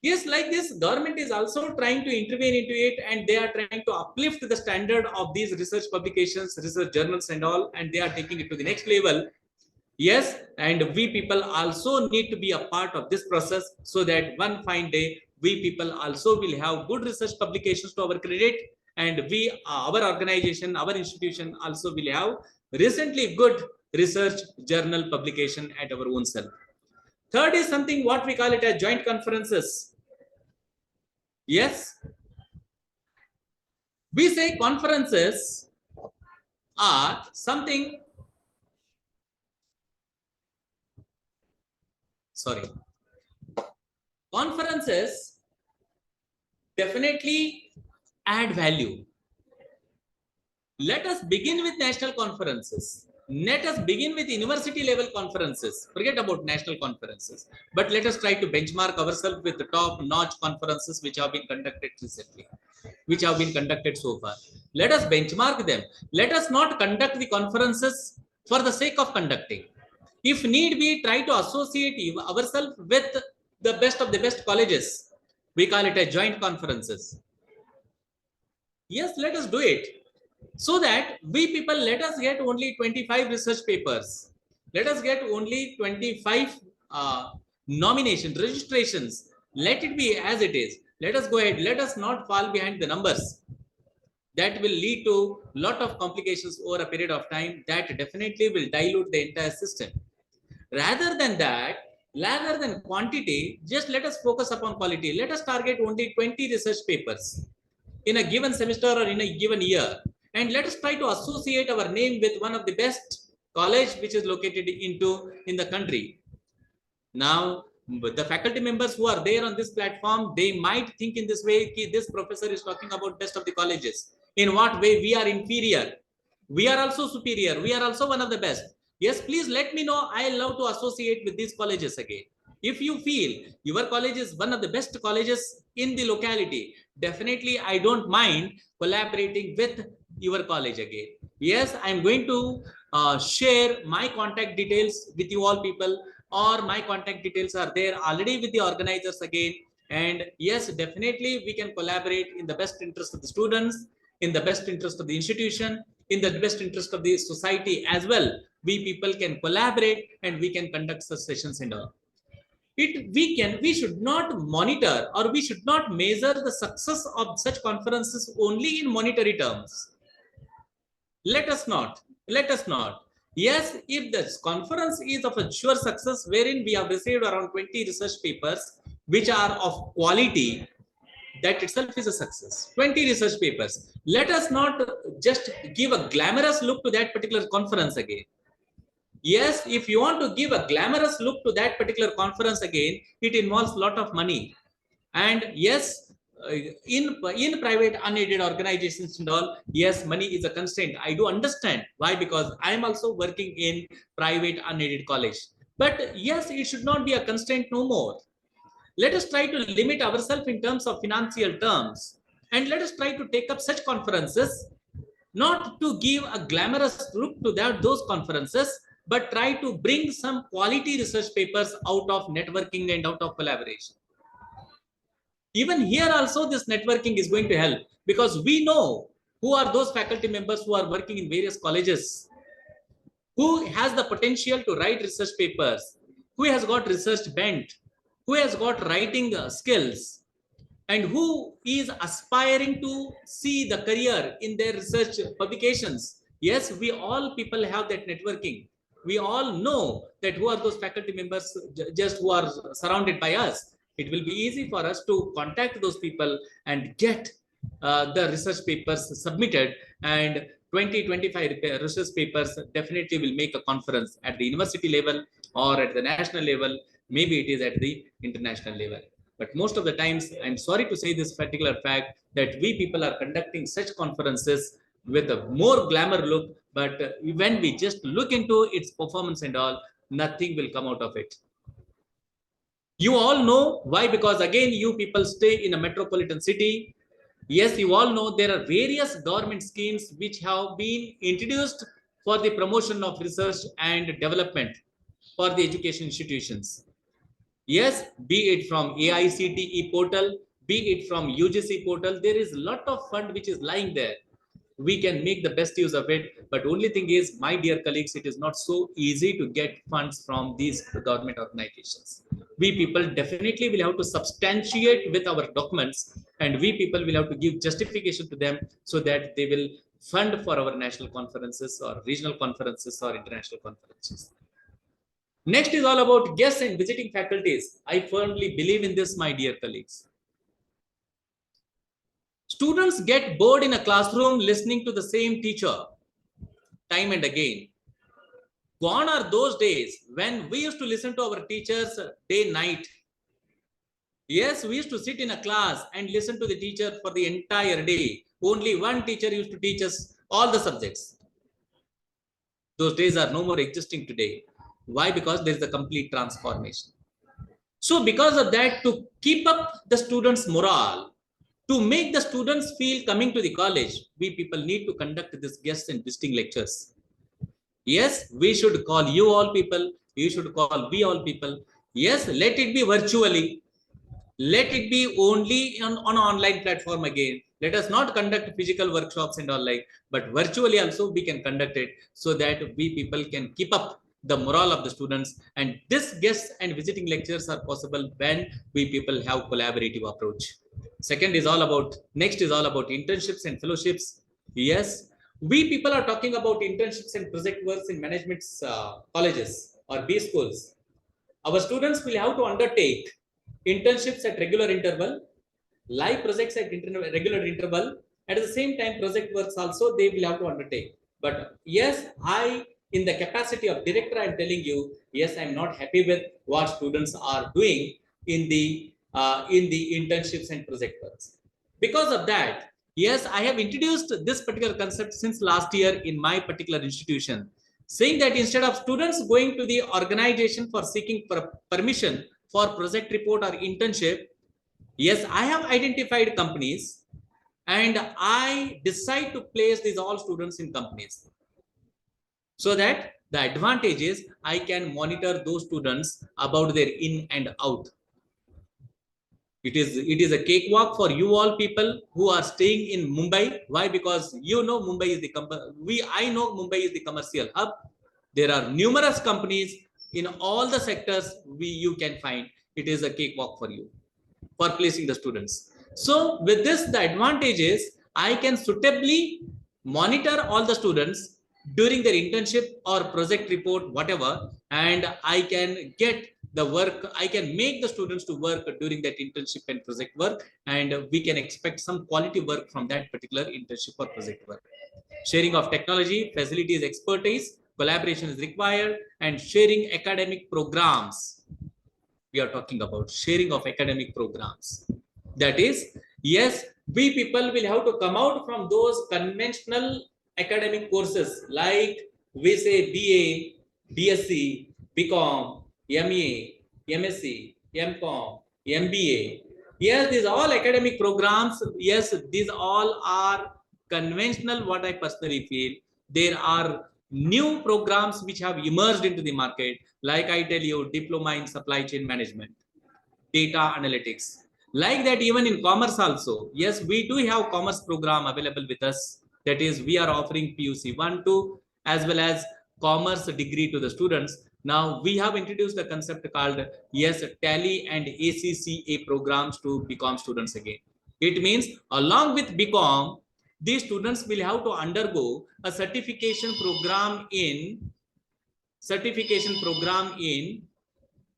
Speaker 9: Yes, like this, government is also trying to intervene into it, and they are trying to uplift the standard of these research publications, research journals and all, and they are taking it to the next level. Yes, and we people also need to be a part of this process, so that one fine day, we people also will have good research publications to our credit, and our organization, our institution also will have recently good research journal publication at our own self. Third is something what we call it as joint conferences. Yes, we say conferences are something, conferences definitely add value. Let us begin with national conferences. Let us begin with university level conferences. Forget about national conferences, but let us try to benchmark ourselves with the top notch conferences which have been conducted recently, which have been conducted so far. Let us benchmark them. Let us not conduct the conferences for the sake of conducting. If need be, try to associate ourselves with the best of the best colleges. We call it as joint conferences. Yes, let us do it. So that we people, let us get only 25 research papers. Let us get only 25 nomination registrations. Let it be as it is. Let us go ahead. Let us not fall behind the numbers. That will lead to a lot of complications over a period of time. That definitely will dilute the entire system. Rather than that, rather than quantity, just let us focus upon quality. Let us target only 20 research papers in a given semester or in a given year, and let us try to associate our name with one of the best college which is located in the country. Now, the faculty members who are there on this platform, they might think in this way, this professor is talking about best of the colleges. In what way we are inferior? We are also superior. We are also one of the best. Yes, please let me know. I love to associate with these colleges again. If you feel your college is one of the best colleges in the locality, definitely I don't mind collaborating with your college again. Yes, I'm going to share my contact details with you all people, or my contact details are there already with the organizers again. And yes, definitely we can collaborate in the best interest of the students, in the best interest of the institution, in the best interest of the society as well. We people can collaborate and we can conduct such sessions and all. We should not monitor, or we should not measure the success of such conferences only in monetary terms. Let us not. Yes, if the conference is of a sure success, wherein we have received around 20 research papers which are of quality, that itself is a success. 20 research papers. Let us not just give a glamorous look to that particular conference again. Yes, if you want to give a glamorous look to that particular conference again, it involves a lot of money. And yes, in private unaided organizations and all, yes, money is a constraint. I do understand why, because I am also working in private unaided college. But yes, it should not be a constraint no more. let us try to limit ourselves in terms of financial terms, and let us try to take up such conferences, not to give a glamorous look to those conferences, but try to bring some quality research papers out of networking and out of collaboration. Even here also this networking is going to help, because we know who are those faculty members who are working in various colleges, who has the potential to write research papers, who has got research bent, who has got writing skills, and who is aspiring to see the career in their research publications. Yes, we all people have that networking. We all know that who are those faculty members just who are surrounded by us. It will be easy for us to contact those people and get the research papers submitted, and 20-25 research papers definitely will make a conference at the university level or at the national level. Maybe it is at the international level. But most of the times, I'm sorry to say this particular fact, that we people are conducting such conferences with a more glamour look, but when we just look into its performance and all, nothing will come out of it. You all know why, because again, you people stay in a metropolitan city. Yes, you all know there are various government schemes which have been introduced for the promotion of research and development for the education institutions. Yes, be it from AICTE portal, be it from UGC portal, there is a lot of fund which is lying there. We can make the best use of it, but only thing is, my dear colleagues, it is not so easy to get funds from these government organizations. We people definitely will have to substantiate with our documents, and we people will have to give justification to them so that they will fund for our national conferences or regional conferences or international conferences. Next is all about guests and visiting faculties. I firmly believe in this, my dear colleagues. Students get bored in a classroom listening to the same teacher time and again. Gone are those days when we used to listen to our teachers day night. Yes, we used to sit in a class and listen to the teacher for the entire day. Only one teacher used to teach us all the subjects. Those days are no more existing today. Why? Because there is a complete transformation. So because of that, to keep up the students' morale, to make the students feel coming to the college, we people need to conduct this guest and visiting lectures. Yes, we should call you all people, you should call we all people. Yes, let it be virtually. Let it be only on online platform again. Let us not conduct physical workshops and all like, but virtually also we can conduct it, so that we people can keep up the morale of the students. And this guests and visiting lectures are possible when we people have collaborative approach. Next is all about internships and fellowships. Yes, we people are talking about internships and project works in management colleges or B schools. Our students will have to undertake internships at regular interval, live projects at regular interval. At the same time, project works also they will have to undertake. But yes, in the capacity of director, I'm telling you, yes, I'm not happy with what students are doing in the internships and project works. Because of that, yes, I have introduced this particular concept since last year in my particular institution, saying that instead of students going to the organization for seeking permission for project report or internship, yes, I have identified companies and I decide to place these all students in companies, so that the advantage is I can monitor those students about their in and out. It is a cakewalk for you all people who are staying in Mumbai. Why? Because you know Mumbai is I know Mumbai is the commercial hub. There are numerous companies in all the sectors you can find. It is a cakewalk for you for placing the students. So with this, the advantage is I can suitably monitor all the students during their internship or project report, whatever, and I can get the work, I can make the students to work during that internship and project work, and we can expect some quality work from that particular internship or project work. Sharing of technology, facilities, expertise, collaboration is required, and sharing academic programs. We are talking about sharing of academic programs. That is, yes, we people will have to come out from those conventional academic courses like we say BA, BSc, BCom, MA, MSc, MCom, MBA. Yes, these all academic programs. Yes, these all are conventional. What I personally feel, there are new programs which have emerged into the market. Like I tell you, diploma in supply chain management, data analytics. Like that, even in commerce also. Yes, we do have commerce program available with us. That is, we are offering PUC 1, 2, as well as commerce degree to the students. Now we have introduced a concept called Tally and ACCA programs to BCom students again. It means along with BCom, these students will have to undergo a certification program in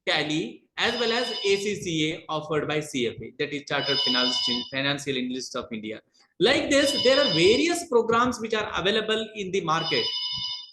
Speaker 9: Tally as well as ACCA offered by CFA, that is Chartered Financial Analysts of India. Like this, there are various programs which are available in the market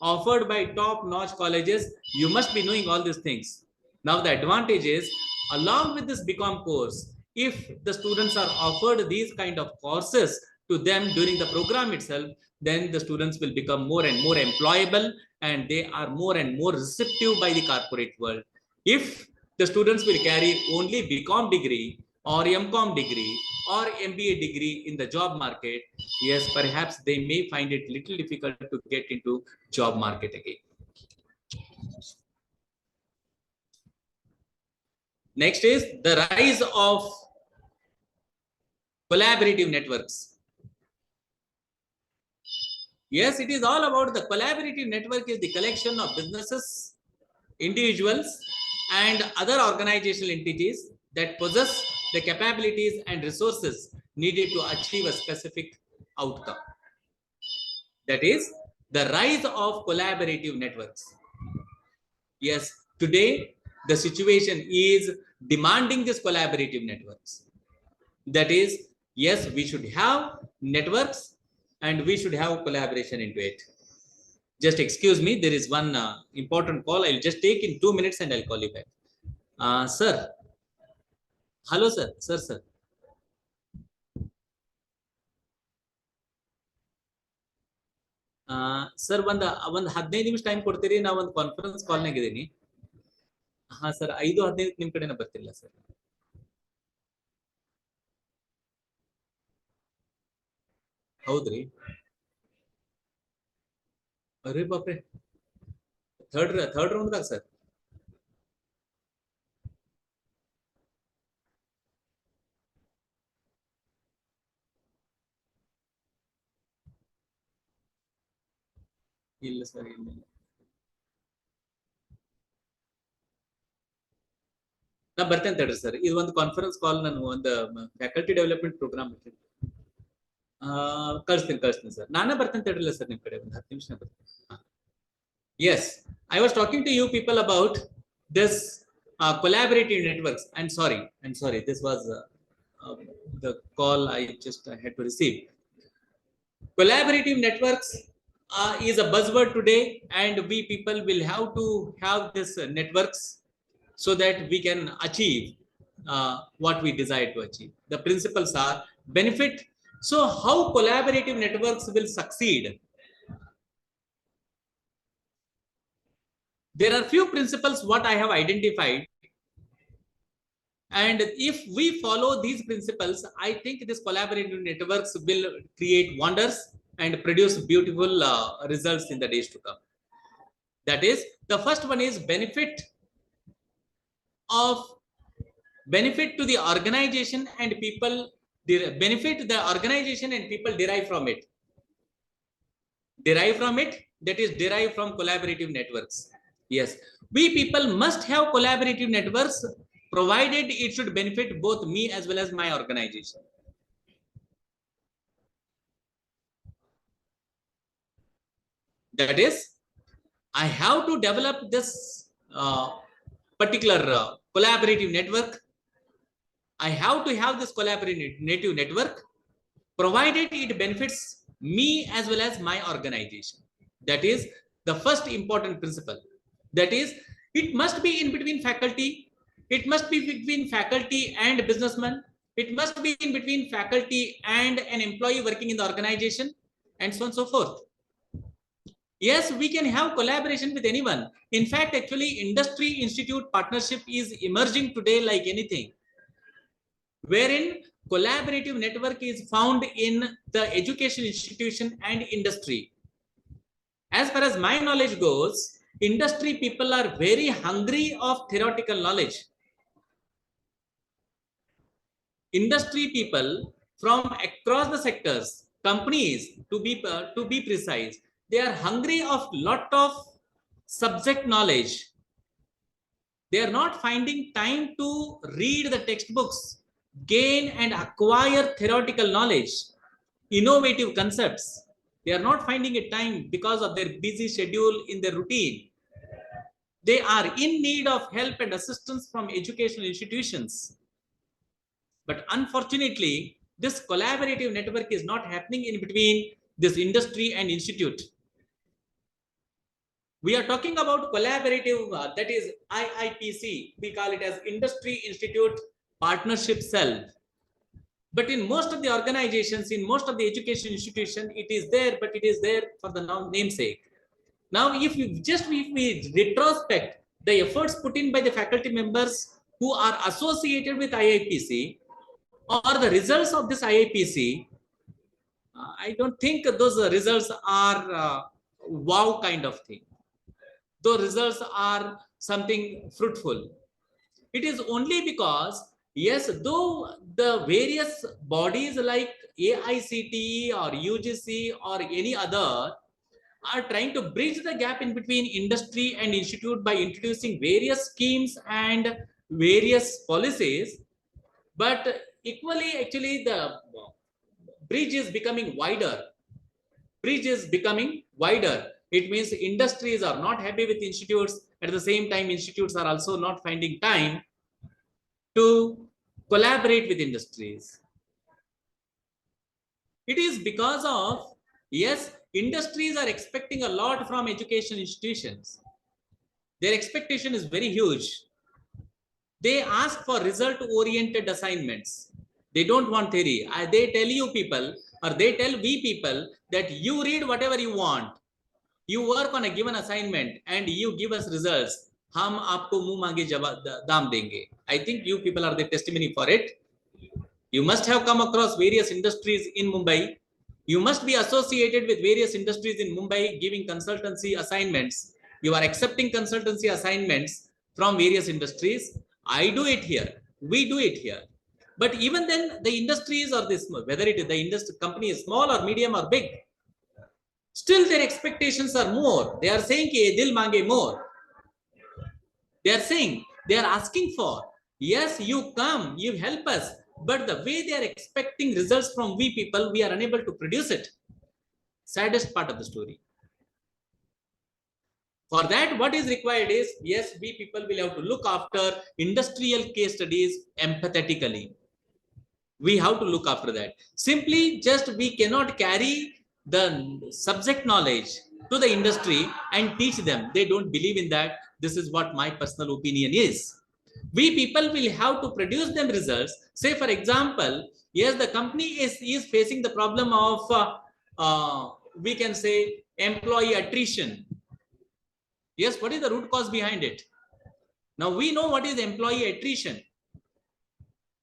Speaker 9: offered by top-notch colleges. You must be knowing all these things. Now the advantage is, along with this BCom course, if the students are offered these kind of courses to them during the program itself, then the students will become more and more employable and they are more and more receptive by the corporate world. If the students will carry only BCom degree or MCom degree or MBA degree in the job market, yes, perhaps they may find it little difficult to get into job market again. Next is the rise of collaborative networks. Yes, it is all about the collaborative network is the collection of businesses, individuals, and other organizational entities that possess the capabilities and resources needed to achieve a specific outcome. That is the rise of collaborative networks. Yes, today the situation is demanding these collaborative networks. That is, yes, we should have networks and we should have collaboration into it. Just excuse me, there is one important call. I'll just take in 2 minutes and I'll call you back. Sir. Hello, sir. Sir. Sir, ಒಂದು 15 ನಿಮಿಷ time ಕೊಡ್ತೀರಿ? ನಾವು ಒಂದು conference call ನಾಗ ಇದೀನಿ. ಹಾ sir, 5:15 ನಿಮ್ ಕಡೆನ ಬರ್ತಿಲ್ಲ ಸರ್. ಹೌದ್ರಿ? ಅರೆ ಬಾಪ್ರೆ, ಥರ್ಡ್ ರೌಂಡ್ದಾಗ ಸರ್. ಇಲ್ಲ ಸರ್, ಇಲ್ಲ. ನಾ ಬರ್ತೇನೆ ತಡ್ರಿ ಸರ್. ಇದು ಒಂದು ಕಾನ್ಫರೆನ್ಸ್ ಕಾಲ್, ನಾನು ಒಂದು ಫ್ಯಾಕಲ್ಟಿ ಡೆವಲಪ್ಮೆಂಟ್ ಪ್ರೋಗ್ರಾಮ್ ಕಳಿಸ್ತೀನಿ ಸರ್. ನಾನೇ ಬರ್ತೇನೆ ತಡ್ರಿಲ್ಲ ಸರ್, ನಿಮ್ ಕಡೆ ಒಂದು 10 ನಿಮಿಷ ಬರ್ತೇನೆ. Yes, I was talking to you people about this collaborative networks. I'm sorry, this was the call I just had to receive. Collaborative networks is a buzzword today, and we people will have to have this networks so that we can achieve what we desire to achieve. The principles are benefit. So how collaborative networks will succeed? There are few principles what I have identified, and if we follow these principles, I think this collaborative networks will create wonders and produce beautiful results in the days to come. That is, the first one is benefit to the organization and people, benefit the organization and people derive from it. That is derived from collaborative networks. Yes, we people must have collaborative networks, provided it should benefit both me as well as my organization. That is, I have to develop this particular collaborative network. I have to have this collaborative network, provided it benefits me as well as my organization. That is the first important principle. That is, it must be in between faculty, it must be between faculty and businessmen, it must be in between faculty and an employee working in the organization, and so on and so forth. Yes, we can have collaboration with anyone. In fact, actually, industry institute partnership is emerging today like anything. wherein collaborative network is found in the education institution and industry. As far as my knowledge goes, industry people are very hungry of theoretical knowledge. Industry people from across the sectors, companies to be precise, they are hungry of lot of subject knowledge. They are not finding time to read the textbooks, gain and acquire theoretical knowledge, innovative concepts. They are not finding a time because of their busy schedule in their routine. They are in need of help and assistance from educational institutions. But unfortunately, this collaborative network is not happening in between this industry and institute. We are talking about collaborative, that is IIPC. We call it as Industry Institute Partnership Cell. But in most of the organizations, in most of the education institutions, it is there, but it is there for the namesake. Now, if we retrospect the efforts put in by the faculty members who are associated with IIPC or the results of this IIPC, I don't think those results are wow kind of thing. Those results are something fruitful. It is only because, yes, though the various bodies like AICTE or UGC or any other are trying to bridge the gap in between industry and institute by introducing various schemes and various policies, but equally actually the bridge is becoming wider. Bridge is becoming wider. It means industries are not happy with institutes. At the same time, institutes are also not finding time to collaborate with industries. It is because of, yes, industries are expecting a lot from education institutions. Their expectation is very huge. They ask for result-oriented assignments. They don't want theory. They tell you people, or they tell we people, that you read whatever you want. You work on a given assignment and you give us results. Hum aapko muh mange daam denge. I think you people are the testimony for it. You must have come across various industries in Mumbai. You must be associated with various industries in Mumbai giving consultancy assignments. You are accepting consultancy assignments from various industries. I do it here. We do it here. But even then, the industries or this, whether it is the industry company is small or medium or big, still their expectations are more. They are saying ki dil mange more. They are saying, they are asking for, yes, you come, you help us, but the way they are expecting results from we people, we are unable to produce it. Saddest part of the story. For that, what is required is, yes, we people will have to look after industrial case studies empathetically. We have to look after that. Simply just we cannot carry the subject knowledge to the industry and teach them. They don't believe in that. This is what my personal opinion is. We people will have to produce them results. Say, for example, yes, the company is facing the problem of, we can say, employee attrition. Yes, what is the root cause behind it? Now, we know what is employee attrition.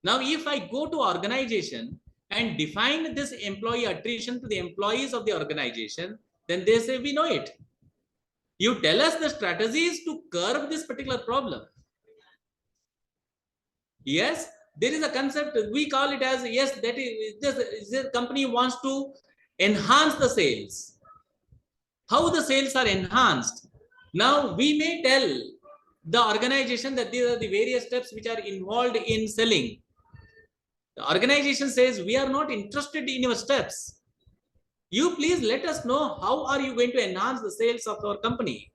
Speaker 9: Now, if I go to organization and define this employee attrition to the employees of the organization, then they say, we know it. You tell us the strategies to curb this particular problem. Yes, there is a concept, we call it as, yes, that is, this company wants to enhance the sales. How the sales are enhanced? Now, we may tell the organization that these are the various steps which are involved in selling. The organization says, we are not interested in your steps. You please let us know how are you going to enhance the sales of our company.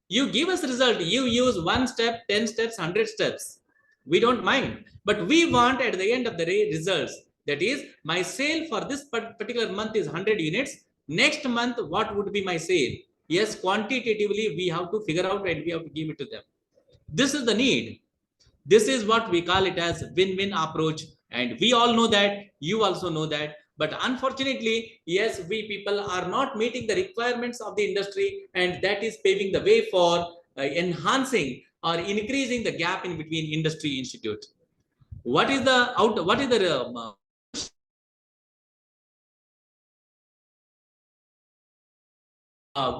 Speaker 9: You give us result. You use 1 step, 10 steps, 100 steps. We don't mind. But we want at the end of the day results. That is, my sale for this particular month is 100 units. Next month, what would be my sale? Yes, quantitatively, we have to figure out and we have to give it to them. This is the need. This is what we call it as win-win approach. And we all know that, you also know that. But unfortunately, yes, we people are not meeting the requirements of the industry, and that is paving the way for enhancing or increasing the gap in between industry institute. What is the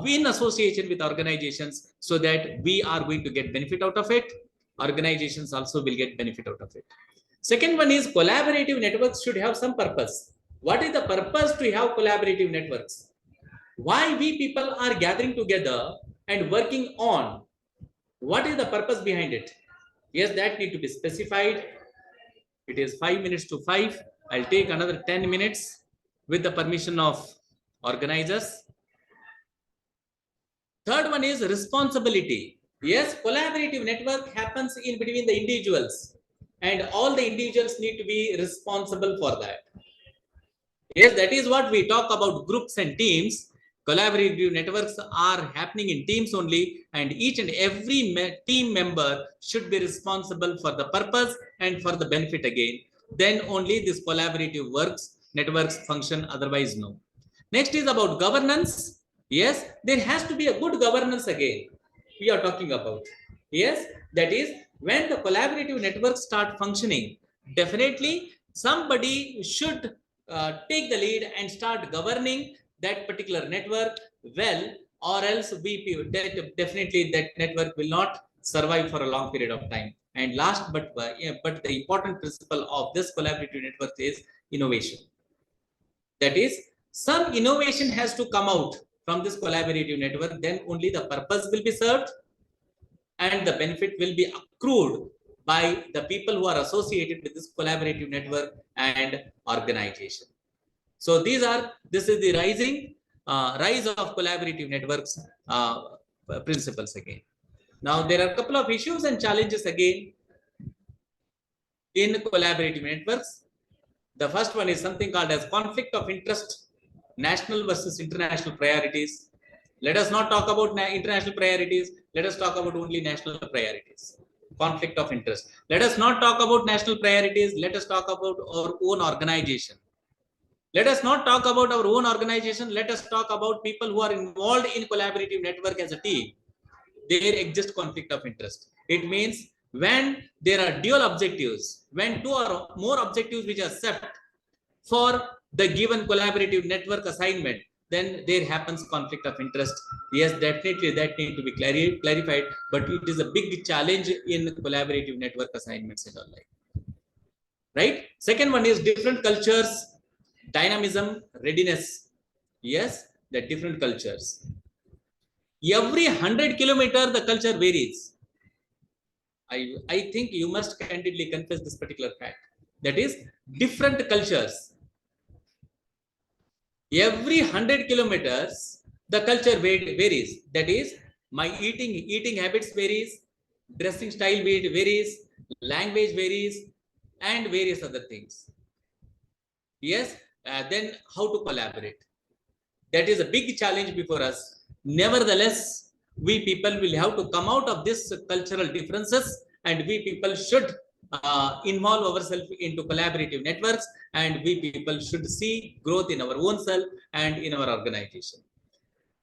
Speaker 9: win association with organizations, so that we are going to get benefit out of it. Organizations also will get benefit out of it. Second one is collaborative networks should have some purpose. What is the purpose to have collaborative networks? Why we people are gathering together and working on? What is the purpose behind it? Yes, that need to be specified. It is 5 minutes to 5. I'll take another 10 minutes with the permission of organizers. Third one is responsibility. Yes, collaborative network happens in between the individuals, and all the individuals need to be responsible for that. Yes, that is what we talk about groups and teams. Collaborative networks are happening in teams only, and each and every team member should be responsible for the purpose and for the benefit again. Then only this collaborative networks function, otherwise no. Next is about governance. Yes, there has to be a good governance again. We are talking about. Yes, that is when the collaborative networks start functioning, definitely somebody should take the lead and start governing that particular network well, or else definitely that network will not survive for a long period of time. And last but the important principle of this collaborative network is innovation. That is, some innovation has to come out from this collaborative network, then only the purpose will be served and the benefit will be accrued by the people who are associated with this collaborative network and organization. So this is the rise of collaborative networks principles again. Now there are a couple of issues and challenges again in collaborative networks. The first one is something called as conflict of interest, national versus international priorities. Let us not talk about international priorities. Let us talk about only national priorities. Conflict of interest. Let us not talk about national priorities. Let us talk about our own organization. Let us not talk about our own organization. Let us talk about people who are involved in collaborative network as a team. There exists conflict of interest. It means when there are dual objectives, when two or more objectives which are set for the given collaborative network assignment, then there happens conflict of interest. Yes, definitely that need to be clarified, but it is a big challenge in collaborative network assignments in our life. Right? Second one is different cultures, dynamism, readiness. Yes, the different cultures. Every 100 kilometers, the culture varies. I think you must candidly confess this particular fact. That is, different cultures. Every 100 kilometers, the culture varies. That is, my eating habits varies, dressing style varies, language varies, and various other things. Yes, then how to collaborate? That is a big challenge before us. Nevertheless, we people will have to come out of this cultural differences, and we people should involve ourselves into collaborative networks, and we people should see growth in our own self and in our organization.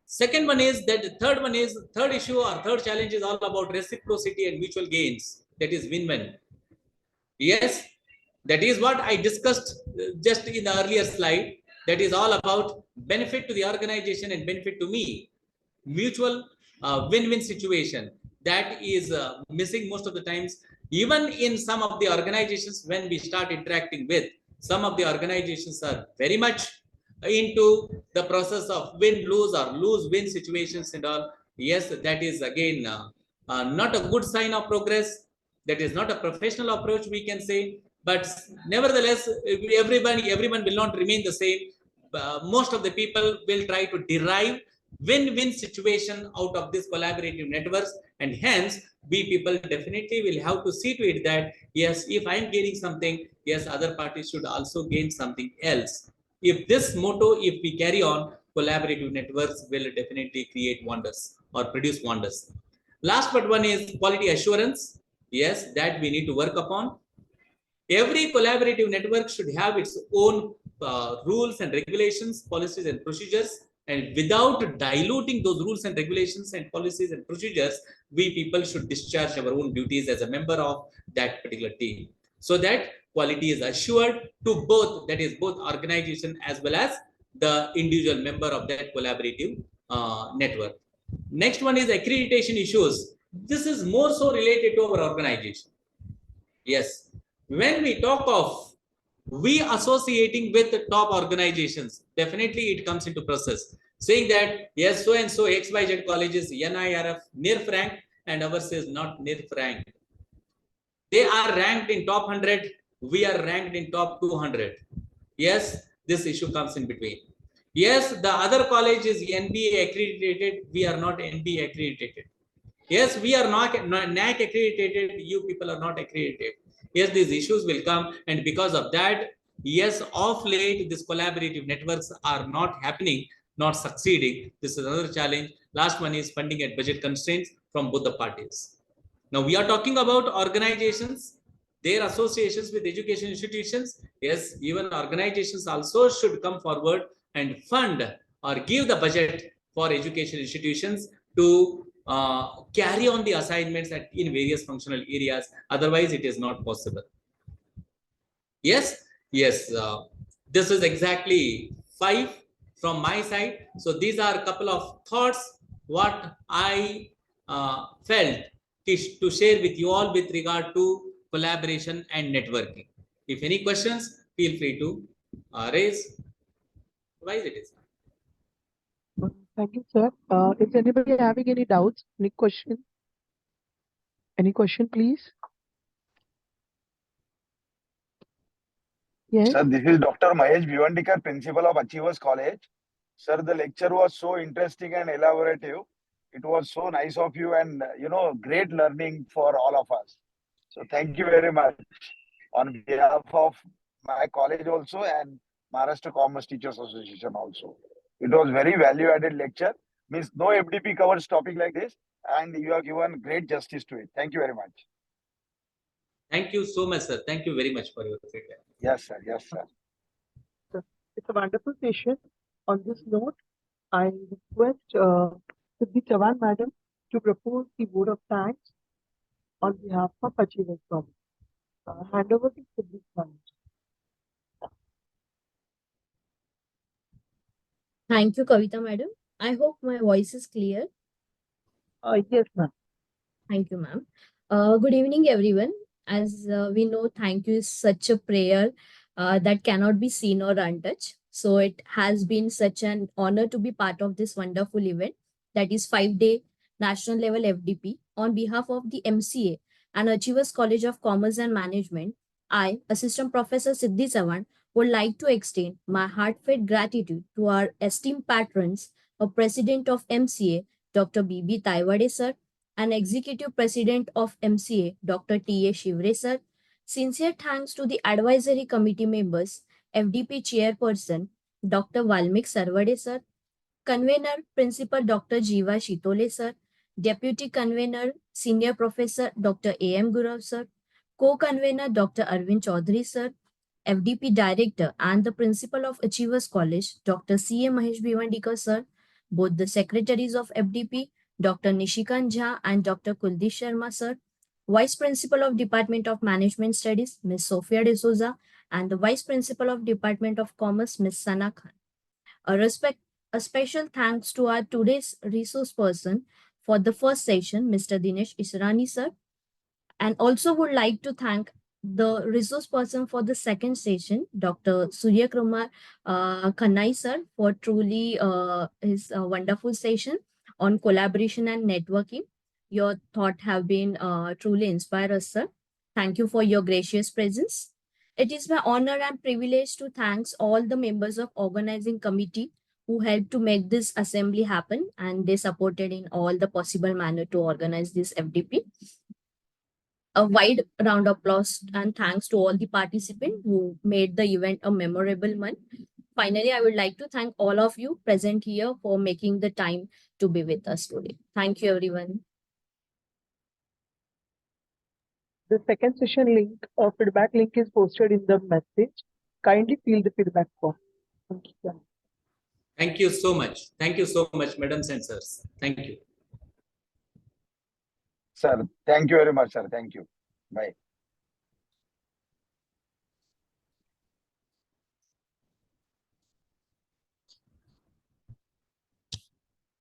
Speaker 9: Second one is that third issue or third challenge is all about reciprocity and mutual gains. That is win-win. Yes, that is what I discussed just in the earlier slide. That is all about benefit to the organization and benefit to me. Mutual win-win situation that is missing most of the times. Even in some of the organizations, when we start interacting with, some of the organizations are very much into the process of win-lose or lose-win situations and all. Yes, that is again not a good sign of progress. That is not a professional approach, we can say. But nevertheless, everyone will not remain the same. Most of the people will try to derive win-win situation out of this collaborative networks, and hence we people definitely will have to see to it that yes, if I am gaining something, yes, other parties should also gain something else. If this motto, if we carry on, collaborative networks will definitely create wonders or produce wonders. Last but one is quality assurance. Yes, that we need to work upon. Every collaborative network should have its own rules and regulations, policies and procedures. And without diluting those rules and regulations and policies and procedures, we people should discharge our own duties as a member of that particular team. so that quality is assured to both, that is both organization as well as the individual member of that collaborative network. Next one is accreditation issues. This is more so related to our organization. Yes, when we talk of we associating with the top organizations, definitely it comes into process saying that yes, so and so XYZ college is NIRF NIRF rank and ours is not NIRF rank. They are ranked in top 100, we are ranked in top 200. Yes, this issue comes in between. Yes, the other college is NBA accredited, we are not NBA accredited. Yes, we are not NAC accredited, you people are not accredited. Yes, these issues will come, and because of that, yes, of late, these collaborative networks are not happening, not succeeding. This is another challenge. Last one is funding and budget constraints from both the parties. Now, we are talking about organizations, their associations with education institutions. Yes, even organizations also should come forward and fund or give the budget for education institutions to carry on the assignments in various functional areas. Otherwise, it is not possible. Yes, yes. This is exactly 5 from my side. So these are a couple of thoughts what I felt to share with you all with regard to collaboration and networking. If any questions, feel free to raise. Otherwise, it is.
Speaker 1: Thank you, sir. Is anybody having any doubts? Any question? Any question, please? Yes.
Speaker 3: Sir, this is Dr. Mahesh Bhivandikar, Principal of Achievers College. Sir, the lecture was so interesting and elaborative. It was so nice of you and, great learning for all of us. So thank you very much on behalf of my college also and Maharashtra Commerce Teachers Association also. It was very value-added lecture. Means no FDP covers topic like this, and you have given great justice to it. Thank you very much.
Speaker 9: Thank you so much, sir. Thank you very much for your feedback.
Speaker 3: Yes, sir. Yes, sir.
Speaker 1: It's a wonderful session. On this note, I request Siddhi Chavan Madam to propose the vote of thanks on behalf of Achievers Club. Hand over to Siddhi Chavan.
Speaker 10: Thank you, Kavita Madam. I hope my voice is clear.
Speaker 1: Yes, ma'am.
Speaker 10: Thank you, ma'am. Good evening, everyone. As we know, thank you is such a prayer that cannot be seen or untouched. So it has been such an honor to be part of this wonderful event, that is 5-day national level FDP. On behalf of the MCA and Achievers College of Commerce and Management, I, Assistant Professor Siddhi Chavan, would like to extend my heartfelt gratitude to our esteemed patrons, a President of MCA, Dr. B.B. Taiwade sir, and Executive President of MCA, Dr. T.A. Shivre sir. Sincere thanks to the advisory committee members, FDP Chairperson, Dr. Valmik Sarvade sir, Convener, Principal Dr. Jiva Shitole sir, Deputy Convener, Senior Professor Dr. A.M. Gurav sir, Co-Convener Dr. Arvind Chaudhary sir, FDP Director and the Principal of Achievers College, Dr. C.A. Mahesh Bhivandikar sir, both the Secretaries of FDP, Dr. Nishikant Jha and Dr. Kuldeep Sharma sir, Vice Principal of Department of Management Studies, Ms. Sophia D'Souza, and the Vice Principal of Department of Commerce, Ms. Sana Khan. A special thanks to our today's resource person for the first session, Mr. Dinesh Israni sir, and also would like to thank the resource person for the second session, Dr. Suryakumar Khanai sir, for truly his wonderful session on collaboration and networking. Your thought have been truly inspired us, sir. Thank you for your gracious presence. It is my honor and privilege to thank all the members of organizing committee who helped to make this assembly happen, and they supported in all the possible manner to organize this FDP. A wide round of applause and thanks to all the participants who made the event a memorable one. Finally, I would like to thank all of you present here for making the time to be with us today. Thank you, everyone.
Speaker 1: The second session link or feedback link is posted in the message. Kindly fill the feedback form. Thank you.
Speaker 9: Thank you so much. Thank you so much, madams and sirs. Thank you.
Speaker 3: Sir, thank you very much, sir. Thank you. Bye.